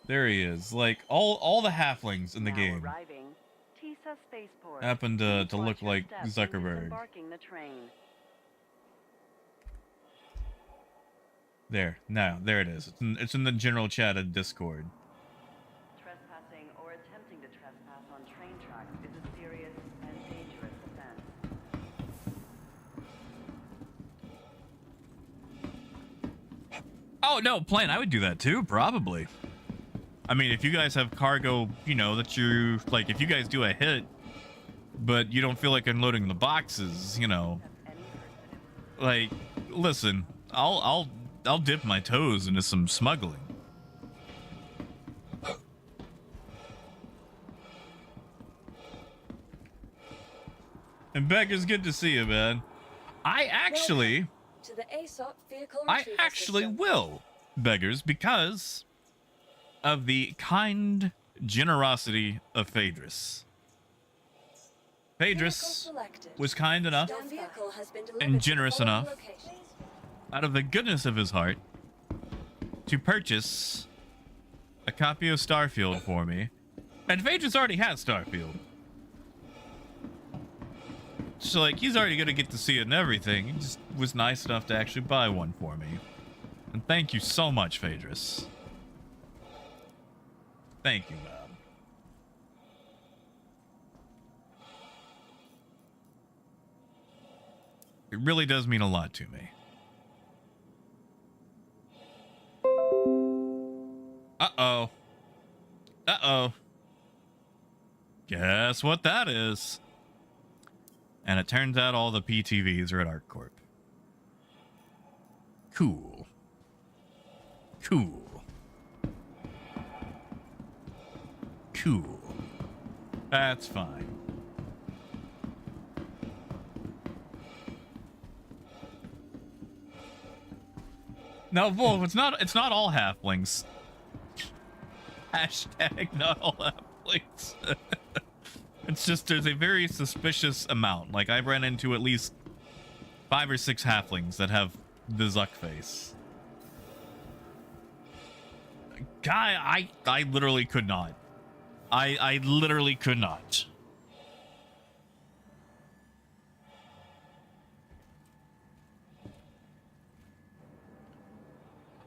There he is. Like all the halflings in the Now game arriving, Tisa Spaceport. happen to Please look watch your like step when Zuckerberg. disembarking the train. There. Now, there it is. It's in the general chat of Discord. Trespassing or attempting to trespass on train tracks is a serious and dangerous offense. Oh, no, Plane, I would do that too, probably. I mean, if you guys have cargo, you know, that you, like, if you guys do a hit, but you don't feel like unloading the boxes, you know, like, listen, I'll dip my toes into some smuggling. And Becca's good to see you, man. I actually To the ASOP vehicle retrieval system. will, beggars, because of the kind generosity of Phaedrus. Vehicle Phaedrus selected. was kind enough, Your vehicle has been delivered and to the generous following enough, location. out of the goodness of his heart, to purchase a copy of Starfield for me. And Phaedrus already has Starfield. So, like, he's already going to get to see it and everything. He just was nice enough to actually buy one for me. And thank you so much, Phaedrus. Thank you, man. It really does mean a lot to me. Uh-oh. Uh-oh. Guess what that is? And it turns out all the PTVs are at ArcCorp. Cool. Cool. Cool. That's fine. No, Wolf, it's not all halflings. Hashtag not all halflings. It's just there's a very suspicious amount. Like, I've ran into at least 5 or 6 halflings that have the Zuck face. Guy, I literally could not. I literally could not.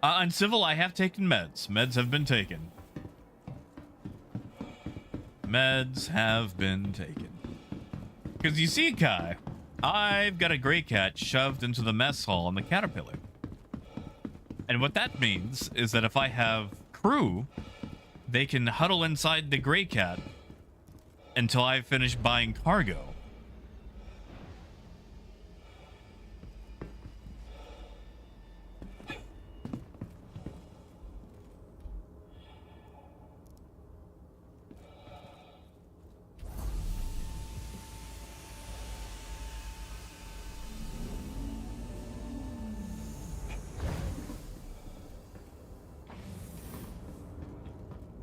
On Civil, I have taken meds. Meds have been taken. Meds have been taken. Because you see, Kai, I've got a gray cat shoved into the mess hall in the Caterpillar. And what that means is that if I have crew, they can huddle inside the gray cat until I finish buying cargo.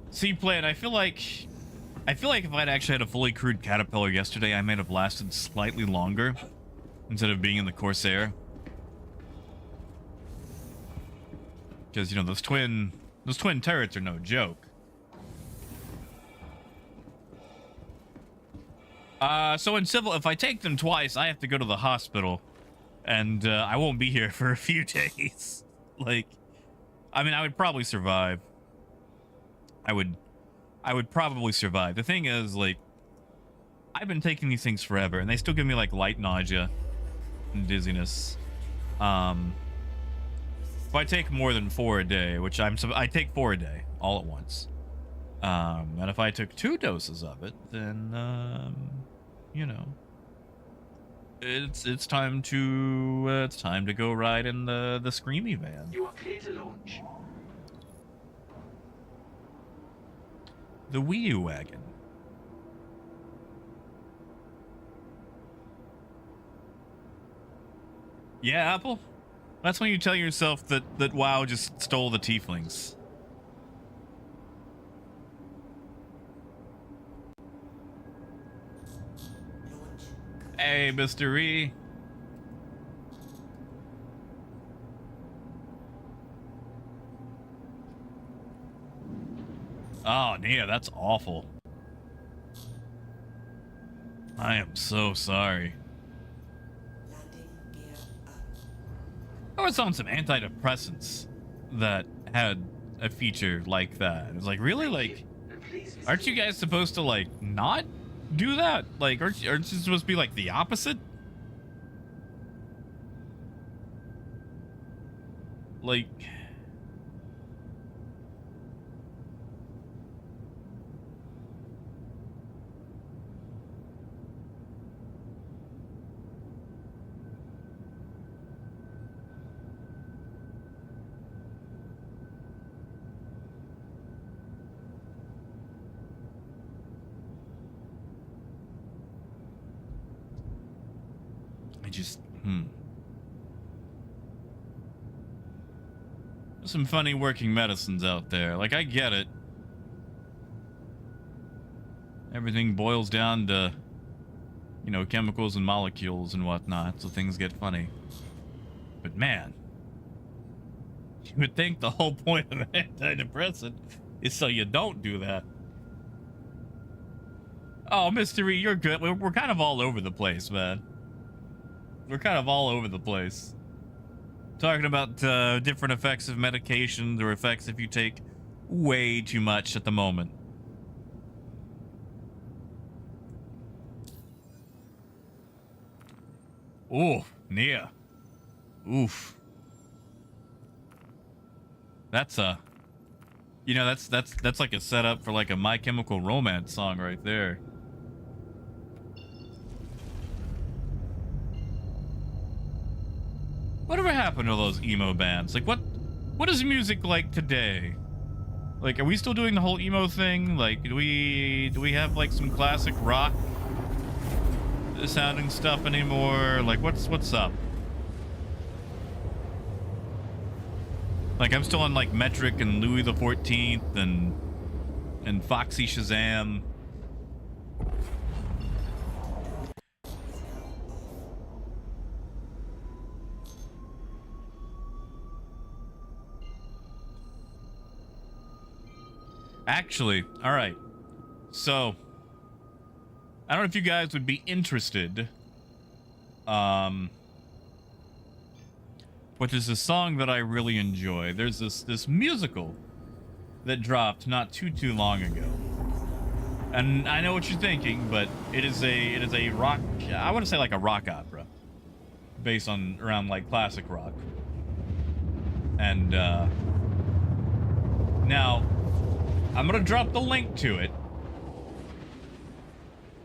Seaplane, I feel like if I'd actually had a fully crewed Caterpillar yesterday, I might have lasted slightly longer instead of being in the Corsair. Because, you know, those twin turrets are no joke. So in Civil, if I take them twice, I have to go to the hospital, and I won't be here for a few days. Like, I mean, I would probably survive. I would probably survive. The thing is, like, I've been taking these things forever, and they still give me, like, light nausea and dizziness. If I take more than 4 a day, which I take 4 a day, all at once. And if I took 2 doses of it, then, you know, it's time to go ride in the Screamy van. You are clear to launch. The Wii U wagon. Yeah, Apple? That's when you tell yourself that WoW just stole the tieflings. Launch. Hey, Mr. E. Oh, Nia, that's awful. I am so sorry. Landing gear up. I was on some antidepressants that had a feature like that. It was like, really? Like, And please visit aren't you guys supposed to, like, not do that? Like, aren't you supposed to be, like, the opposite? Like... I just, There's some funny working medicines out there. Like, I get it. Everything boils down to, you know, chemicals and molecules and whatnot, so things get funny. But man, you would think the whole point of an antidepressant is so you don't do that. Oh, Mystery, you're good. We're kind of all over the place, man. We're kind of all over the place. Talking about different effects of medications or effects if you take way too much at the moment. Oh, Nia. Oof. That's a, you know, that's like a setup for like a My Chemical Romance song right there. Whatever happened to those emo bands? Like, what is music like today? Like, are we still doing the whole emo thing? Like, do we have like some classic rock sounding stuff anymore? Like, what's up? Like, I'm still on like Metric and Louis the 14th and Foxy Shazam. Actually, all right. So, I don't know if you guys would be interested. But there's a song that I really enjoy. There's this musical that dropped not too long ago. And I know what you're thinking, but it is a rock, I want to say like a rock opera based on around like classic rock. And now I'm going to drop the link to it.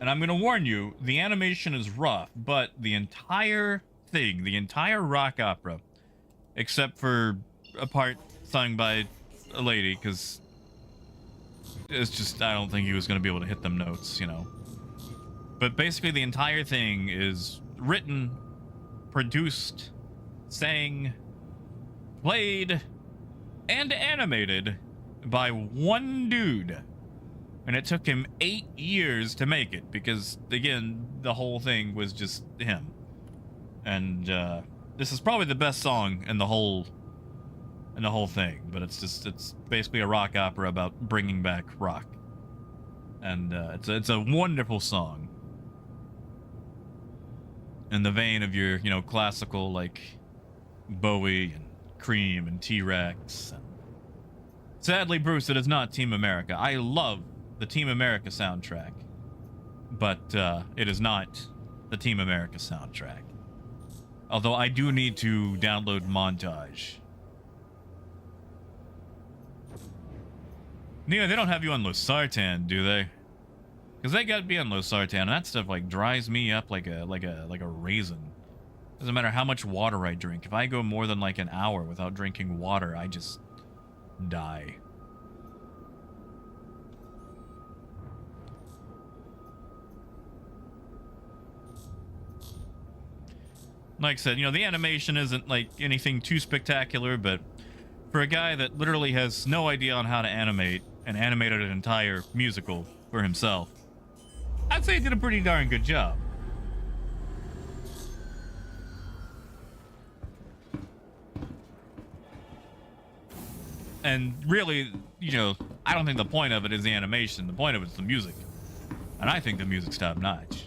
And I'm going to warn you, the animation is rough, but the entire thing, the entire rock opera, except for a part sung by a lady, because it's just, I don't think he was going to be able to hit them notes, you know. But basically the entire thing is written, produced, sang, played, and animated by one dude. And it took him 8 years to make it because, again, the whole thing was just him. And this is probably the best song in the whole thing, but it's basically a rock opera about bringing back rock. And it's a wonderful song in the vein of your, you know, classical like Bowie and Cream and T-Rex. Sadly, Bruce, it is not Team America. I love the Team America soundtrack, but it is not the Team America soundtrack. Although I do need to download Montage. Nia, they don't have you on losartan, do they? Because they got me on losartan, and that stuff like dries me up like a raisin. Doesn't matter how much water I drink. If I go more than like an hour without drinking water, I just die. Like I said, you know, the animation isn't like anything too spectacular, but for a guy that literally has no idea on how to animate and animated an entire musical for himself, I'd say he did a pretty darn good job. And really, you know, I don't think the point of it is the animation. The point of it is the music. And I think the music's top notch.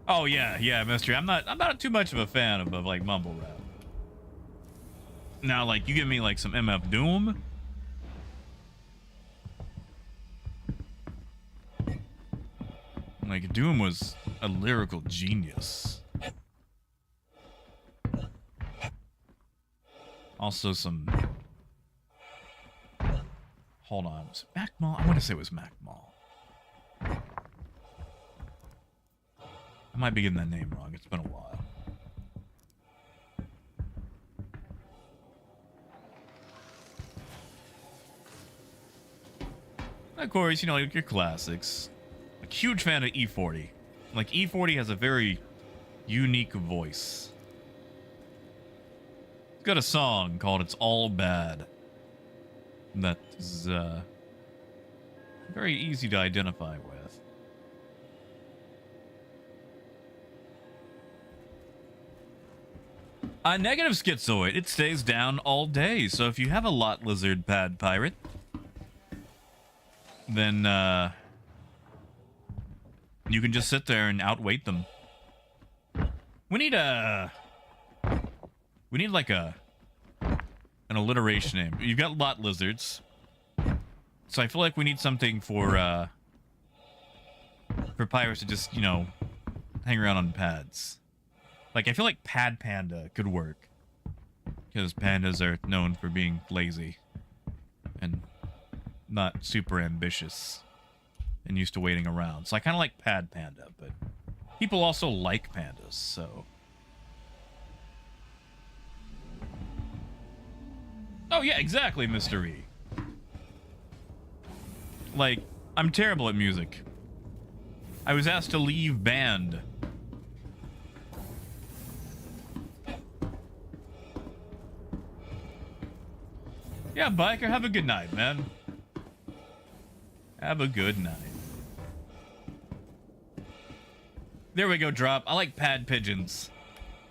Oh yeah, Mystery. I'm not too much of a fan of like mumble rap. Now, like, you give me like some MF Doom. Like, Doom was a lyrical genius. Also some... Hold on. Was it Mac Mall? I want to say it was Mac Mall. I might be getting that name wrong. It's been a while. Of course, you know, your classics. Like, huge fan of E40. Like, E40 has a very unique voice. It's got a song called It's All Bad. That is, very easy to identify with. Negative Schizoid. It stays down all day. So if you have a lot lizard pad pirate, then you can just sit there and outweight them. We need like an alliteration name. You've got lot lizards, so I feel like we need something for pirates to just, you know, hang around on pads. Like, I feel like Pad Panda could work, because pandas are known for being lazy and not super ambitious and used to waiting around. So I kind of like Pad Panda, but people also like pandas, so... Oh yeah, exactly, Mr. E. Like, I'm terrible at music. I was asked to leave band. Yeah, Biker, have a good night, man. Have a good night. There we go, Drop. I like pad pigeons.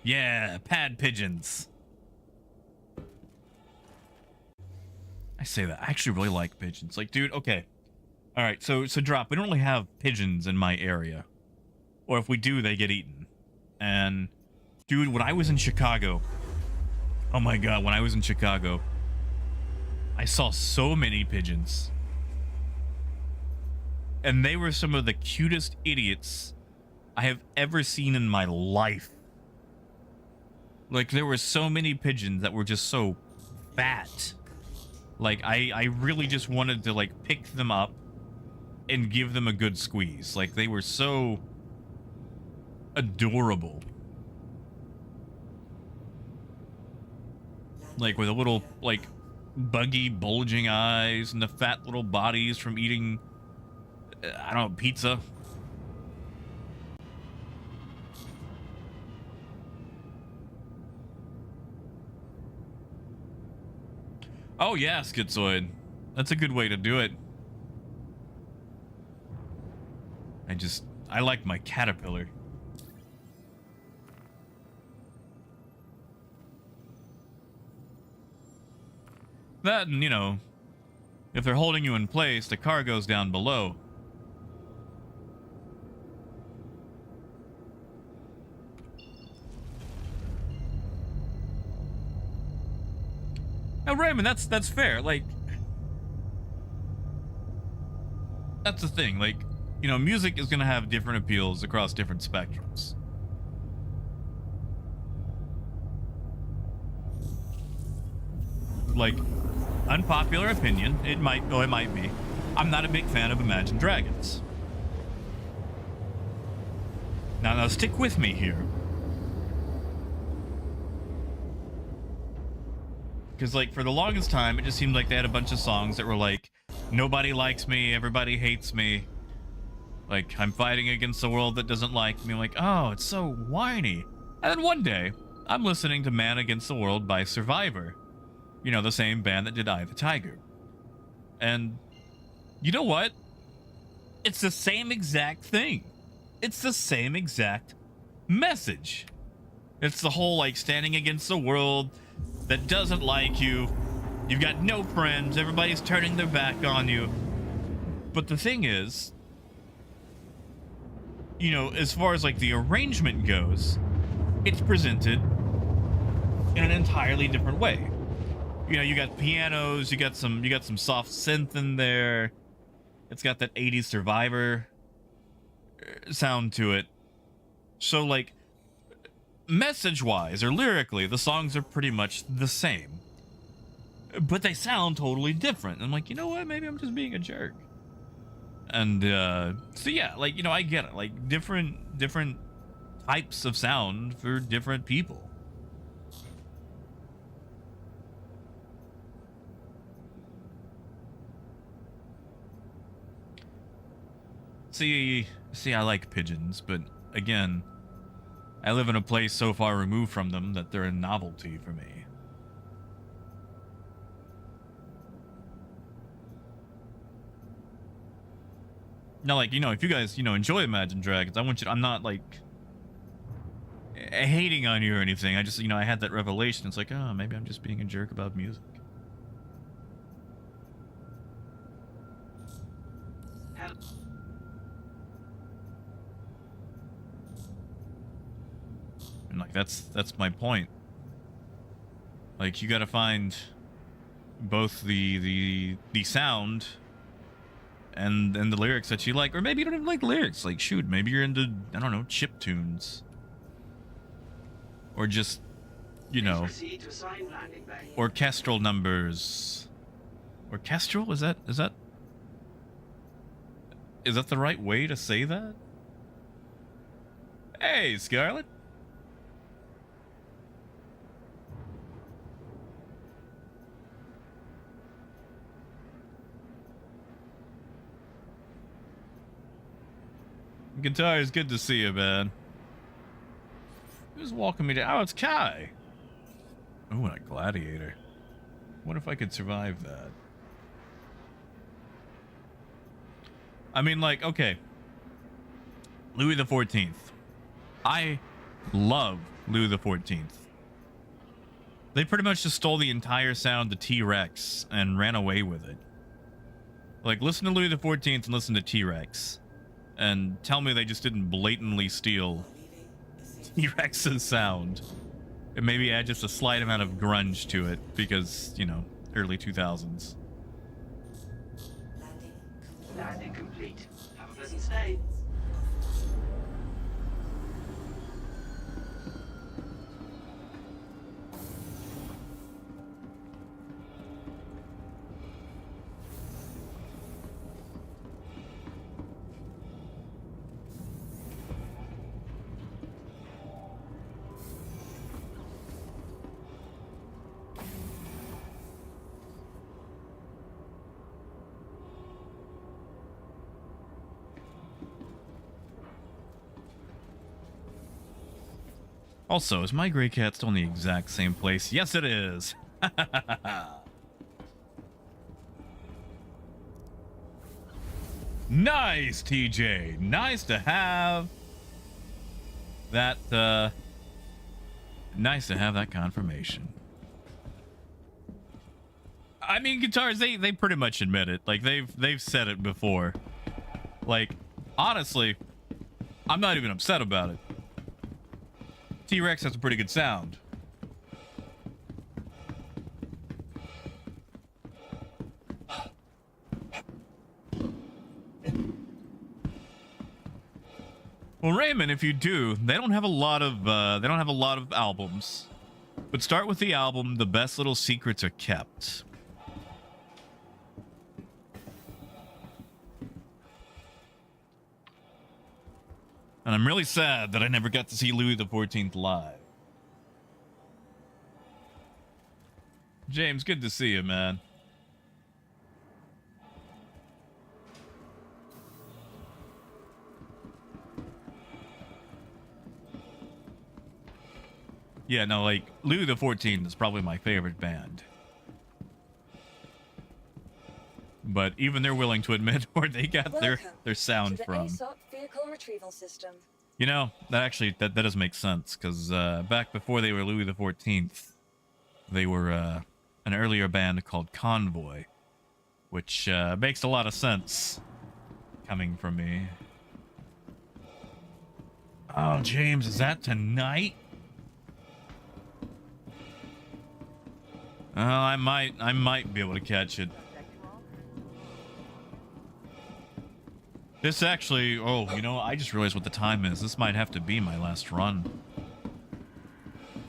Yeah, pad pigeons. I say that. I actually really like pigeons. Like, dude, okay. All right, so Drop, we don't really have pigeons in my area. Or if we do, they get eaten. And, dude, when I was in Chicago... Oh my god, when I was in Chicago... I saw so many pigeons. And they were some of the cutest idiots I have ever seen in my life. Like, there were so many pigeons that were just so fat. Like, I really just wanted to, like, pick them up and give them a good squeeze. Like, they were so adorable. Like, with a little, like, buggy, bulging eyes and the fat little bodies from eating, I don't know, pizza. Oh yeah, Schizoid. That's a good way to do it. I like my caterpillar. That, and, you know, if they're holding you in place, the car goes down below. Now, Raymond, that's fair. Like, that's the thing. Like, you know, music is going to have different appeals across different spectrums. Like, unpopular opinion, it might be. I'm not a big fan of Imagine Dragons. Now stick with me here. Because, like, for the longest time, it just seemed like they had a bunch of songs that were like, nobody likes me, everybody hates me. Like, I'm fighting against the world that doesn't like me. I'm like, oh, it's so whiny. And then one day, I'm listening to Man Against the World by Survivor. You know, the same band that did Eye of the Tiger. And you know what? It's the same exact thing. It's the same exact message. It's the whole like standing against the world that doesn't like you. You've got no friends. Everybody's turning their back on you. But the thing is, you know, as far as like the arrangement goes, it's presented in an entirely different way. You know, you got pianos, you got some soft synth in there. It's got that 80s Survivor sound to it. So like message-wise or lyrically, the songs are pretty much the same. But they sound totally different. I'm like, you know what? Maybe I'm just being a jerk. And so yeah, like, you know, I get it. Like different types of sound for different people. See, I like pigeons, but again, I live in a place so far removed from them that they're a novelty for me. Now, like, you know, if you guys, you know, enjoy Imagine Dragons, I want you to, I'm not, like, hating on you or anything. I just, you know, I had that revelation. It's like, oh, maybe I'm just being a jerk about music. And, like, that's my point. Like, you gotta find both the sound and the lyrics that you like, or maybe you don't even like lyrics. Like, shoot, maybe you're into, I don't know, chip tunes, or just, you know, orchestral numbers. Orchestral? Is that the right way to say that? Hey, Scarlett. Guitar, is good to see you, man. Who's walking me down? Oh, it's Kai. Oh, and a gladiator. What if I could survive that? I mean, like, okay. Louis the 14th. I love Louis the 14th. They pretty much just stole the entire sound to T-Rex and ran away with it. Like, listen to Louis the 14th and listen to T-Rex. And tell me they just didn't blatantly steal T-Rex's sound. And maybe add just a slight amount of grunge to it because, you know, early 2000s. Landing complete. Have a pleasant stay. Also, is my gray cat still in the exact same place? Yes, it is. Nice, TJ. Nice to have that, nice to have that confirmation. I mean, guitars, they pretty much admit it. Like, they've said it before. Like, honestly, I'm not even upset about it. T-Rex has a pretty good sound. Well, Raymond, if you do, they don't have a lot of albums. But start with the album The Best Little Secrets Are Kept. And I'm really sad that I never got to see Louis the 14th live. James, good to see you, man. Yeah, no, like, Louis the 14th is probably my favorite band. But even they're willing to admit where they got their sound from. ASOP vehicle retrieval system. You know, that does make sense, because back before they were Louis the 14th, they were an earlier band called Convoy, which makes a lot of sense coming from me. Oh, James, is that tonight? Oh, I might be able to catch it. This actually, oh, you know, I just realized what the time is. This might have to be my last run.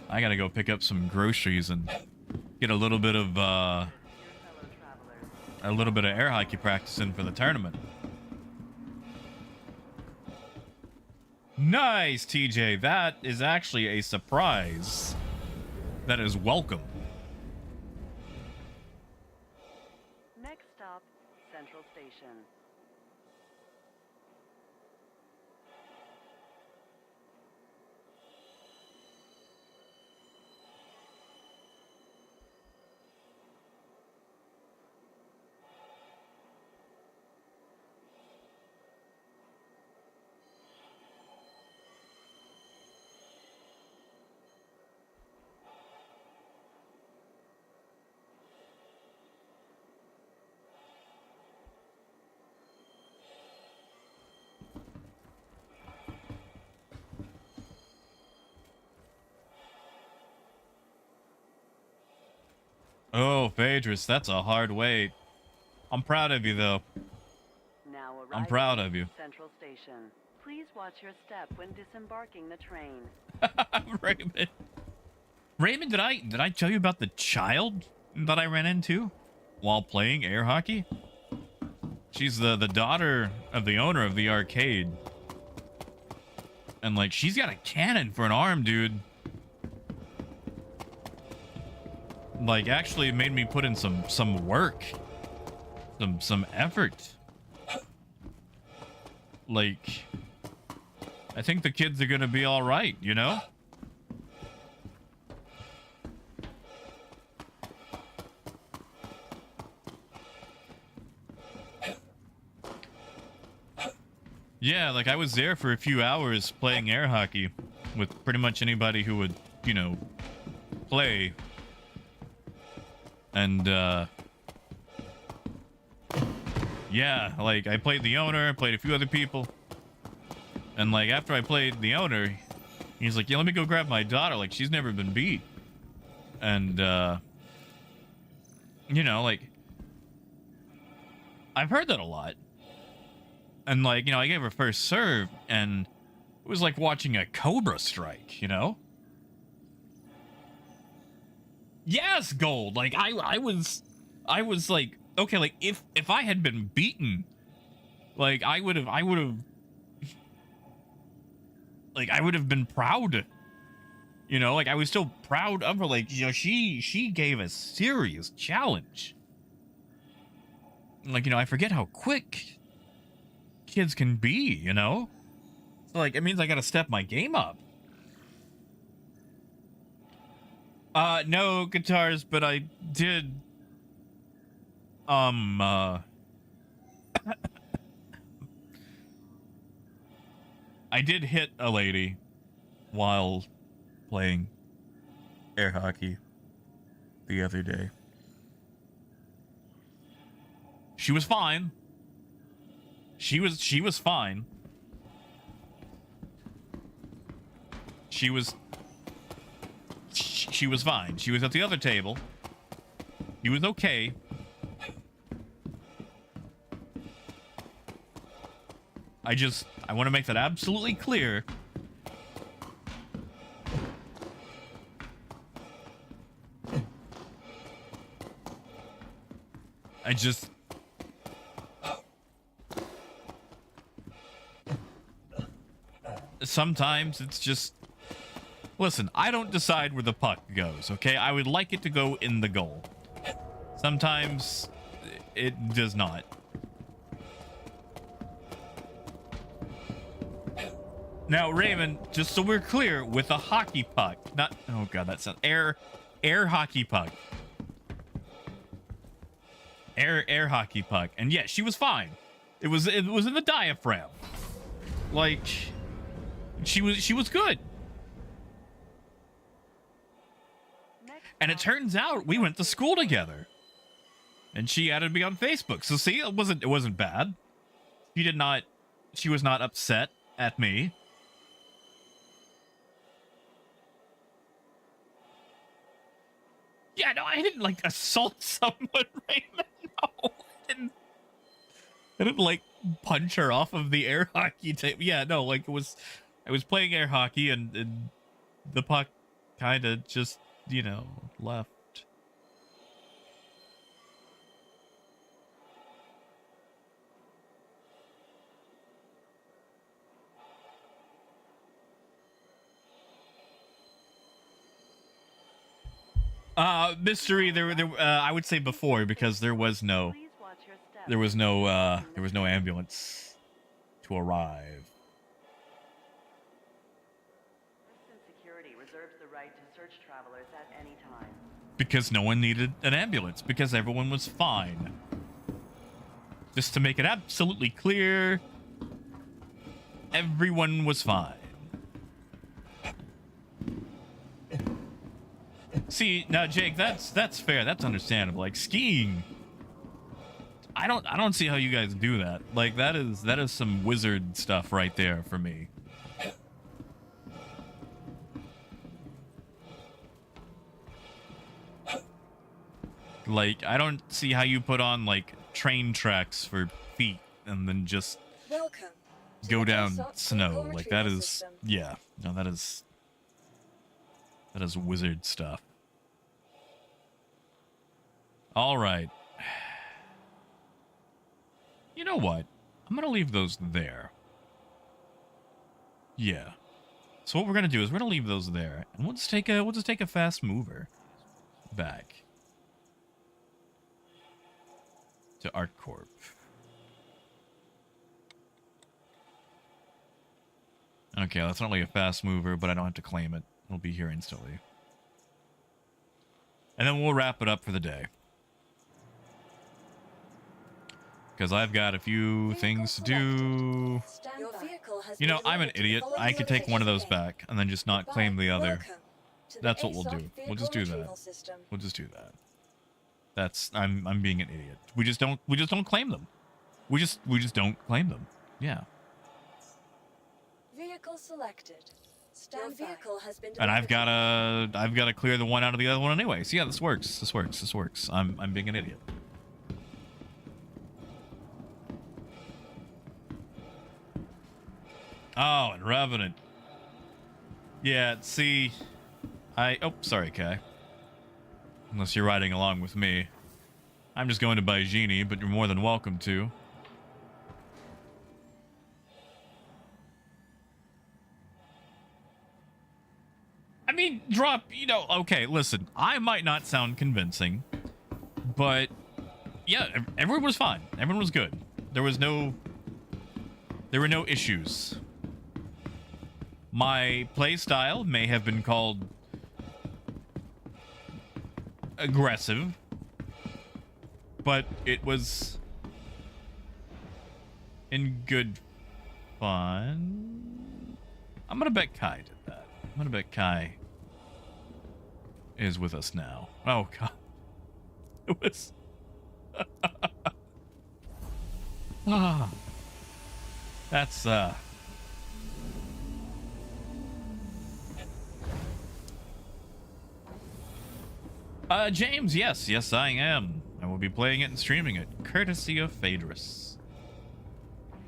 I gotta go pick up some groceries and get a little bit of air hockey practice in for the tournament. Nice, TJ. That is actually a surprise. That is welcome. Next stop, Central Station. Oh, Phaedrus, that's a hard wait. I'm proud of you, though. Now I'm proud of you. Central Station. Please watch your step when disembarking the train. Raymond. Raymond, did I tell you about the child that I ran into while playing air hockey? She's the daughter of the owner of the arcade. And like, she's got a cannon for an arm, dude. Like, actually made me put in some work. Some effort. Like, I think the kids are gonna be all right, you know? Yeah, like I was there for a few hours playing air hockey with pretty much anybody who would, you know, play. And, yeah, like I played the owner, played a few other people. And like after I played the owner, he's like, yeah, let me go grab my daughter. Like, she's never been beat. And, you know, like, I've heard that a lot. And like, you know, I gave her first serve and it was like watching a cobra strike, you know? Yes, Gold. Like I was like, okay, like if I had been beaten, like I would have like I would have been proud. You know, like I was still proud of her. Like, you know, she gave a serious challenge. Like, you know, I forget how quick kids can be, you know? So like it means I gotta step my game up. No guitars, but I did I did hit a lady while playing air hockey the other day. She was fine. She was fine. She was fine. She was at the other table. He was okay. I want to make that absolutely clear. Sometimes it's just, listen, I don't decide where the puck goes, okay? I would like it to go in the goal. Sometimes it does not. Now, Raymond, just so we're clear, with a hockey puck, not, oh god, that's an air hockey puck. Air hockey puck. And yeah, she was fine. It was in the diaphragm. Like, She was good. Next And it stop, turns out we went to school together. And she added me on Facebook. So see, it wasn't bad. She was not upset at me. Yeah, no, I didn't like assault someone, Raymond. No, I didn't like punch her off of the air hockey table. Yeah, no, like I was playing air hockey and the puck kind of just, left. Mystery. I would say before, because there was no please watch your step. there was no ambulance to arrive. System security reserves the right to search travelers at any time. Because no one needed an ambulance, because everyone was fine. Just to make it absolutely clear, everyone was fine. See, now Jake, that's fair. That's understandable. Like skiing, I don't see how you guys do that. Like that is some wizard stuff right there for me. Like I don't see how you put on like train tracks for feet and then just Welcome. to go the down Desert snow. Vehicle Like that Retrieval is System. yeah. No, that is wizard stuff. All right. You know what? I'm gonna leave those there. Yeah. So what we're gonna do is we're gonna leave those there, and we'll just take a fast mover back to ArtCorp. Okay, that's not really a fast mover, but I don't have to claim it. It'll be here instantly. And then we'll wrap it up for the day. Because I've got a few Vehicle things to selected. do. Stand Your by. vehicle has You know, been I'm an delivered to the idiot. following I could take one of those location. back and then just not Goodbye. claim the other. Welcome to the That's what we'll ASOP do. We'll just Vehicle do that. Retrieval System. We'll just do that. That's I'm being an idiot. We just don't claim them. We just don't claim them. Yeah. Vehicle selected. Stand Your vehicle has been And I've delivered. got to clear the one out of the other one anyway. So yeah, this works. This works. I'm being an idiot. Oh, and Revenant. Yeah, see, sorry, Kai. Unless you're riding along with me. I'm just going to buy Genie, but you're more than welcome to. I mean, okay, listen, I might not sound convincing, but yeah, everyone was fine. Everyone was good. There were no issues. My play style may have been called aggressive, but it was in good fun. I'm gonna bet Kai did that. I'm gonna bet Kai is with us now. Oh god. It was that's James, yes I am. I will be playing it and streaming it, courtesy of Phaedrus.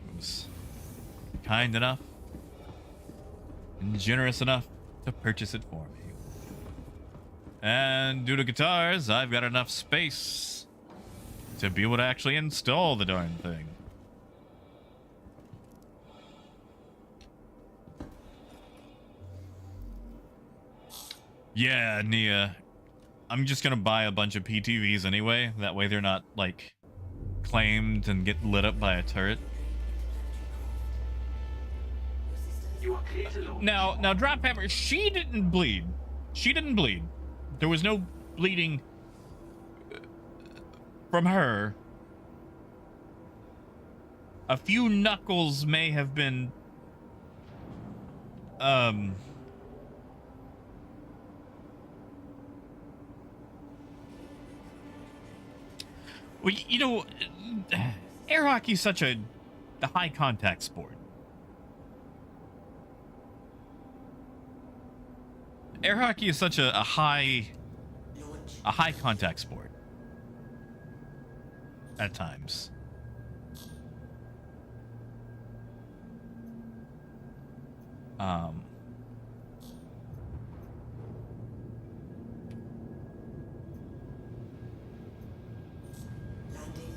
It was kind enough and generous enough to purchase it for me. And due to guitars, I've got enough space to be able to actually install the darn thing. Yeah, Nia. I'm just gonna buy a bunch of PTVs anyway. That way they're not, like, claimed and get lit up by a turret. You are clear to launch. Now, Drop Hammer, she didn't bleed. There was no bleeding from her. A few knuckles may have been Well, you know, air hockey is such a high contact sport. Air hockey is such a high contact sport at times.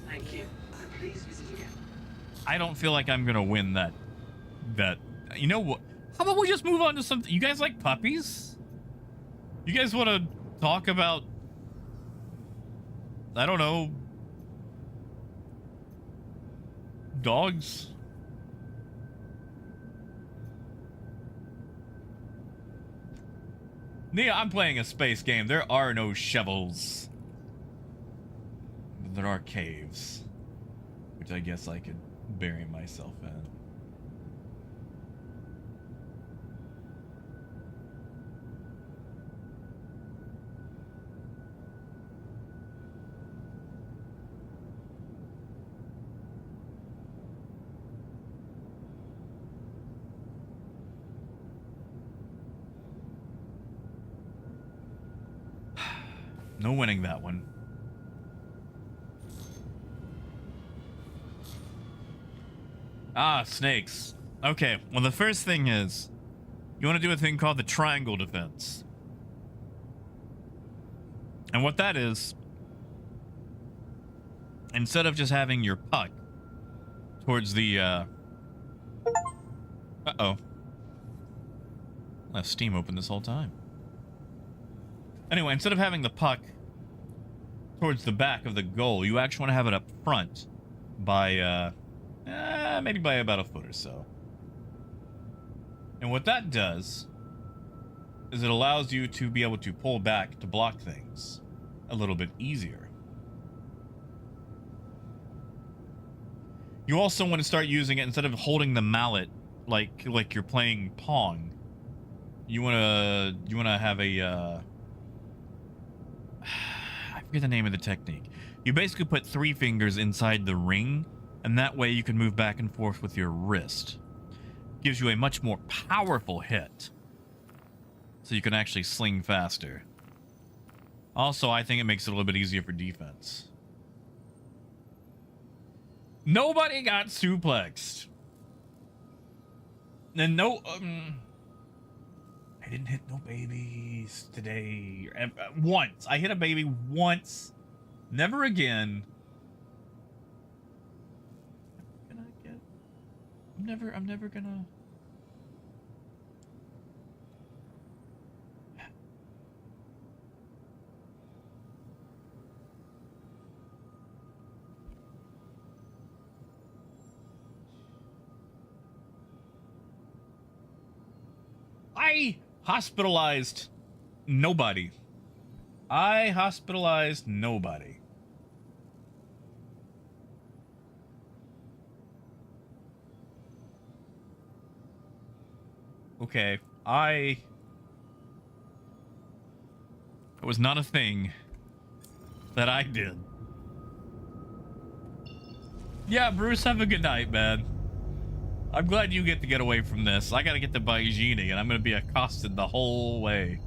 Thank you. Please visit again. I don't feel like I'm gonna win that. You know what? How about we just move on to something? You guys like puppies? You guys want to talk about? I don't know. Dogs? Nia, I'm playing a space game. There are no shovels. There are caves, which I guess I could bury myself in. No winning that one. Ah, snakes. Okay, well, the first thing is you want to do a thing called the triangle defense. And what that is, instead of just having your puck towards the, uh-oh. I have Steam open this whole time. Anyway, instead of having the puck towards the back of the goal, you actually want to have it up front by, maybe by about a foot or so. And what that does is it allows you to be able to pull back to block things a little bit easier. You also want to start using it instead of holding the mallet like you're playing Pong. You want to have a I forget the name of the technique. You basically put 3 fingers inside the ring, and that way you can move back and forth with your wrist. Gives you a much more powerful hit, so you can actually sling faster. Also, I think it makes it a little bit easier for defense. Nobody got suplexed. And no, I didn't hit no babies today. Once. I hit a baby once. Never again. I'm never gonna... I hospitalized nobody. I hospitalized nobody. Okay, it was not a thing that I did. Yeah, Bruce, have a good night, man. I'm glad you get to get away from this. I gotta get to Baijini, and I'm gonna be accosted the whole way.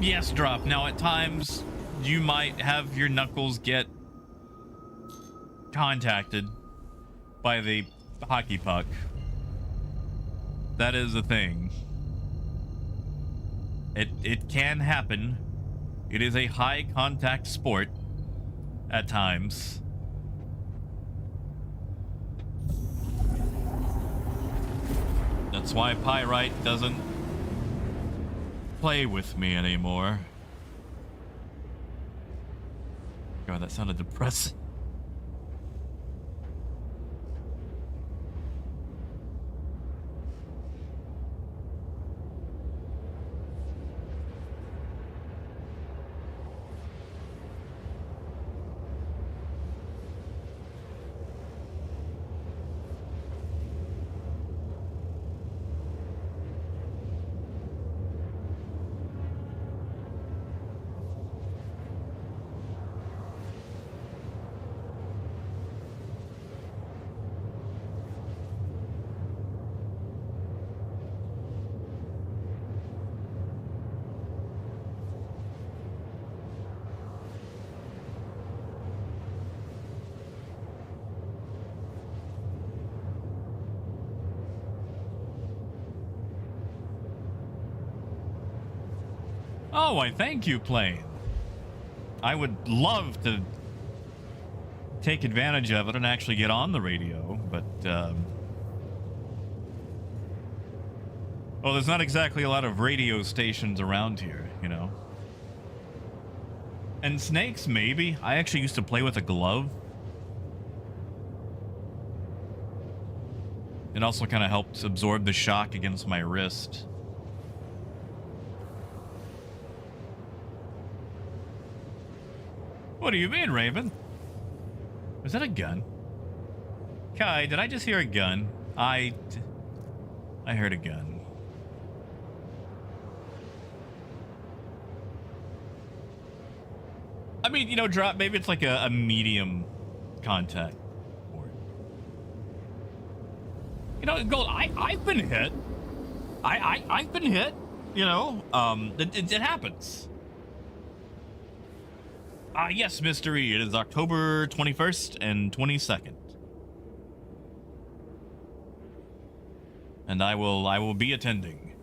Yes, Drop. Now, at times, you might have your knuckles get contacted by the hockey puck. That is a thing. It can happen. It is a high contact sport at times. That's why Pyrite doesn't play with me anymore. God, that sounded depressing. Oh, I thank you, plane. I would love to take advantage of it and actually get on the radio, but well, there's not exactly a lot of radio stations around here, you know. And snakes, maybe. I actually used to play with a glove. It also kind of helped absorb the shock against my wrist. What do you mean, Raven? Was that a gun? Kai, did I just hear a gun? I heard a gun. I mean, you know, drop. Maybe it's like a medium contact port. You know, Gold. I've been hit. I've been hit. You know, it happens. Yes, Mystery. It is October 21st and 22nd. And I will be attending.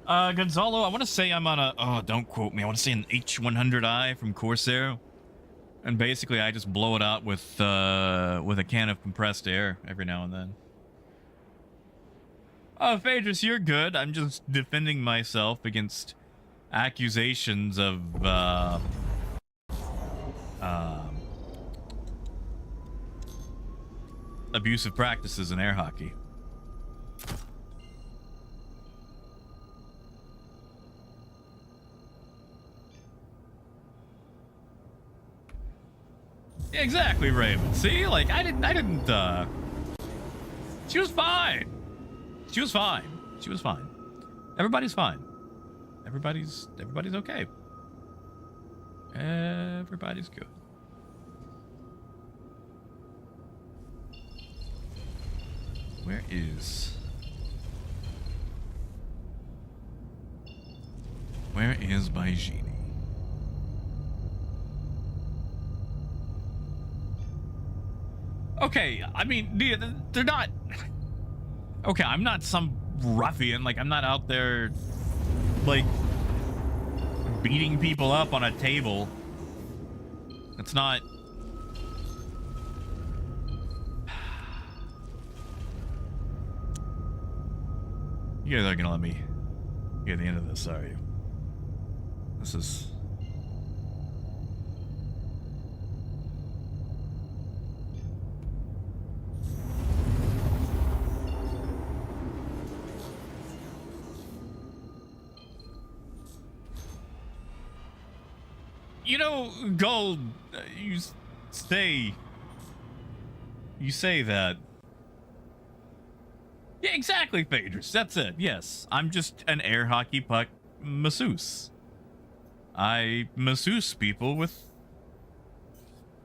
Gonzalo, I want to say I'm on a, oh, don't quote me. I want to say an H100i from Corsair. And basically I just blow it out with a can of compressed air every now and then. Oh, Phaedrus, you're good. I'm just defending myself against accusations of, abusive practices in air hockey. Yeah, exactly, Raven. See, like, I didn't, she was fine. She was fine. She was fine. Everybody's fine. Everybody's okay. Everybody's good. Where is Baijini? Okay, I mean, they're not. Okay, I'm not some ruffian. Like, I'm not out there, like, beating people up on a table. It's not. You guys aren't gonna let me get the end of this, are you? This is. You know, Gold, you say that. Yeah, exactly, Phaedrus. That's it. Yes, I'm just an air hockey puck masseuse. I masseuse people with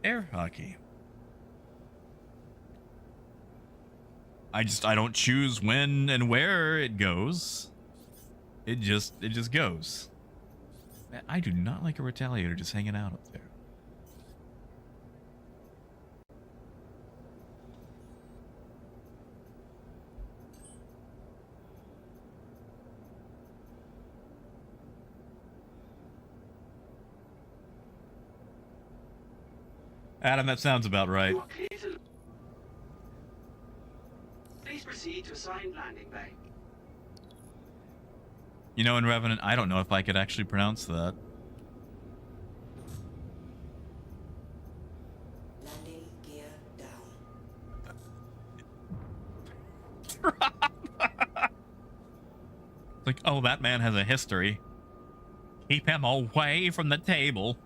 air hockey. I don't choose when and where it goes. It just goes. I do not like a retaliator just hanging out up there. Adam, that sounds about right. You are clear to... Please proceed to assigned landing bay. You know, in Revenant, I don't know if I could actually pronounce that. Landing gear down. Like, oh, that man has a history. Keep him away from the table.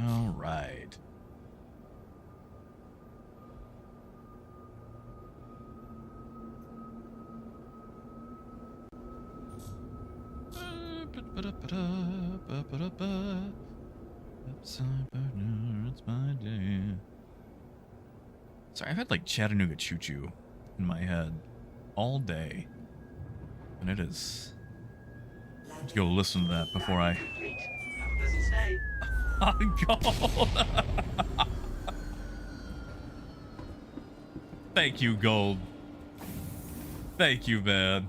All right. It's my day. Sorry, I've had like Chattanooga Choo Choo in my head all day, and it is Let's go listen to that before I... Complete. Have a pleasant stay. Oh, Gold! Thank you, Gold. Thank you, man.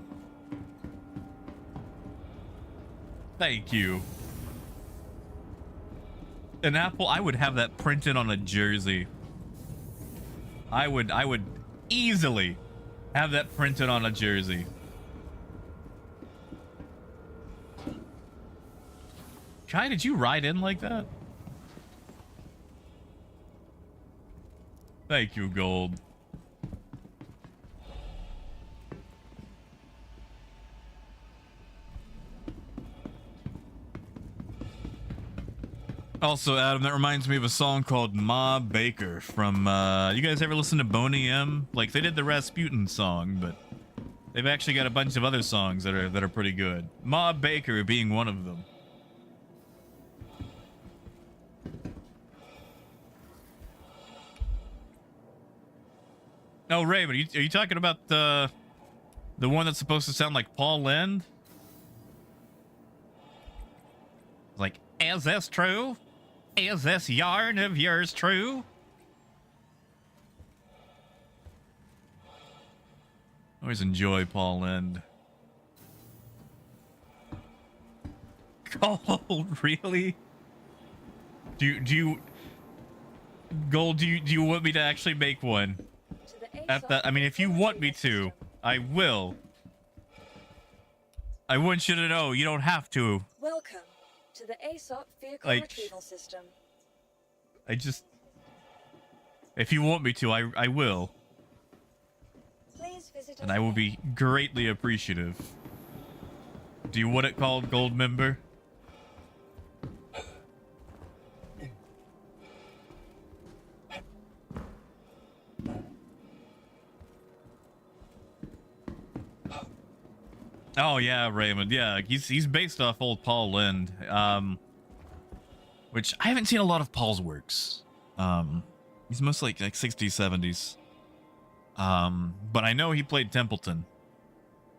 Thank you. An apple, I would have that printed on a jersey. I would easily have that printed on a jersey. Kai, did you ride in like that? Thank you, Gold. Also, Adam, that reminds me of a song called Ma Baker from, you guys ever listen to Boney M? Like, they did the Rasputin song, but they've actually got a bunch of other songs that are pretty good. Ma Baker being one of them. Oh, Raymond, are you talking about the one that's supposed to sound like Paul Lynde? Like, is this true? Is this yarn of yours true? Always enjoy Paul Lynde. Gold, really? Do you Gold, do you want me to actually make one? At that, I mean, if you want me to, I will. I want you to know you don't have to. Welcome to the ASOP vehicle Like, retrieval system. If you want me to, I will. Please visit And I will be greatly appreciative. Do you want it called, Gold Member? Oh yeah, Raymond. Yeah, he's based off old Paul Lynde. Which I haven't seen a lot of Paul's works. He's mostly like 60s, 70s. But I know he played Templeton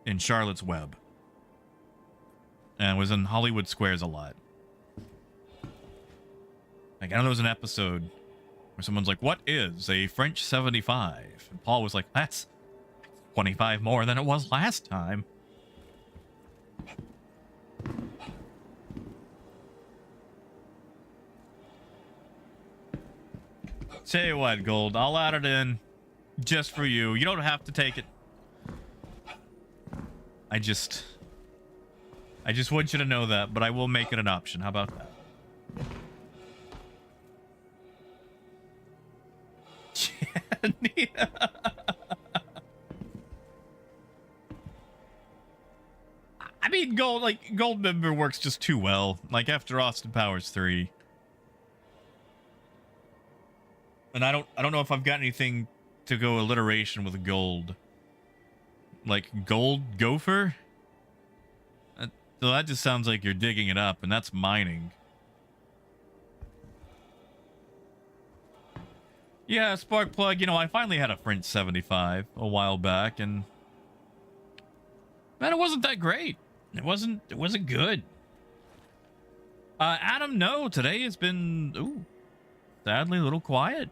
in Charlotte's Web. And was in Hollywood Squares a lot. Like, I know there was an episode where someone's like, what is a French 75? And Paul was like, that's 25 more than it was last time. Tell you what, Gold, I'll add it in just for you. You don't have to take it. I just want you to know that, but I will make it an option. How about that? I mean, Gold Member works just too well. Like, after Austin Powers 3. And I don't know if I've got anything to go alliteration with gold. Like gold gopher? So that just sounds like you're digging it up, and that's mining. Yeah, Sparkplug, you know, I finally had a French 75 a while back, and man, it wasn't that great. It wasn't good. Adam, no, today has been sadly a little quiet.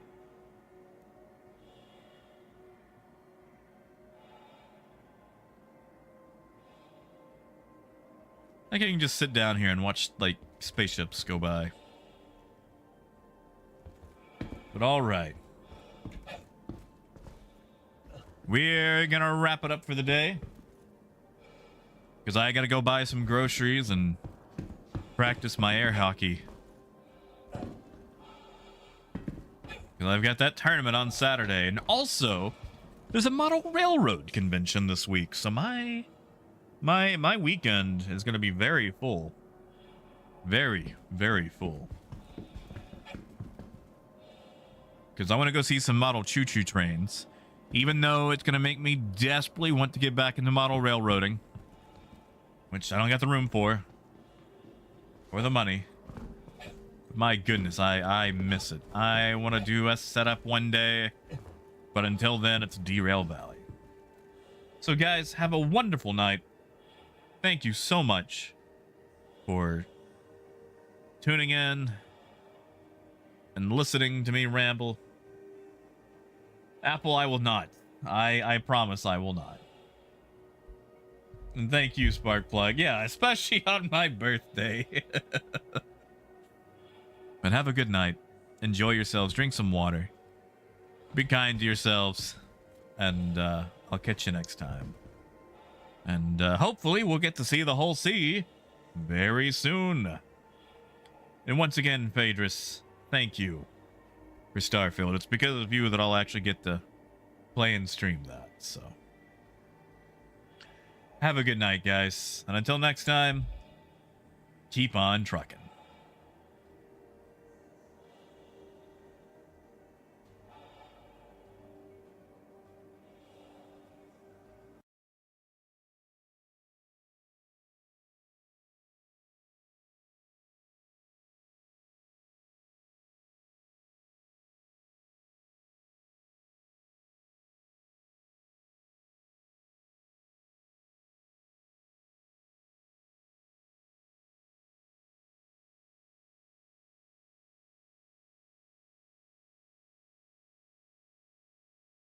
I can just sit down here and watch, like, spaceships go by. But all right. We're gonna wrap it up for the day. Because I gotta go buy some groceries and practice my air hockey. Because I've got that tournament on Saturday. And also, there's a model railroad convention this week. So my weekend is going to be very full. Very, very full. Because I want to go see some model choo-choo trains. Even though it's going to make me desperately want to get back into model railroading. Which I don't got the room for. Or the money. My goodness, I miss it. I want to do a setup one day. But until then, it's Derail Valley. So guys, have a wonderful night. Thank you so much for tuning in and listening to me ramble. Apple, I will not. I promise I will not. And thank you, Sparkplug. Yeah, especially on my birthday. But have a good night. Enjoy yourselves. Drink some water. Be kind to yourselves. And I'll catch you next time. And hopefully we'll get to see the whole sea very soon. And once again, Phaedrus, thank you for Starfield. It's because of you that I'll actually get to play and stream that. So have a good night, guys. And until next time, keep on trucking.